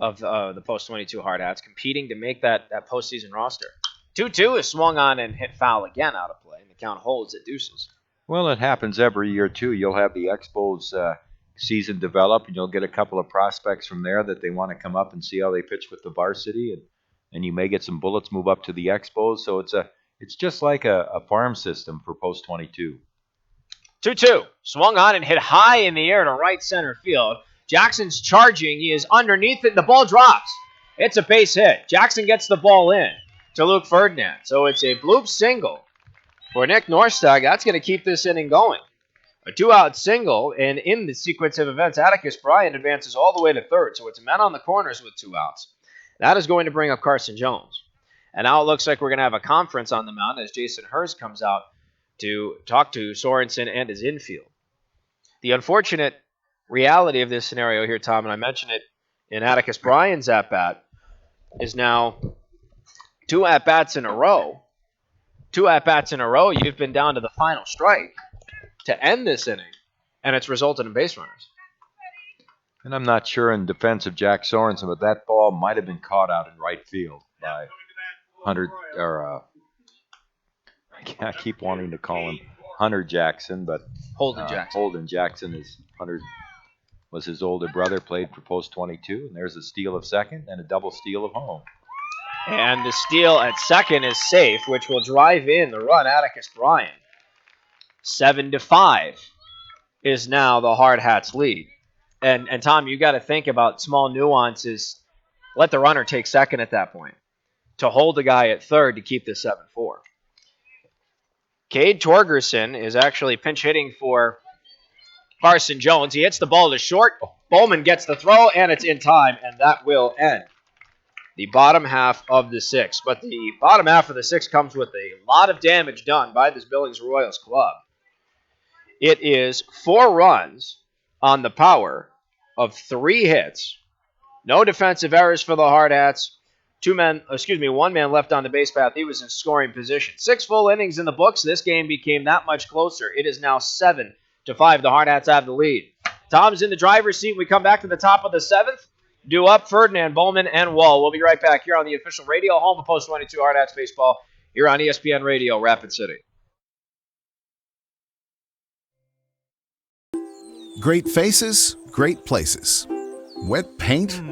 of the post-22 Hardhats, competing to make that postseason roster. 2-2 is swung on and hit foul again out of play, and the count holds at deuces. Well, it happens every year, too. You'll have the Expos season develop, and you'll get a couple of prospects from there that they want to come up and see how they pitch with the varsity, and you may get some bullets move up to the Expos. So it's just like a farm system for post-22. 2-2. Swung on and hit high in the air to right center field. Jackson's charging. He is underneath it, and the ball drops. It's a base hit. Jackson gets the ball in to Luke Ferdinand. So it's a bloop single for Nick Norstag. That's going to keep this inning going. A 2-out single, and in the sequence of events, Atticus Bryant advances all the way to third. So it's a man on the corners with 2 outs. That is going to bring up Carson Jones. And now it looks like we're going to have a conference on the mound as Jason Hurst comes out to talk to Sorenson and his infield. The unfortunate reality of this scenario here, Tom, and I mentioned it in Atticus Bryant's at-bat, is now 2 at-bats in a row. 2 at-bats in a row, you've been down to the final strike to end this inning, and it's resulted in base runners. And I'm not sure in defense of Jack Sorenson, but that ball might have been caught out in right field by Hunter, or I keep wanting to call him Hunter Jackson, but Holden Jackson. Holden Jackson is Hunter was his older brother, played for post-22, and there's a steal of second and a double steal of home. And the steal at second is safe, which will drive in the run Atticus Bryant. 7-5 is now the Hardhats lead. And Tom, you got to think about small nuances. Let the runner take second at that point to hold the guy at third to keep this 7-4. Cade Torgerson is actually pinch hitting for Carson Jones. He hits the ball to short. Bowman gets the throw, and it's in time, and that will end the bottom half of the 6th. But the bottom half of the 6th comes with a lot of damage done by this Billings Royals club. It is 4 runs on the power of 3 hits. No defensive errors for the Hardhats. 1 man left on the base path. He was in scoring position. 6 full innings in the books. This game became that much closer. It is now 7-5. The Hardhats have the lead. Tom's in the driver's seat. We come back to the top of the 7th. Due up, Ferdinand, Bowman, and Wall. We'll be right back here on the official radio home of Post 22 Hardhats Baseball here on ESPN Radio, Rapid City. Great faces, great places. Wet paint?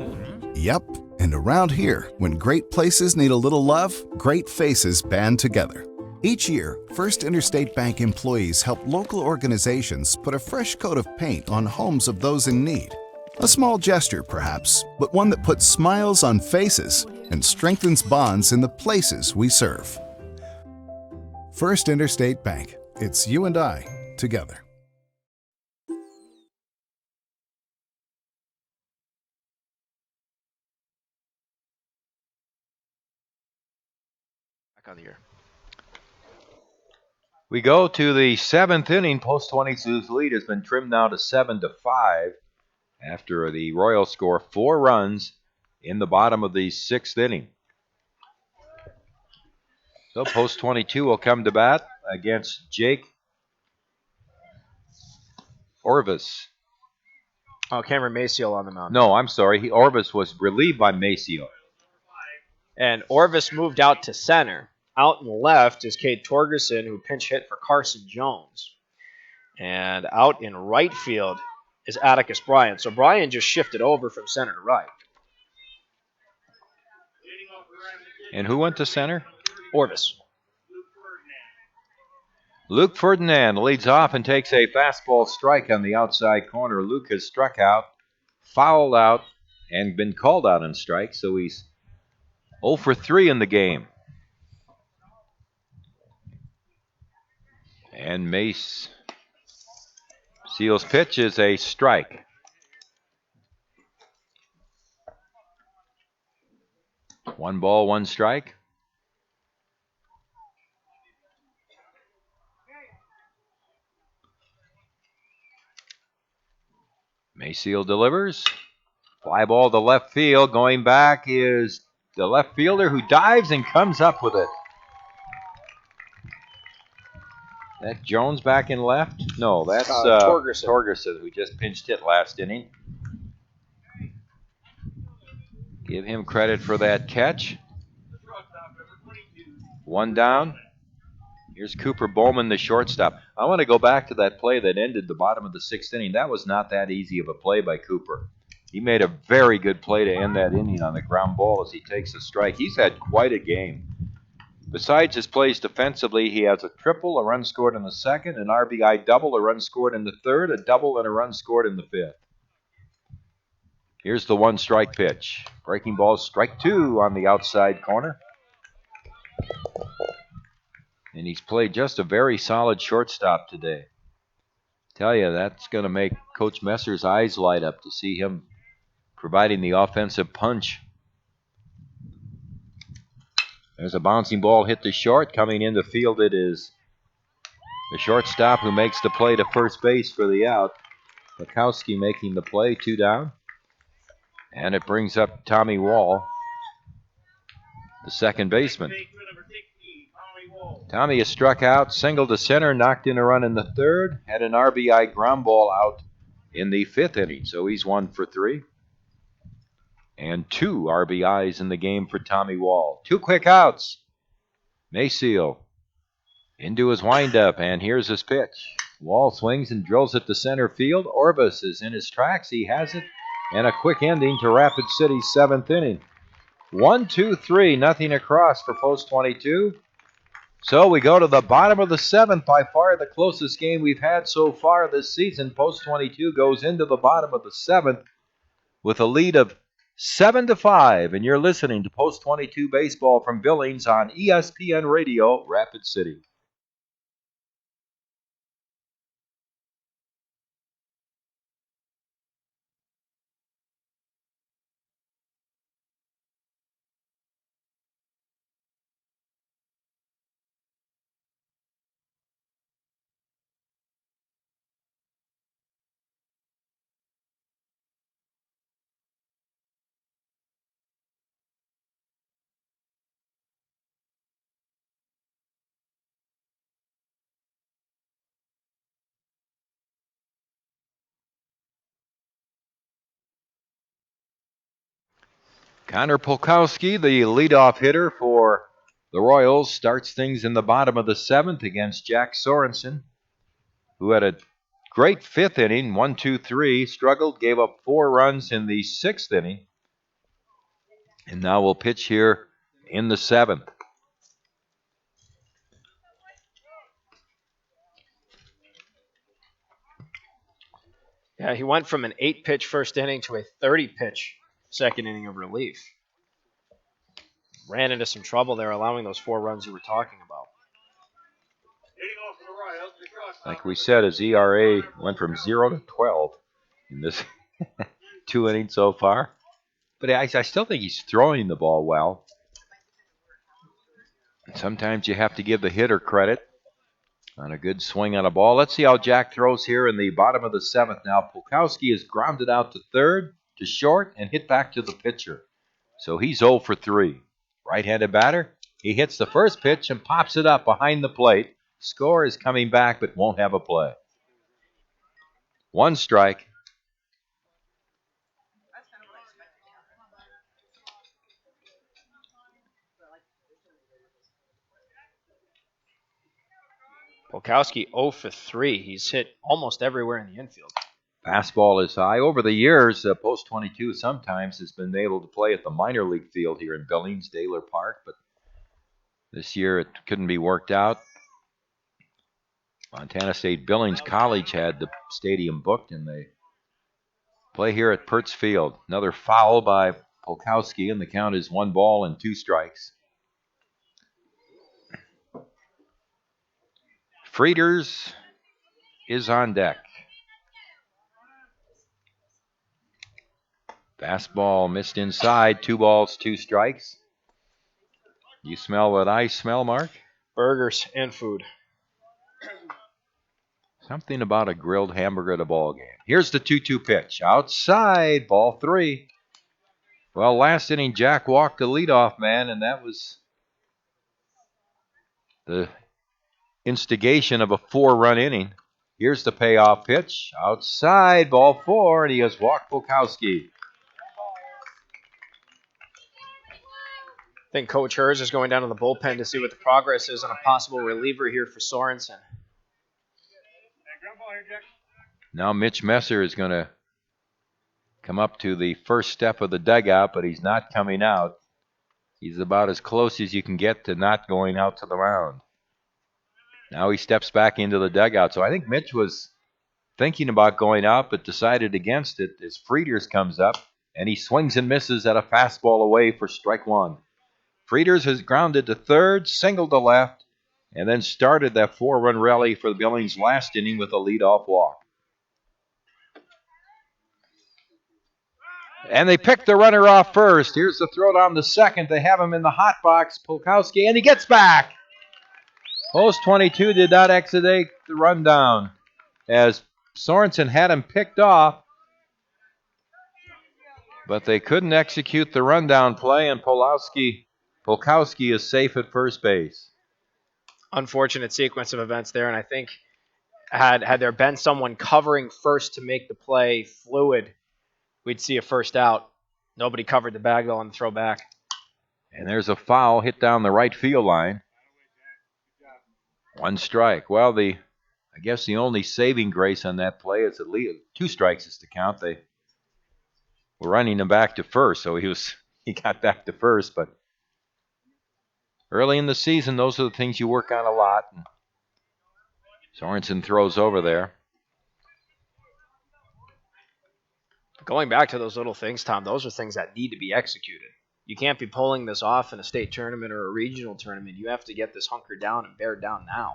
Yep. And around here, when great places need a little love, great faces band together. Each year, First Interstate Bank employees help local organizations put a fresh coat of paint on homes of those in need. A small gesture, perhaps, but one that puts smiles on faces and strengthens bonds in the places we serve. First Interstate Bank. It's you and I together. Back on the air. We go to the 7th inning. Post 22's lead has been trimmed now to 7-5 after the Royals score 4 runs in the bottom of the 6th inning. So Post 22 will come to bat against Jake Orvis. Oh, Cameron Maciel on the mound. No, I'm sorry. Orvis was relieved by Maciel. And Orvis moved out to center. Out and left is Cade Torgerson, who pinch hit for Carson Jones. And out in right field is Atticus Bryan. So Bryan just shifted over from center to right. And who went to center? Orvis. Luke Ferdinand leads off and takes a fastball strike on the outside corner. Luke has struck out, fouled out, and been called out on strikes, so he's 0 for 3 in the game. And Mace Seal's pitch is a strike. One ball, one strike. Maciel delivers. Fly ball to left field. Going back is the left fielder who dives and comes up with it. That Jones back in left? No, that's Torgerson, who just pinched hit last inning. Give him credit for that catch. One down. Here's Cooper Bowman, the shortstop. I want to go back to that play that ended the bottom of the 6th inning. That was not that easy of a play by Cooper. He made a very good play to end that inning on the ground ball as he takes a strike. He's had quite a game. Besides his plays defensively, he has a triple, a run scored in the 2nd, an RBI double, a run scored in the 3rd, a double, and a run scored in the 5th. Here's the one strike pitch. Breaking ball, strike 2 on the outside corner. And he's played just a very solid shortstop today. Tell you, that's going to make Coach Messer's eyes light up to see him providing the offensive punch. There's a bouncing ball hit to short. Coming in to field it is the shortstop who makes the play to first base for the out. Bukowski making the play, 2 down. And it brings up Tommy Wall, the second baseman. Tommy has struck out, single to center, knocked in a run in the 3rd, had an RBI ground ball out in the 5th inning. So he's 1 for 3. And 2 RBIs in the game for Tommy Wall. 2 quick outs. Maciel into his windup, and here's his pitch. Wall swings and drills it to center field. Orvis is in his tracks. He has it. And a quick ending to Rapid City's 7th inning. 1, 2, 3, nothing across for Post 22. So we go to the bottom of the 7th, by far the closest game we've had so far this season. Post 22 goes into the bottom of the 7th with a lead of 7-5, and you're listening to Post 22 Baseball from Billings on ESPN Radio, Rapid City. Connor Polkowski, the leadoff hitter for the Royals, starts things in the bottom of the 7th against Jack Sorenson, who had a great 5th inning, 1, 2, 3, struggled, gave up 4 runs in the 6th inning, and now will pitch here in the 7th. Yeah, he went from an 8-pitch first inning to a 30-pitch second inning of relief. Ran into some trouble there, allowing those 4 runs you were talking about. Like we said, his ERA went from 0 to 12 in this 2 innings so far. But I still think he's throwing the ball well. Sometimes you have to give the hitter credit on a good swing on a ball. Let's see how Jack throws here in the bottom of the 7th. Now, Polkowski is grounded out to third, to short, and hit back to the pitcher. So he's 0 for 3. Right-handed batter. He hits the first pitch and pops it up behind the plate. Score is coming back, but won't have a play. 1 strike. Polkowski 0 for 3. He's hit almost everywhere in the infield. Fastball is high. Over the years, Post 22 sometimes has been able to play at the minor league field here in Billings, Daler Park, but this year it couldn't be worked out. Montana State Billings College had the stadium booked, and they play here at Pirtz Field. Another foul by Polkowski, and the count is 1 ball and 2 strikes. Frieders is on deck. Fastball missed inside. 2 balls, 2 strikes. You smell what I smell, Mark? Burgers and food. Something about a grilled hamburger at a ball game. Here's the 2-2 pitch. Outside, ball 3. Well, last inning, Jack walked the leadoff man, and that was the instigation of a 4-run inning. Here's the payoff pitch. Outside, ball 4, and he has walked Polkowski. I think Coach Hers is going down to the bullpen to see what the progress is on a possible reliever here for Sorenson. Now Mitch Messer is going to come up to the first step of the dugout, but he's not coming out. He's about as close as you can get to not going out to the mound. Now he steps back into the dugout. So I think Mitch was thinking about going out, but decided against it as Frieders comes up, and he swings and misses at a fastball away for strike 1. Frieders has grounded to third, singled to left, and then started that 4-run rally for the Billings last inning with a leadoff walk. And they pick the runner off first. Here's the throw down the second. They have him in the hot box, Polkowski, and he gets back. Post 22 did not exit the rundown as Sorenson had him picked off, but they couldn't execute the rundown play, and Polkowski is safe at first base. Unfortunate sequence of events there, and I think had there been someone covering first to make the play fluid, we'd see a first out. Nobody covered the bag, though, on the throw back. And there's a foul hit down the right field line. 1 strike. Well, I guess the only saving grace on that play is at least 2 strikes is to count. They were running him back to first, so he got back to first. But early in the season, those are the things you work on a lot. And Sorenson throws over there. Going back to those little things, Tom, those are things that need to be executed. You can't be pulling this off in a state tournament or a regional tournament. You have to get this hunkered down and bear down now.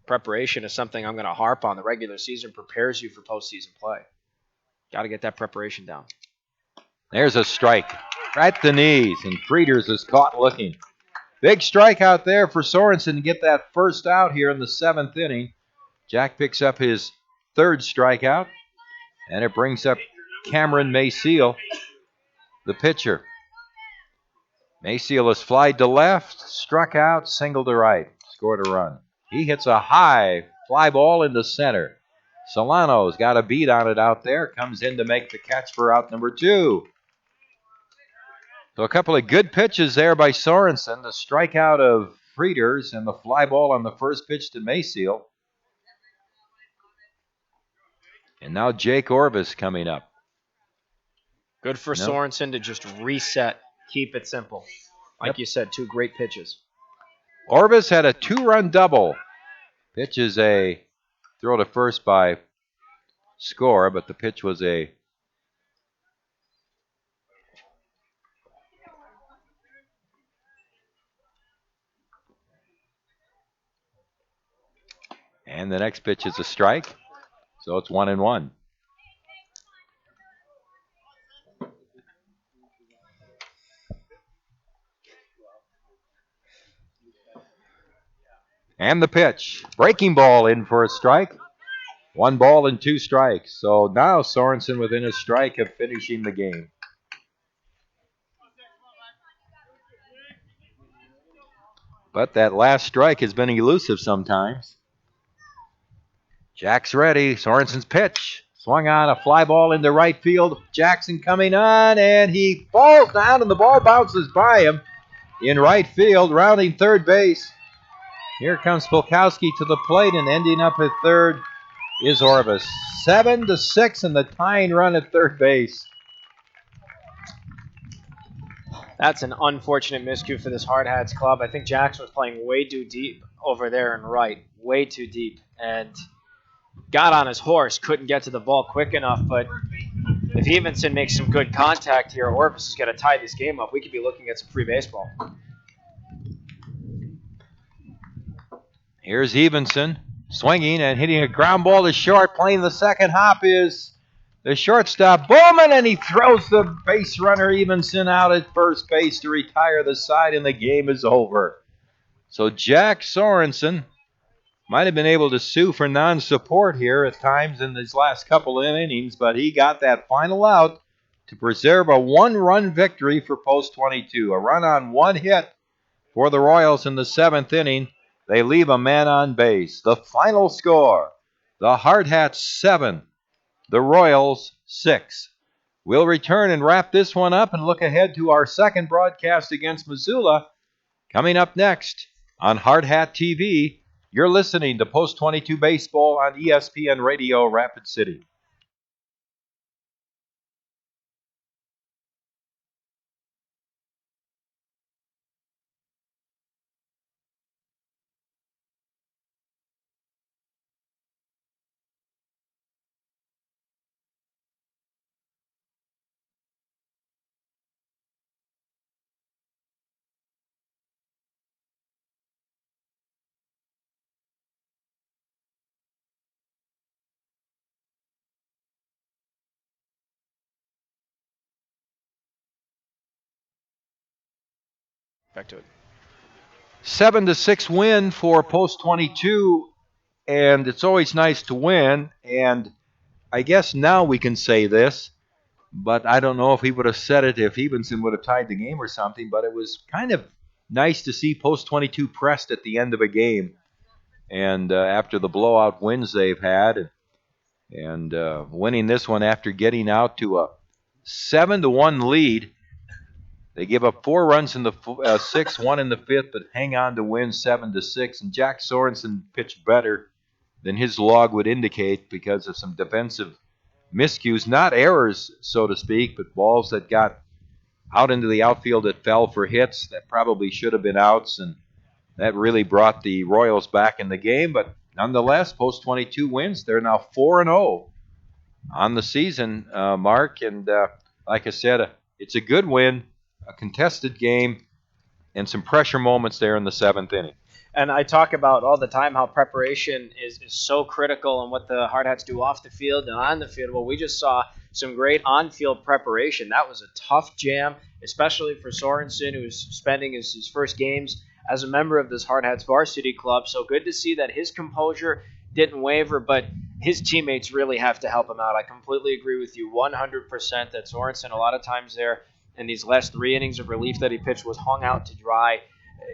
Preparation is something I'm going to harp on. The regular season prepares you for postseason play. Got to get that preparation down. There's a strike. Right at the knees, and Frieders is caught looking. Big strike out there for Sorenson to get that first out here in the 7th inning. Jack picks up his 3rd strikeout, and it brings up Cameron Mayseal, the pitcher. Mayseal is flied to left, struck out, single to right, scored a run. He hits a high fly ball into center. Solano's got a beat on it out there, comes in to make the catch for out number 2. So a couple of good pitches there by Sorenson, the strikeout of Frieders and the fly ball on the first pitch to Mayseal. And now Jake Orvis coming up. Good for Sorenson to just reset, keep it simple. Like you said, 2 great pitches. Orvis had a 2-run double. Pitch is a throw to first by Score, but the pitch was a and the next pitch is a strike. So it's 1-1. And the pitch. Breaking ball in for a strike. 1 ball and 2 strikes. So now Sorenson within a strike of finishing the game. But that last strike has been elusive sometimes. Jack's ready. Sorenson's pitch. Swung on a fly ball into right field. Jackson coming on, and he falls down, and the ball bounces by him in right field, rounding third base. Here comes Spilkowski to the plate, and ending up at third is Orvis. 7-6 in the tying run at third base. That's an unfortunate miscue for this Hardhats club. I think Jackson was playing way too deep over there in right, way too deep, and got on his horse, couldn't get to the ball quick enough. But if Evenson makes some good contact here, Orvis is going to tie this game up. We could be looking at some free baseball. Here's Evenson swinging and hitting a ground ball to short. Playing the second hop is the shortstop, Bowman, and he throws the base runner Evenson out at first base to retire the side, and the game is over. So Jack Sorenson might have been able to sue for non-support here at times in these last couple of innings, but he got that final out to preserve a 1-run victory for Post 22. A run on 1 hit for the Royals in the 7th inning. They leave a man on base. The final score, the Hardhats 7, the Royals 6. We'll return and wrap this one up and look ahead to our second broadcast against Missoula coming up next on Hardhat-TV. You're listening to Post 22 Baseball on ESPN Radio Rapid City. Back to it. 7-6 win for Post 22, and it's always nice to win. And I guess now we can say this, but I don't know if he would have said it if Evenson would have tied the game or something, but it was kind of nice to see Post 22 pressed at the end of a game. And after the blowout wins they've had, and winning this one after getting out to a 7-1 lead. They give up 4 runs in the 6th, 1 in the 5th, but hang on to win 7-6. And Jack Sorenson pitched better than his log would indicate because of some defensive miscues, not errors, so to speak, but balls that got out into the outfield that fell for hits that probably should have been outs, and that really brought the Royals back in the game. But nonetheless, Post 22 wins. They're now 4-0 on the season, Mark. And like I said, it's a good win, a contested game, and some pressure moments there in the 7th inning. And I talk about all the time how preparation is so critical and what the Hardhats do off the field and on the field. Well, we just saw some great on-field preparation. That was a tough jam, especially for Sorenson, who was spending his first games as a member of this Hardhats varsity club. So good to see that his composure didn't waver, but his teammates really have to help him out. I completely agree with you 100% that Sorenson, a lot of times there in these last 3 innings of relief that he pitched, was hung out to dry.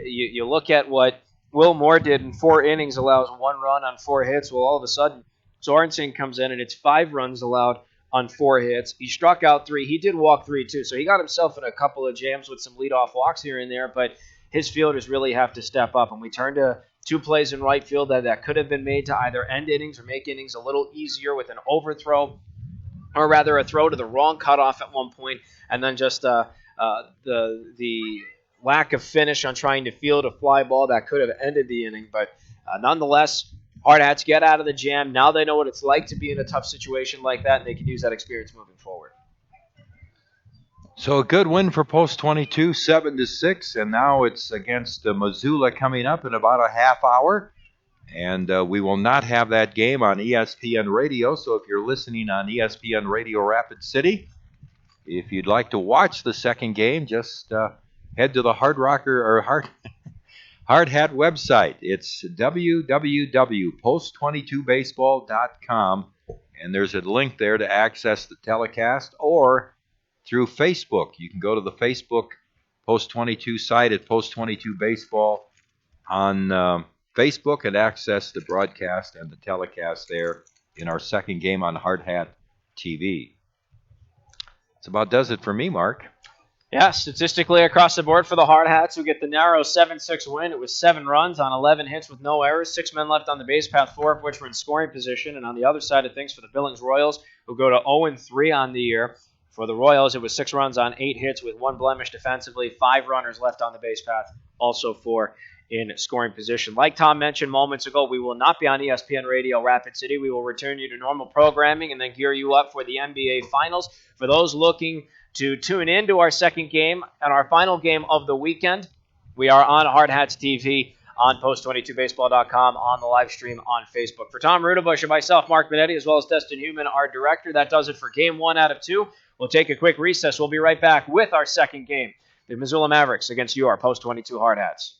You look at what Will Moore did in 4 innings, allows 1 run on 4 hits. Well, all of a sudden, Sorenson comes in and it's 5 runs allowed on 4 hits. He struck out 3. He did walk 3 too, so he got himself in a couple of jams with some leadoff walks here and there, but his fielders really have to step up. And we turn to 2 plays in right field that could have been made to either end innings or make innings a little easier with an overthrow, or rather a throw to the wrong cutoff at one point, and then just the lack of finish on trying to field a fly ball that could have ended the inning. But nonetheless, Hard Hats get out of the jam. Now they know what it's like to be in a tough situation like that, and they can use that experience moving forward. So a good win for Post 22, 7-6, and now it's against Missoula coming up in about a half hour. And we will not have that game on ESPN Radio. So if you're listening on ESPN Radio Rapid City, if you'd like to watch the second game, just head to the Hard Hat website. It's www.post22baseball.com, and there's a link there to access the telecast, or through Facebook. You can go to the Facebook Post 22 site at Post 22 Baseball on Facebook and access the broadcast and the telecast there in our second game on Hardhats-TV. That's about does it for me, Mark. Yeah, statistically across the board for the Hard Hats, who get the narrow 7-6 win. It was 7 runs on 11 hits with no errors, 6 men left on the base path, 4 of which were in scoring position. And on the other side of things for the Billings Royals, who go to 0-3 on the year. For the Royals, it was 6 runs on 8 hits with 1 blemish defensively, 5 runners left on the base path, also 4 in scoring position. Like Tom mentioned moments ago, we will not be on ESPN Radio Rapid City. We will return you to normal programming and then gear you up for the NBA Finals. For those looking to tune in to our second game and our final game of the weekend, we are on Hardhats-TV on post22baseball.com, on the live stream on Facebook. For Tom Rudabush and myself, Mark Minetti, as well as Dustin Heumann, our director, that does it for Game 1 out of 2. We'll take a quick recess. We'll be right back with our second game, the Missoula Mavericks against your Post 22 Hard Hats.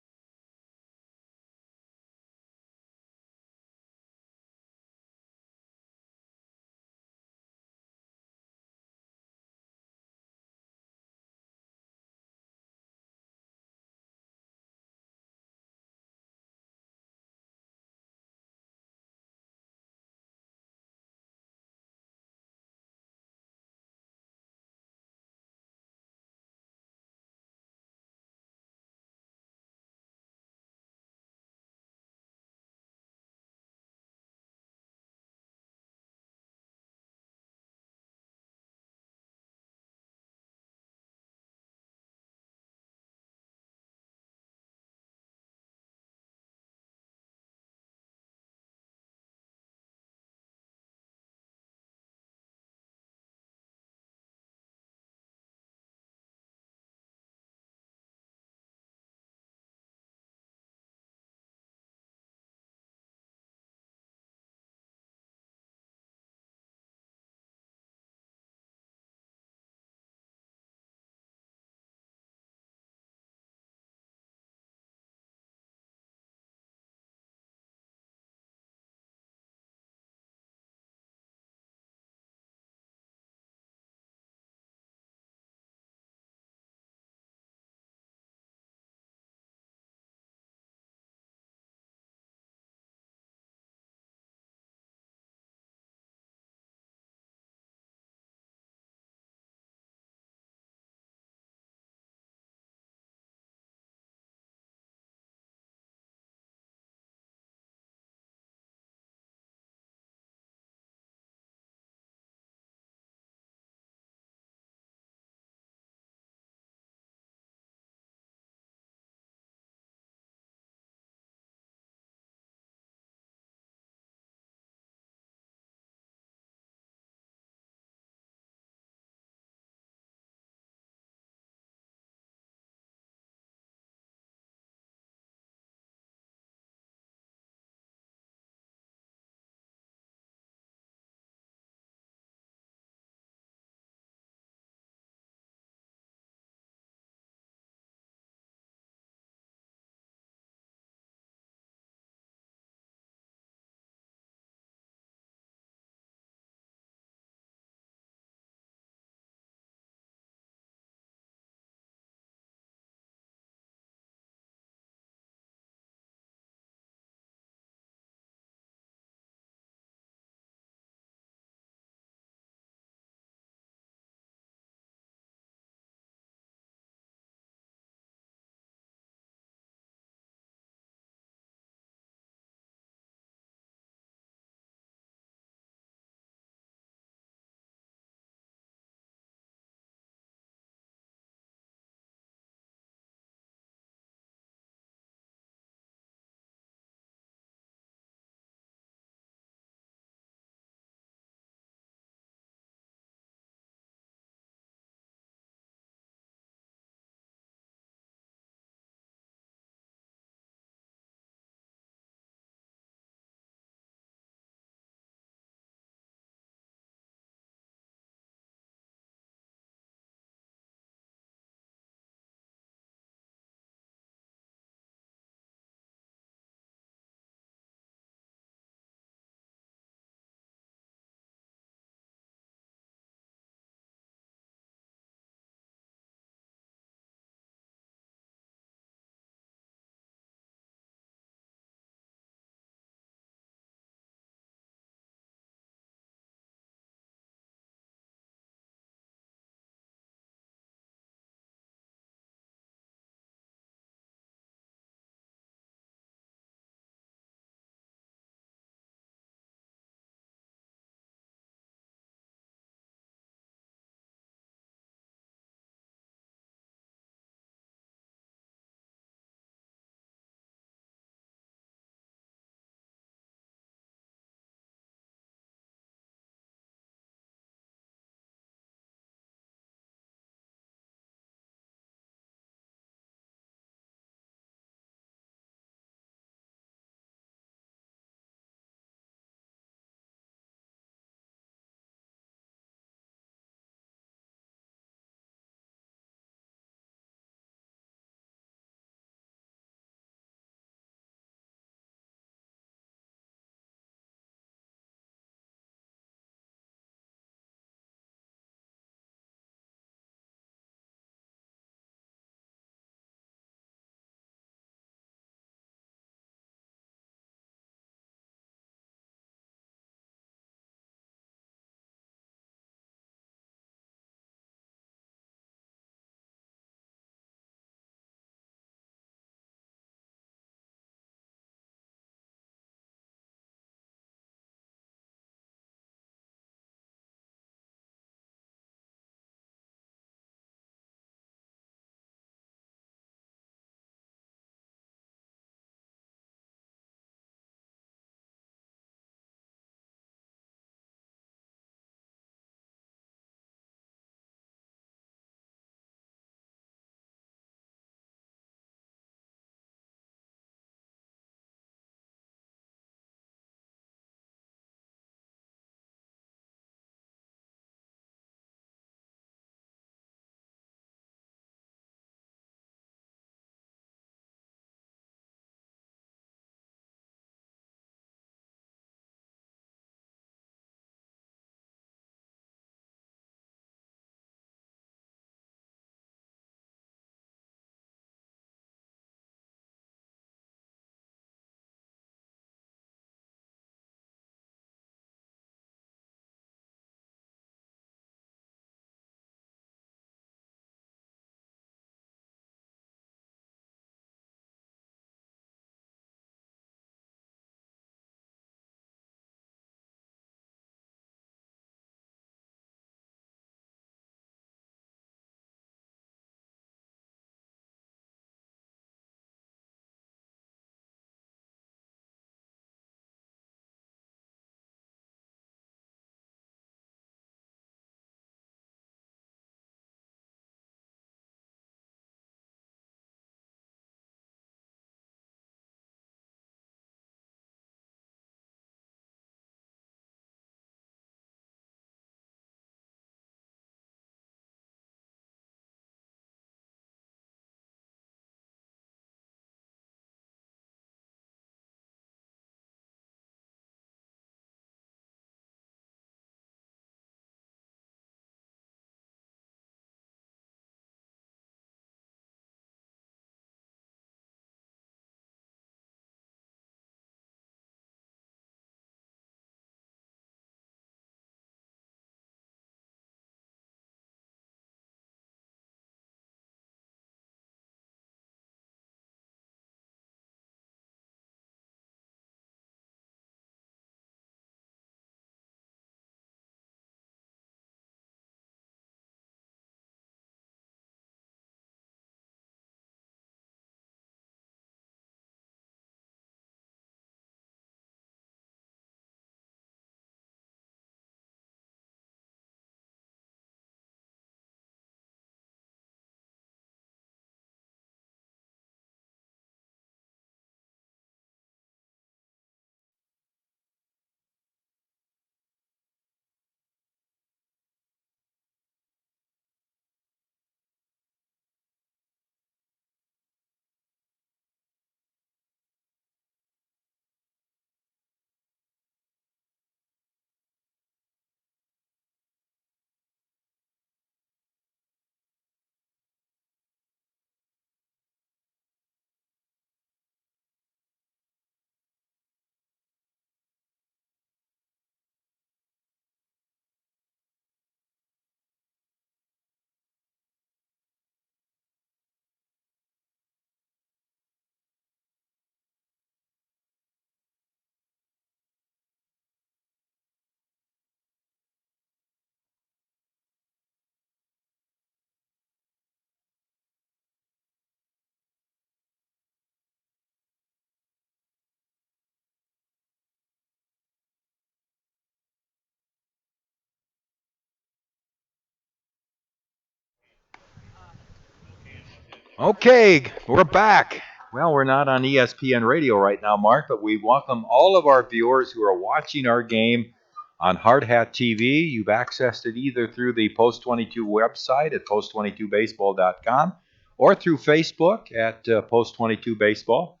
Okay, we're back. Well, we're not on ESPN radio right now, Mark, but we welcome all of our viewers who are watching our game on Hardhat-TV. You've accessed it either through the Post 22 website at post22baseball.com or through Facebook at Post 22 Baseball.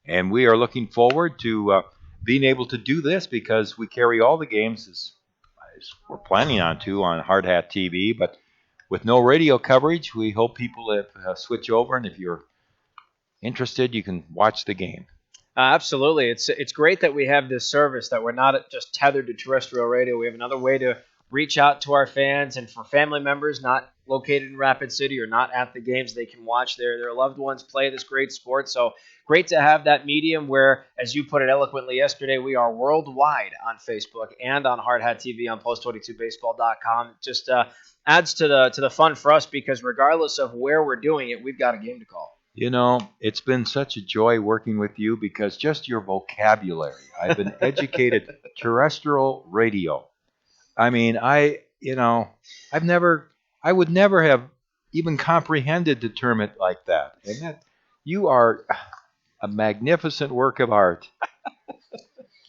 And we are looking forward to being able to do this because we carry all the games as we're planning on to on Hardhat-TV, but with no radio coverage, we hope people switch over, and if you're interested, you can watch the game. Absolutely. It's great that we have this service, that we're not just tethered to terrestrial radio. We have another way to reach out to our fans, and for family members not located in Rapid City or not at the games, they can watch their loved ones play this great sport. So great to have that medium where, as you put it eloquently yesterday, we are worldwide on Facebook and on Hardhat TV on post22baseball.com. It just adds to the fun for us because regardless of where we're doing it, we've got a game to call. You know, it's been such a joy working with you because just your vocabulary. I've been educated terrestrial radio. I mean, I would never have even comprehended the term it like that. And that you are a magnificent work of art.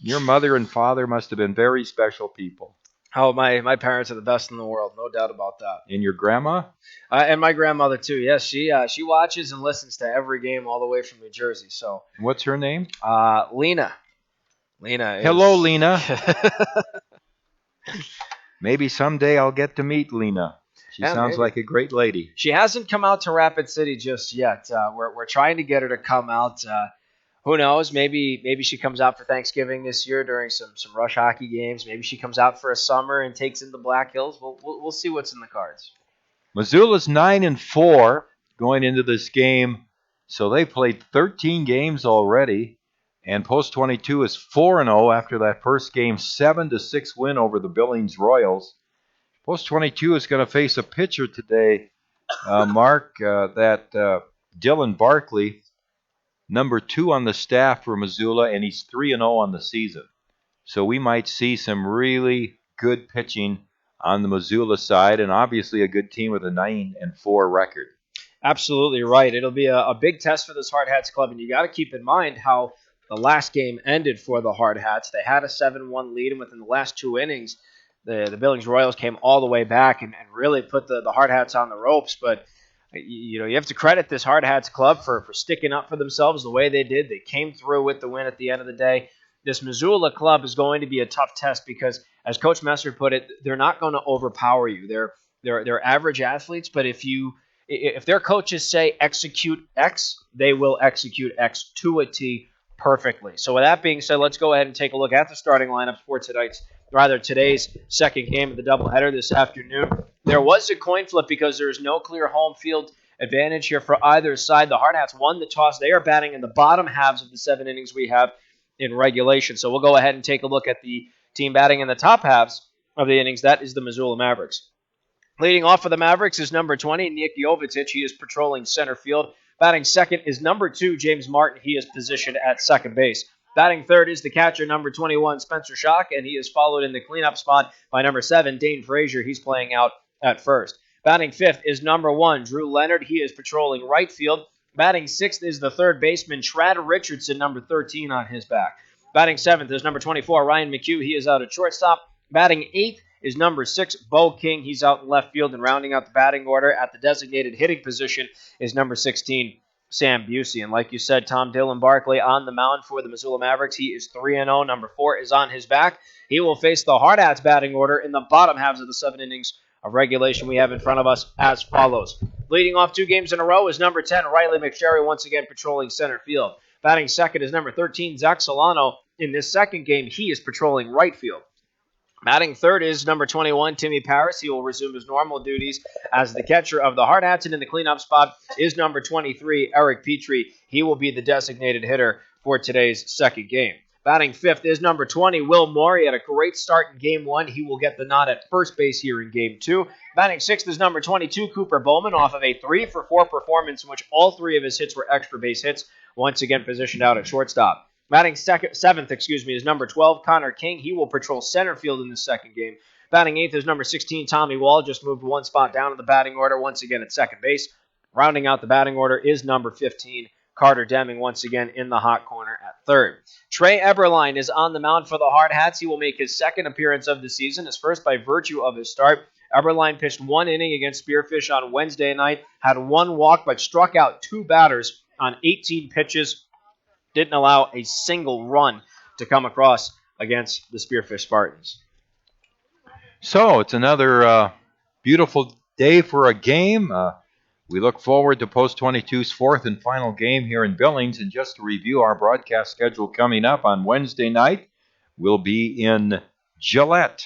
Your mother and father must have been very special people. Oh, my parents are the best in the world, no doubt about that. And your grandma? And my grandmother too. Yes, she watches and listens to every game all the way from New Jersey. So what's her name? Lena. Lena. Hello, Lena. Maybe someday I'll get to meet Lena. She sounds like a great lady. She hasn't come out to Rapid City just yet. We're trying to get her to come out. Who knows? Maybe she comes out for Thanksgiving this year during some rush hockey games. Maybe she comes out for a summer and takes in the Black Hills. We'll see what's in the cards. Missoula's 9-4 going into this game, so they played 13 games already, and Post 22 is 4-0 after that first game, 7-6 win over the Billings Royals. Post 22 is going to face a pitcher today, Mark, that Dylan Barkley, number 2 on the staff for Missoula, and he's 3-0 on the season. So we might see some really good pitching on the Missoula side, and obviously a good team with a 9-4 record. Absolutely right. It'll be a big test for this Hard Hats club, and you got to keep in mind how the last game ended for the Hard Hats. They had a 7-1 lead, and within the last 2 innings, the Billings Royals came all the way back and really put the Hard Hats on the ropes. But you have to credit this Hard Hats club for sticking up for themselves the way they did. They came through with the win at the end of the day. This Missoula club is going to be a tough test because, as Coach Messer put it, they're not going to overpower you. They're average athletes, but if their coaches say execute X, they will execute X to a T perfectly. So with that being said, let's go ahead and take a look at the starting lineups for today's second game of the doubleheader this afternoon. There was a coin flip because there is no clear home field advantage here for either side. The Hard Hats won the toss. They are batting in the bottom halves of the 7 innings we have in regulation. So we'll go ahead and take a look at the team batting in the top halves of the innings. That is the Missoula Mavericks. Leading off for the Mavericks is number 20, Nick Jovetic. He is patrolling center field. Batting second is number 2, James Martin. He is positioned at second base. Batting third is the catcher, number 21, Spencer Schock, and he is followed in the cleanup spot by number 7, Dane Frazier. He's playing out at first. Batting fifth is number 1, Drew Leonard. He is patrolling right field. Batting sixth is the third baseman, Trad Richardson, number 13 on his back. Batting seventh is number 24, Ryan McHugh. He is out at shortstop. Batting eighth is number 6, Bo King. He's out in left field, and rounding out the batting order at the designated hitting position is number 16, Sam Busey. And like you said, Tom Dylan Barkley on the mound for the Missoula Mavericks. He is 3-0. Number 4 is on his back. He will face the Hard Hats batting order in the bottom halves of the 7 innings of regulation we have in front of us as follows. Leading off 2 games in a row is number 10, Riley McSherry, once again patrolling center field. Batting second is number 13, Zach Solano. In this second game, he is patrolling right field. Batting third is number 21, Timmy Paris. He will resume his normal duties as the catcher of the Hard Hats. And in the cleanup spot is number 23, Eric Petrie. He will be the designated hitter for today's second game. Batting fifth is number 20, Will Moore. He had a great start in Game 1. He will get the nod at first base here in Game 2. Batting sixth is number 22, Cooper Bowman, off of a 3-for-4 performance in which all 3 of his hits were extra base hits, once again positioned out at shortstop. Batting seventh is number 12, Connor King. He will patrol center field in the second game. Batting eighth is number 16, Tommy Wall. Just moved one spot down in the batting order, once again at second base. Rounding out the batting order is number 15, Carter Deming, once again in the hot corner at third. Trey Eberline is on the mound for the Hardhats. He will make his second appearance of the season, his first by virtue of his start. Eberline pitched 1 inning against Spearfish on Wednesday night, had 1 walk, but struck out 2 batters on 18 pitches. Didn't allow a single run to come across against the Spearfish Spartans. So it's another beautiful day for a game. We look forward to Post 22's fourth and final game here in Billings. And just to review our broadcast schedule coming up on Wednesday night, we'll be in Gillette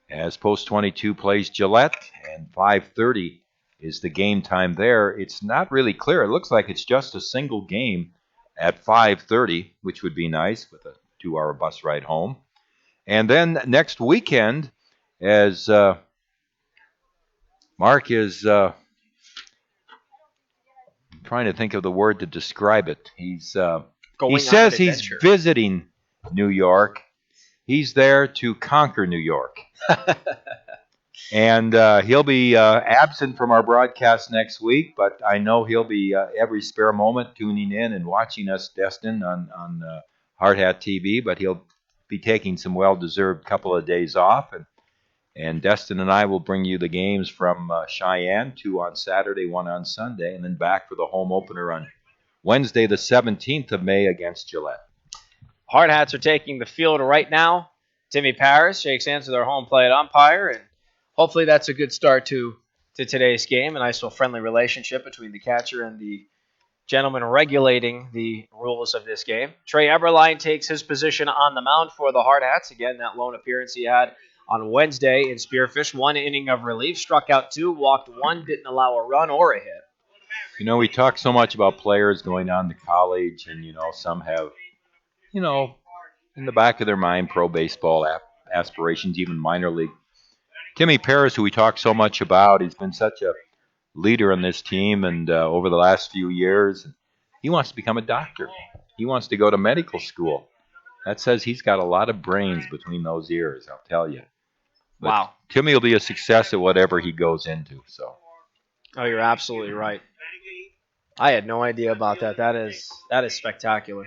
as Post 22 plays Gillette, and 5:30 is the game time there. It's not really clear. It looks like it's just a single game at 5:30, which would be nice with a 2-hour bus ride home. And then next weekend, as Mark is trying to think of the word to describe it. He says he's visiting New York. He's there to conquer New York. And he'll be absent from our broadcast next week, but I know he'll be every spare moment tuning in and watching us, Destin, on Hardhats-TV, but he'll be taking some well-deserved couple of days off. And Destin and I will bring you the games from Cheyenne, 2 on Saturday, 1 on Sunday, and then back for the home opener on Wednesday, the 17th of May against Gillette. Hardhats are taking the field right now. Timmy Paris shakes hands with our home plate umpire, and hopefully that's a good start to today's game. A nice little friendly relationship between the catcher and the gentleman regulating the rules of this game. Trey Eberline takes his position on the mound for the Hardhats. Again, that lone appearance he had on Wednesday in Spearfish. 1 inning of relief, struck out 2, walked 1, didn't allow a run or a hit. You know, we talk so much about players going on to college, and, some have, in the back of their mind, pro baseball aspirations, even minor league. Timmy Paris, who we talk so much about, he's been such a leader on this team, and over the last few years, he wants to become a doctor. He wants to go to medical school. That says he's got a lot of brains between those ears, I'll tell you. But wow. Timmy will be a success at whatever he goes into. So. Oh, you're absolutely right. I had no idea about that. That is spectacular.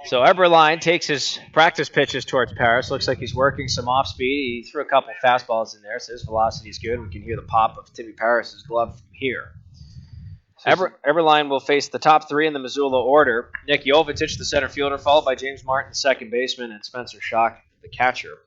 So Eberline takes his practice pitches towards Paris. Looks like he's working some off speed. He threw a couple fastballs in there, so his velocity is good. We can hear the pop of Timmy Paris' glove from here. Eberline will face the top 3 in the Missoula order. Nick Jovetic, the center fielder, followed by James Martin, the second baseman, and Spencer Schock, the catcher.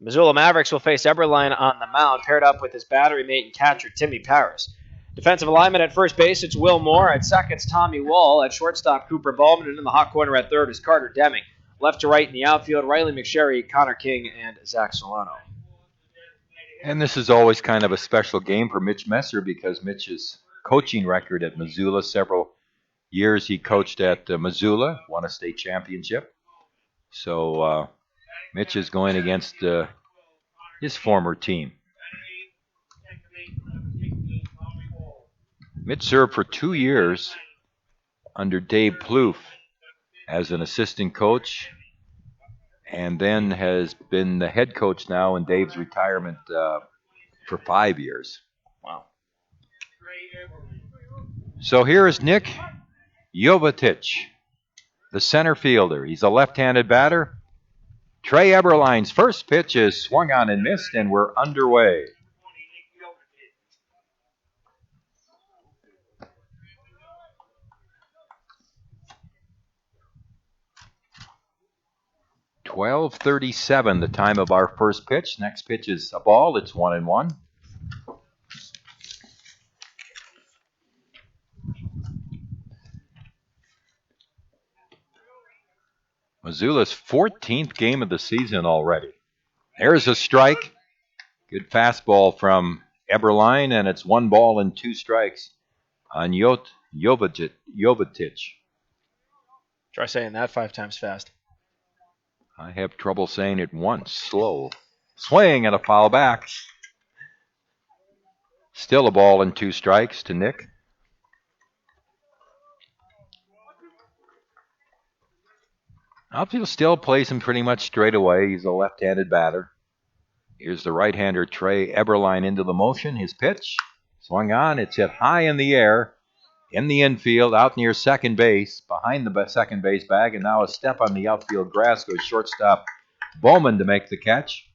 The Missoula Mavericks will face Eberline on the mound, paired up with his battery mate and catcher, Timmy Paris. Defensive alignment at first base, it's Will Moore. At second, it's Tommy Wall. At shortstop, Cooper Bowman. And in the hot corner at third is Carter Deming. Left to right in the outfield, Riley McSherry, Connor King, and Zach Solano. And this is always kind of a special game for Mitch Messer because Mitch's coaching record at Missoula, several years he coached at Missoula, won a state championship. So Mitch is going against his former team. Mitch served for 2 years under Dave Plouffe as an assistant coach, and then has been the head coach now in Dave's retirement for 5 years. Wow. So here is Nick Jovetic, the center fielder. He's a left-handed batter. Trey Eberline's first pitch is swung on and missed, and we're underway. .12:37, the time of our first pitch. Next pitch is a ball. It's 1-1. Missoula's 14th game of the season already. There's a strike. Good fastball from Eberline, and it's 1 ball and 2 strikes on Jovetic. Try saying that 5 times fast. I have trouble saying it once. Slow. Swing and a foul back. Still a ball and 2 strikes to Nick. Outfield still plays him pretty much straight away. He's a left-handed batter. Here's the right-hander Trey Eberline into the motion. His pitch Swung on, it's hit high in the air, in the infield, out near second base, behind the second base bag, and now a step on the outfield grass goes shortstop Bowman to make the catch.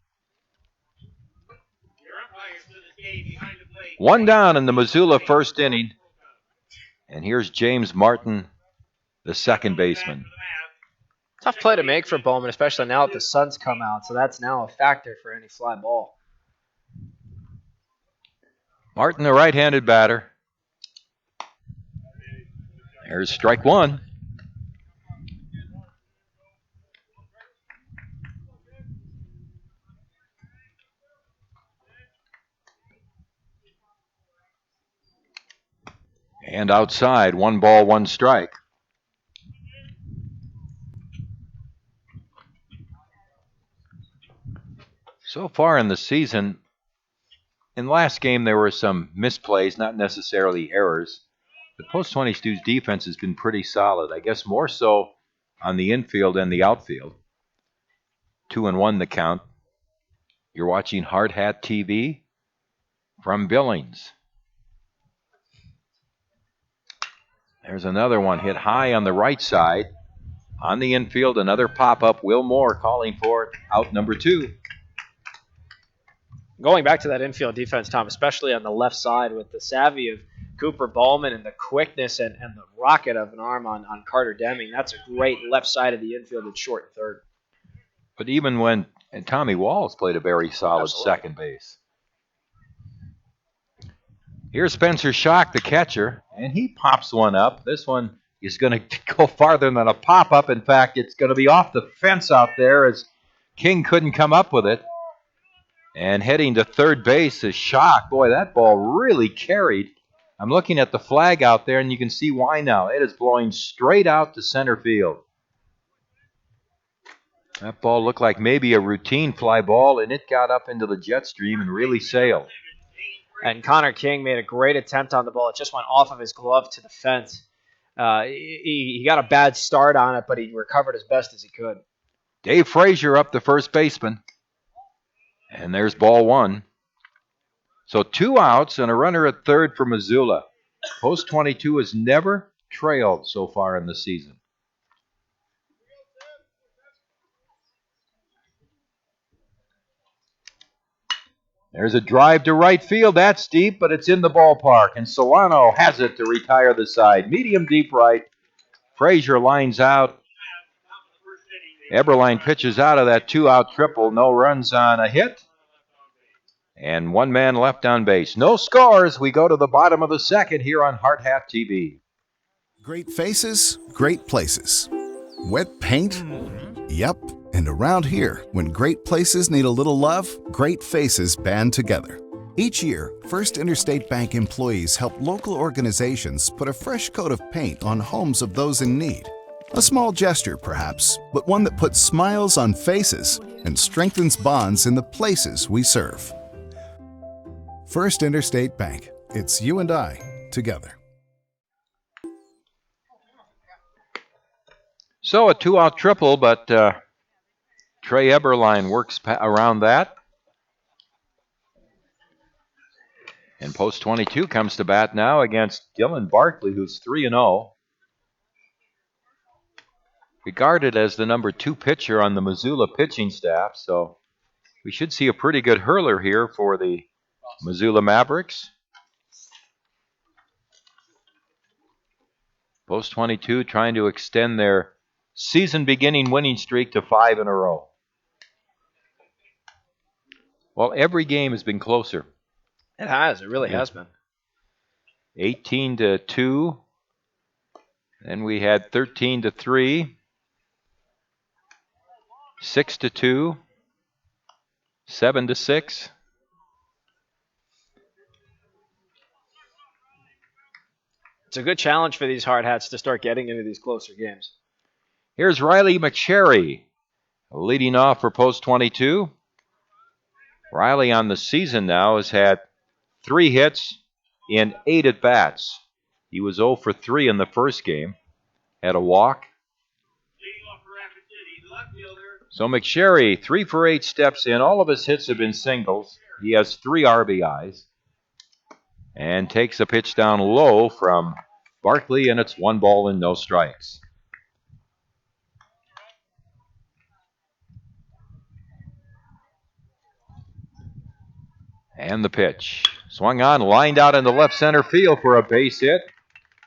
One down in the Missoula first inning, and here's James Martin, the second baseman. Tough play to make for Bowman, especially now that the sun's come out, so that's now a factor for any fly ball. Martin, the right-handed batter. There's strike one. And outside, 1 ball, 1 strike. So far in the season, in last game there were some misplays, not necessarily errors. But Post 22's defense has been pretty solid. I guess more so on the infield and the outfield. 2-1 the count. You're watching Hardhats-TV from Billings. There's another one hit high on the right side. On the infield, another pop-up. Will Moore calling for it. Out number 2. Going back to that infield defense, Tom, especially on the left side with the savvy of Cooper Ballman and the quickness and the rocket of an arm on Carter Deming, that's a great left side of the infield at short and third. But even when Tommy Walls played a very solid second base. Here's Spencer Schock, the catcher, and he pops one up. This one is going to go farther than a pop-up. In fact, it's going to be off the fence out there as King couldn't come up with it. And heading to third base is Schock. Boy, that ball really carried. I'm looking at the flag out there, and you can see why now. It is blowing straight out to center field. That ball looked like maybe a routine fly ball, and it got up into the jet stream and really sailed. And Connor King made a great attempt on the ball. It just went off of his glove to the fence. He got a bad start on it, but he recovered as best as he could. Dave Frazier up the first baseman. And there's ball 1. So 2 outs and a runner at third for Missoula. Post 22 has never trailed so far in the season. There's a drive to right field. That's deep, but it's in the ballpark. And Solano has it to retire the side. Medium deep right. Frazier lines out. Eberline pitches out of that 2-out triple. No runs on a hit. And 1 man left on base. No scores. We go to the bottom of the second here on Hardhats-TV. Great faces, great places. Wet paint? Yep. And around here, when great places need a little love, great faces band together. Each year, First Interstate Bank employees help local organizations put a fresh coat of paint on homes of those in need. A small gesture, perhaps, but one that puts smiles on faces and strengthens bonds in the places we serve. First Interstate Bank. It's you and I together. So a 2-out triple, but Trey Eberline works around that. And Post 22 comes to bat now against Dylan Barkley, who's 3-0. Regarded as the number 2 pitcher on the Missoula pitching staff, so we should see a pretty good hurler here for the Missoula Mavericks. Post 22 trying to extend their season-beginning winning streak to 5 in a row. Well, every game has been closer. It has. It really has been. 18-2. Then we had 13-3. 6-2. 7-6. It's a good challenge for these hard hats to start getting into these closer games. Here's Riley McSherry leading off for Post 22. Riley on the season now has had 3 hits in 8 at-bats. He was 0 for 3 in the first game. Had a walk. So McSherry, 3 for 8 steps in. All of his hits have been singles. He has 3 RBIs. and takes a pitch down low from Barkley, and it's 1 ball and no strikes. And the pitch. Swung on, lined out in the left center field for a base hit.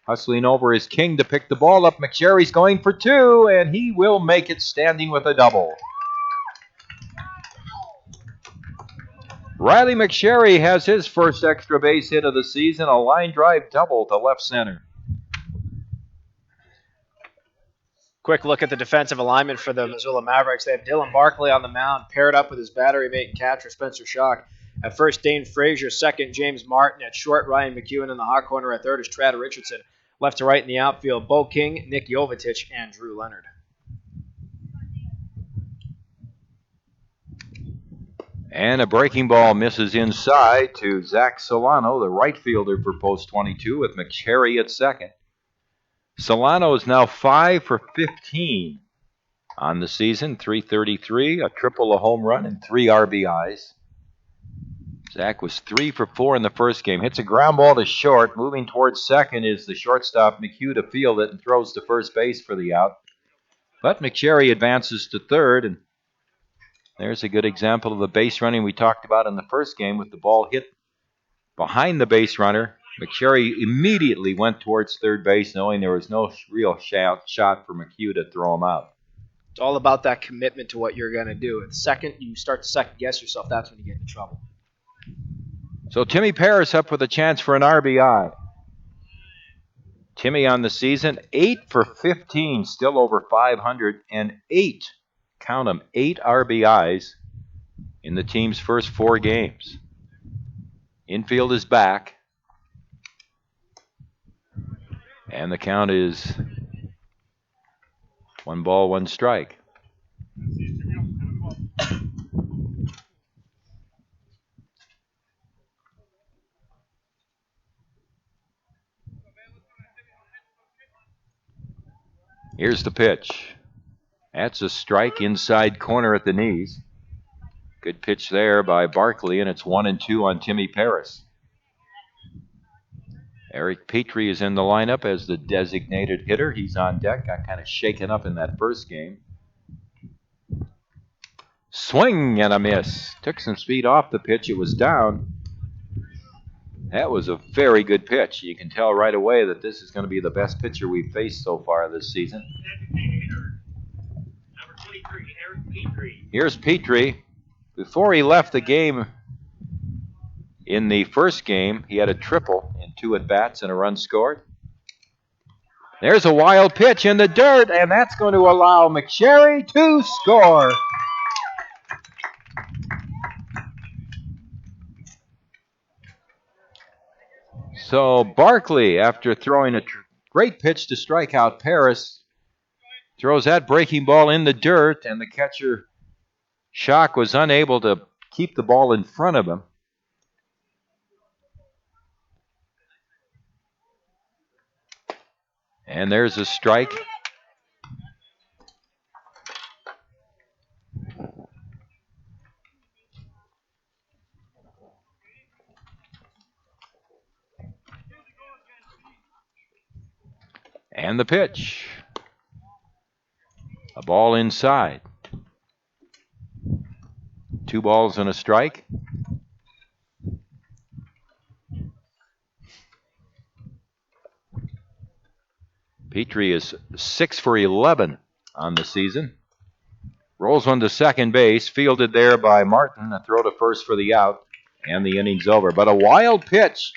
Hustling over is King to pick the ball up. McSherry's going for 2, and he will make it standing with a double. Riley McSherry has his first extra base hit of the season, a line drive double to left center. Quick look at the defensive alignment for the Missoula Mavericks. They have Dylan Barkley on the mound, paired up with his battery mate and catcher, Spencer Schock. At first, Dane Frazier. Second, James Martin. At short, Ryan McEwen. In the hot corner at third is Trad Richardson. Left to right in the outfield, Bo King, Nick Jovetic, and Drew Leonard. And a breaking ball misses inside to Zach Solano, the right fielder for post 22, with McSherry at second. Solano is now 5 for 15 on the season, .333, a triple, a home run, and 3 RBIs. Zach was 3 for 4 in the first game. Hits a ground ball to short. Moving towards second is the shortstop, McHugh, to field it and throws to first base for the out. But McSherry advances to third, and there's a good example of the base running we talked about in the first game with the ball hit behind the base runner. McSherry immediately went towards third base, knowing there was no real shot for McHugh to throw him out. It's all about that commitment to what you're going to do. At the second, you start to second-guess yourself. That's when you get into trouble. So Timmy Paris up with a chance for an RBI. Timmy on the season, 8 for 15, still over 500, and 8, count them, 8 RBIs in the team's first 4 games. Infield is back. And the count is 1 ball, 1 strike. Here's the pitch. That's a strike inside corner at the knees. Good pitch there by Barkley, and it's 1-2 on Timmy Paris. Eric Petrie is in the lineup as the designated hitter. He's on deck. Got kind of shaken up in that first game. Swing and a miss. Took some speed off the pitch. It was down. That was a very good pitch. You can tell right away that this is going to be the best pitcher we've faced so far this season. Number 23, Eric Petrie. Here's Petrie. Before he left the game in the first game, he had a triple in 2 at-bats and a run scored. There's a wild pitch in the dirt, and that's going to allow McSherry to score. So Barkley, after throwing a great pitch to strike out Paris, throws that breaking ball in the dirt, and the catcher, Schock, was unable to keep the ball in front of him. And there's a strike. And the pitch. A ball inside. 2 balls and a strike. Petrie is 6 for 11 on the season. Rolls one to second base, fielded there by Martin. A throw to first for the out, and the inning's over. But a wild pitch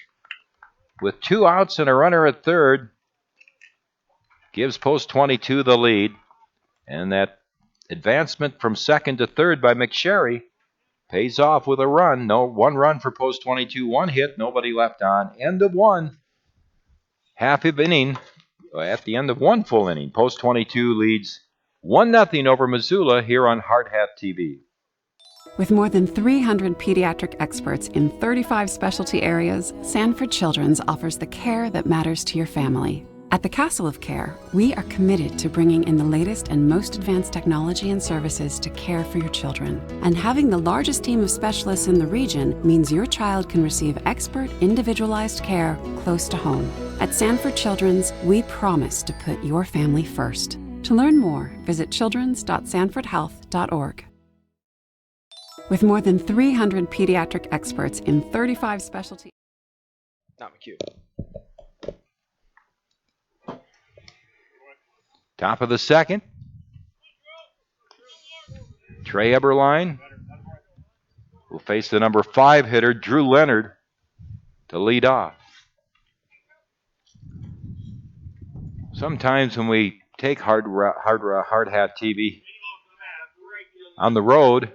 with 2 outs and a runner at third gives post 22 the lead. And that advancement from second to third by McSherry pays off with a run. 1 run for post 22, 1 hit, nobody left on. End of 1. Half of inning. At the end of 1 full inning, post 22 leads 1-0 over Missoula here on Hardhats-TV. With more than 300 pediatric experts in 35 specialty areas, Sanford Children's offers the care that matters to your family. At the Castle of Care, we are committed to bringing in the latest and most advanced technology and services to care for your children. And having the largest team of specialists in the region means your child can receive expert, individualized care close to home. At Sanford Children's, we promise to put your family first. To learn more, visit childrens.sanfordhealth.org. With more than 300 pediatric experts in 35 specialty... Not McHugh. Top of the second. Trey Eberline will face the number 5 hitter, Drew Leonard, to lead off. Sometimes when we take Hardhat-TV on the road,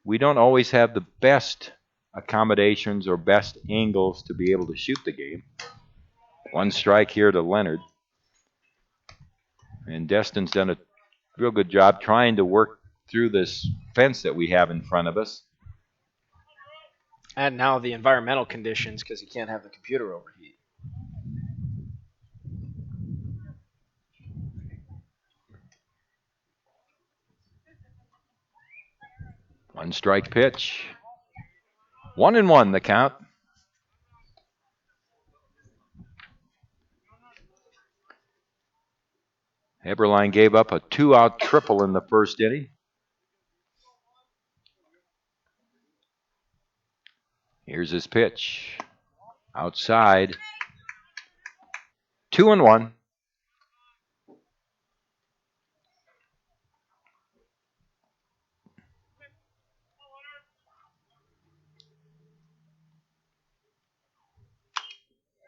we don't always have the best accommodations or best angles to be able to shoot the game. One strike here to Leonard. And Destin's done a real good job trying to work through this fence that we have in front of us. And now the environmental conditions, because he can't have the computer overheat. One strike pitch. 1-1 the count. Eberline gave up a 2-out triple in the first inning. Here's his pitch. Outside. 2-1.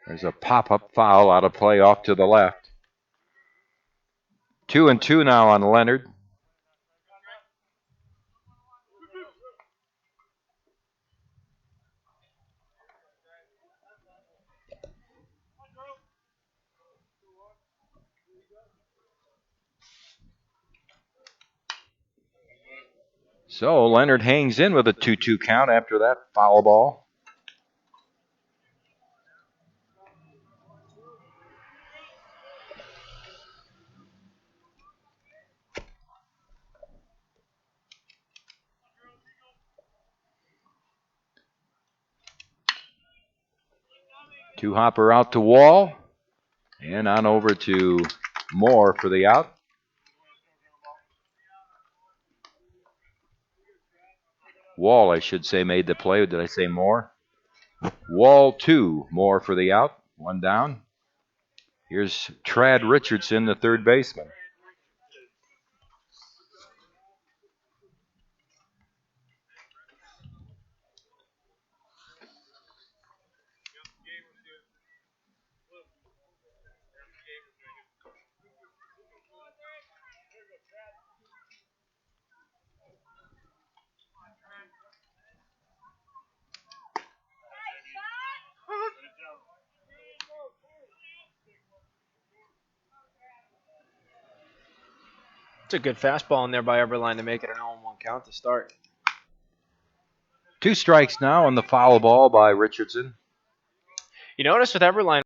There's a pop-up foul out of play off to the left. 2-2 now on Leonard. So Leonard hangs in with a 2-2 count after that foul ball. Two-hopper out to Wall. And on over to Moore for the out. Wall, I should say, made the play. Did I say Moore? Wall 2, Moore for the out. One down. Here's Trad Richardson, the third baseman. It's a good fastball in there by Eberline to make it an 0-1 count to start. 2 strikes now on the foul ball by Richardson. You notice with Eberline,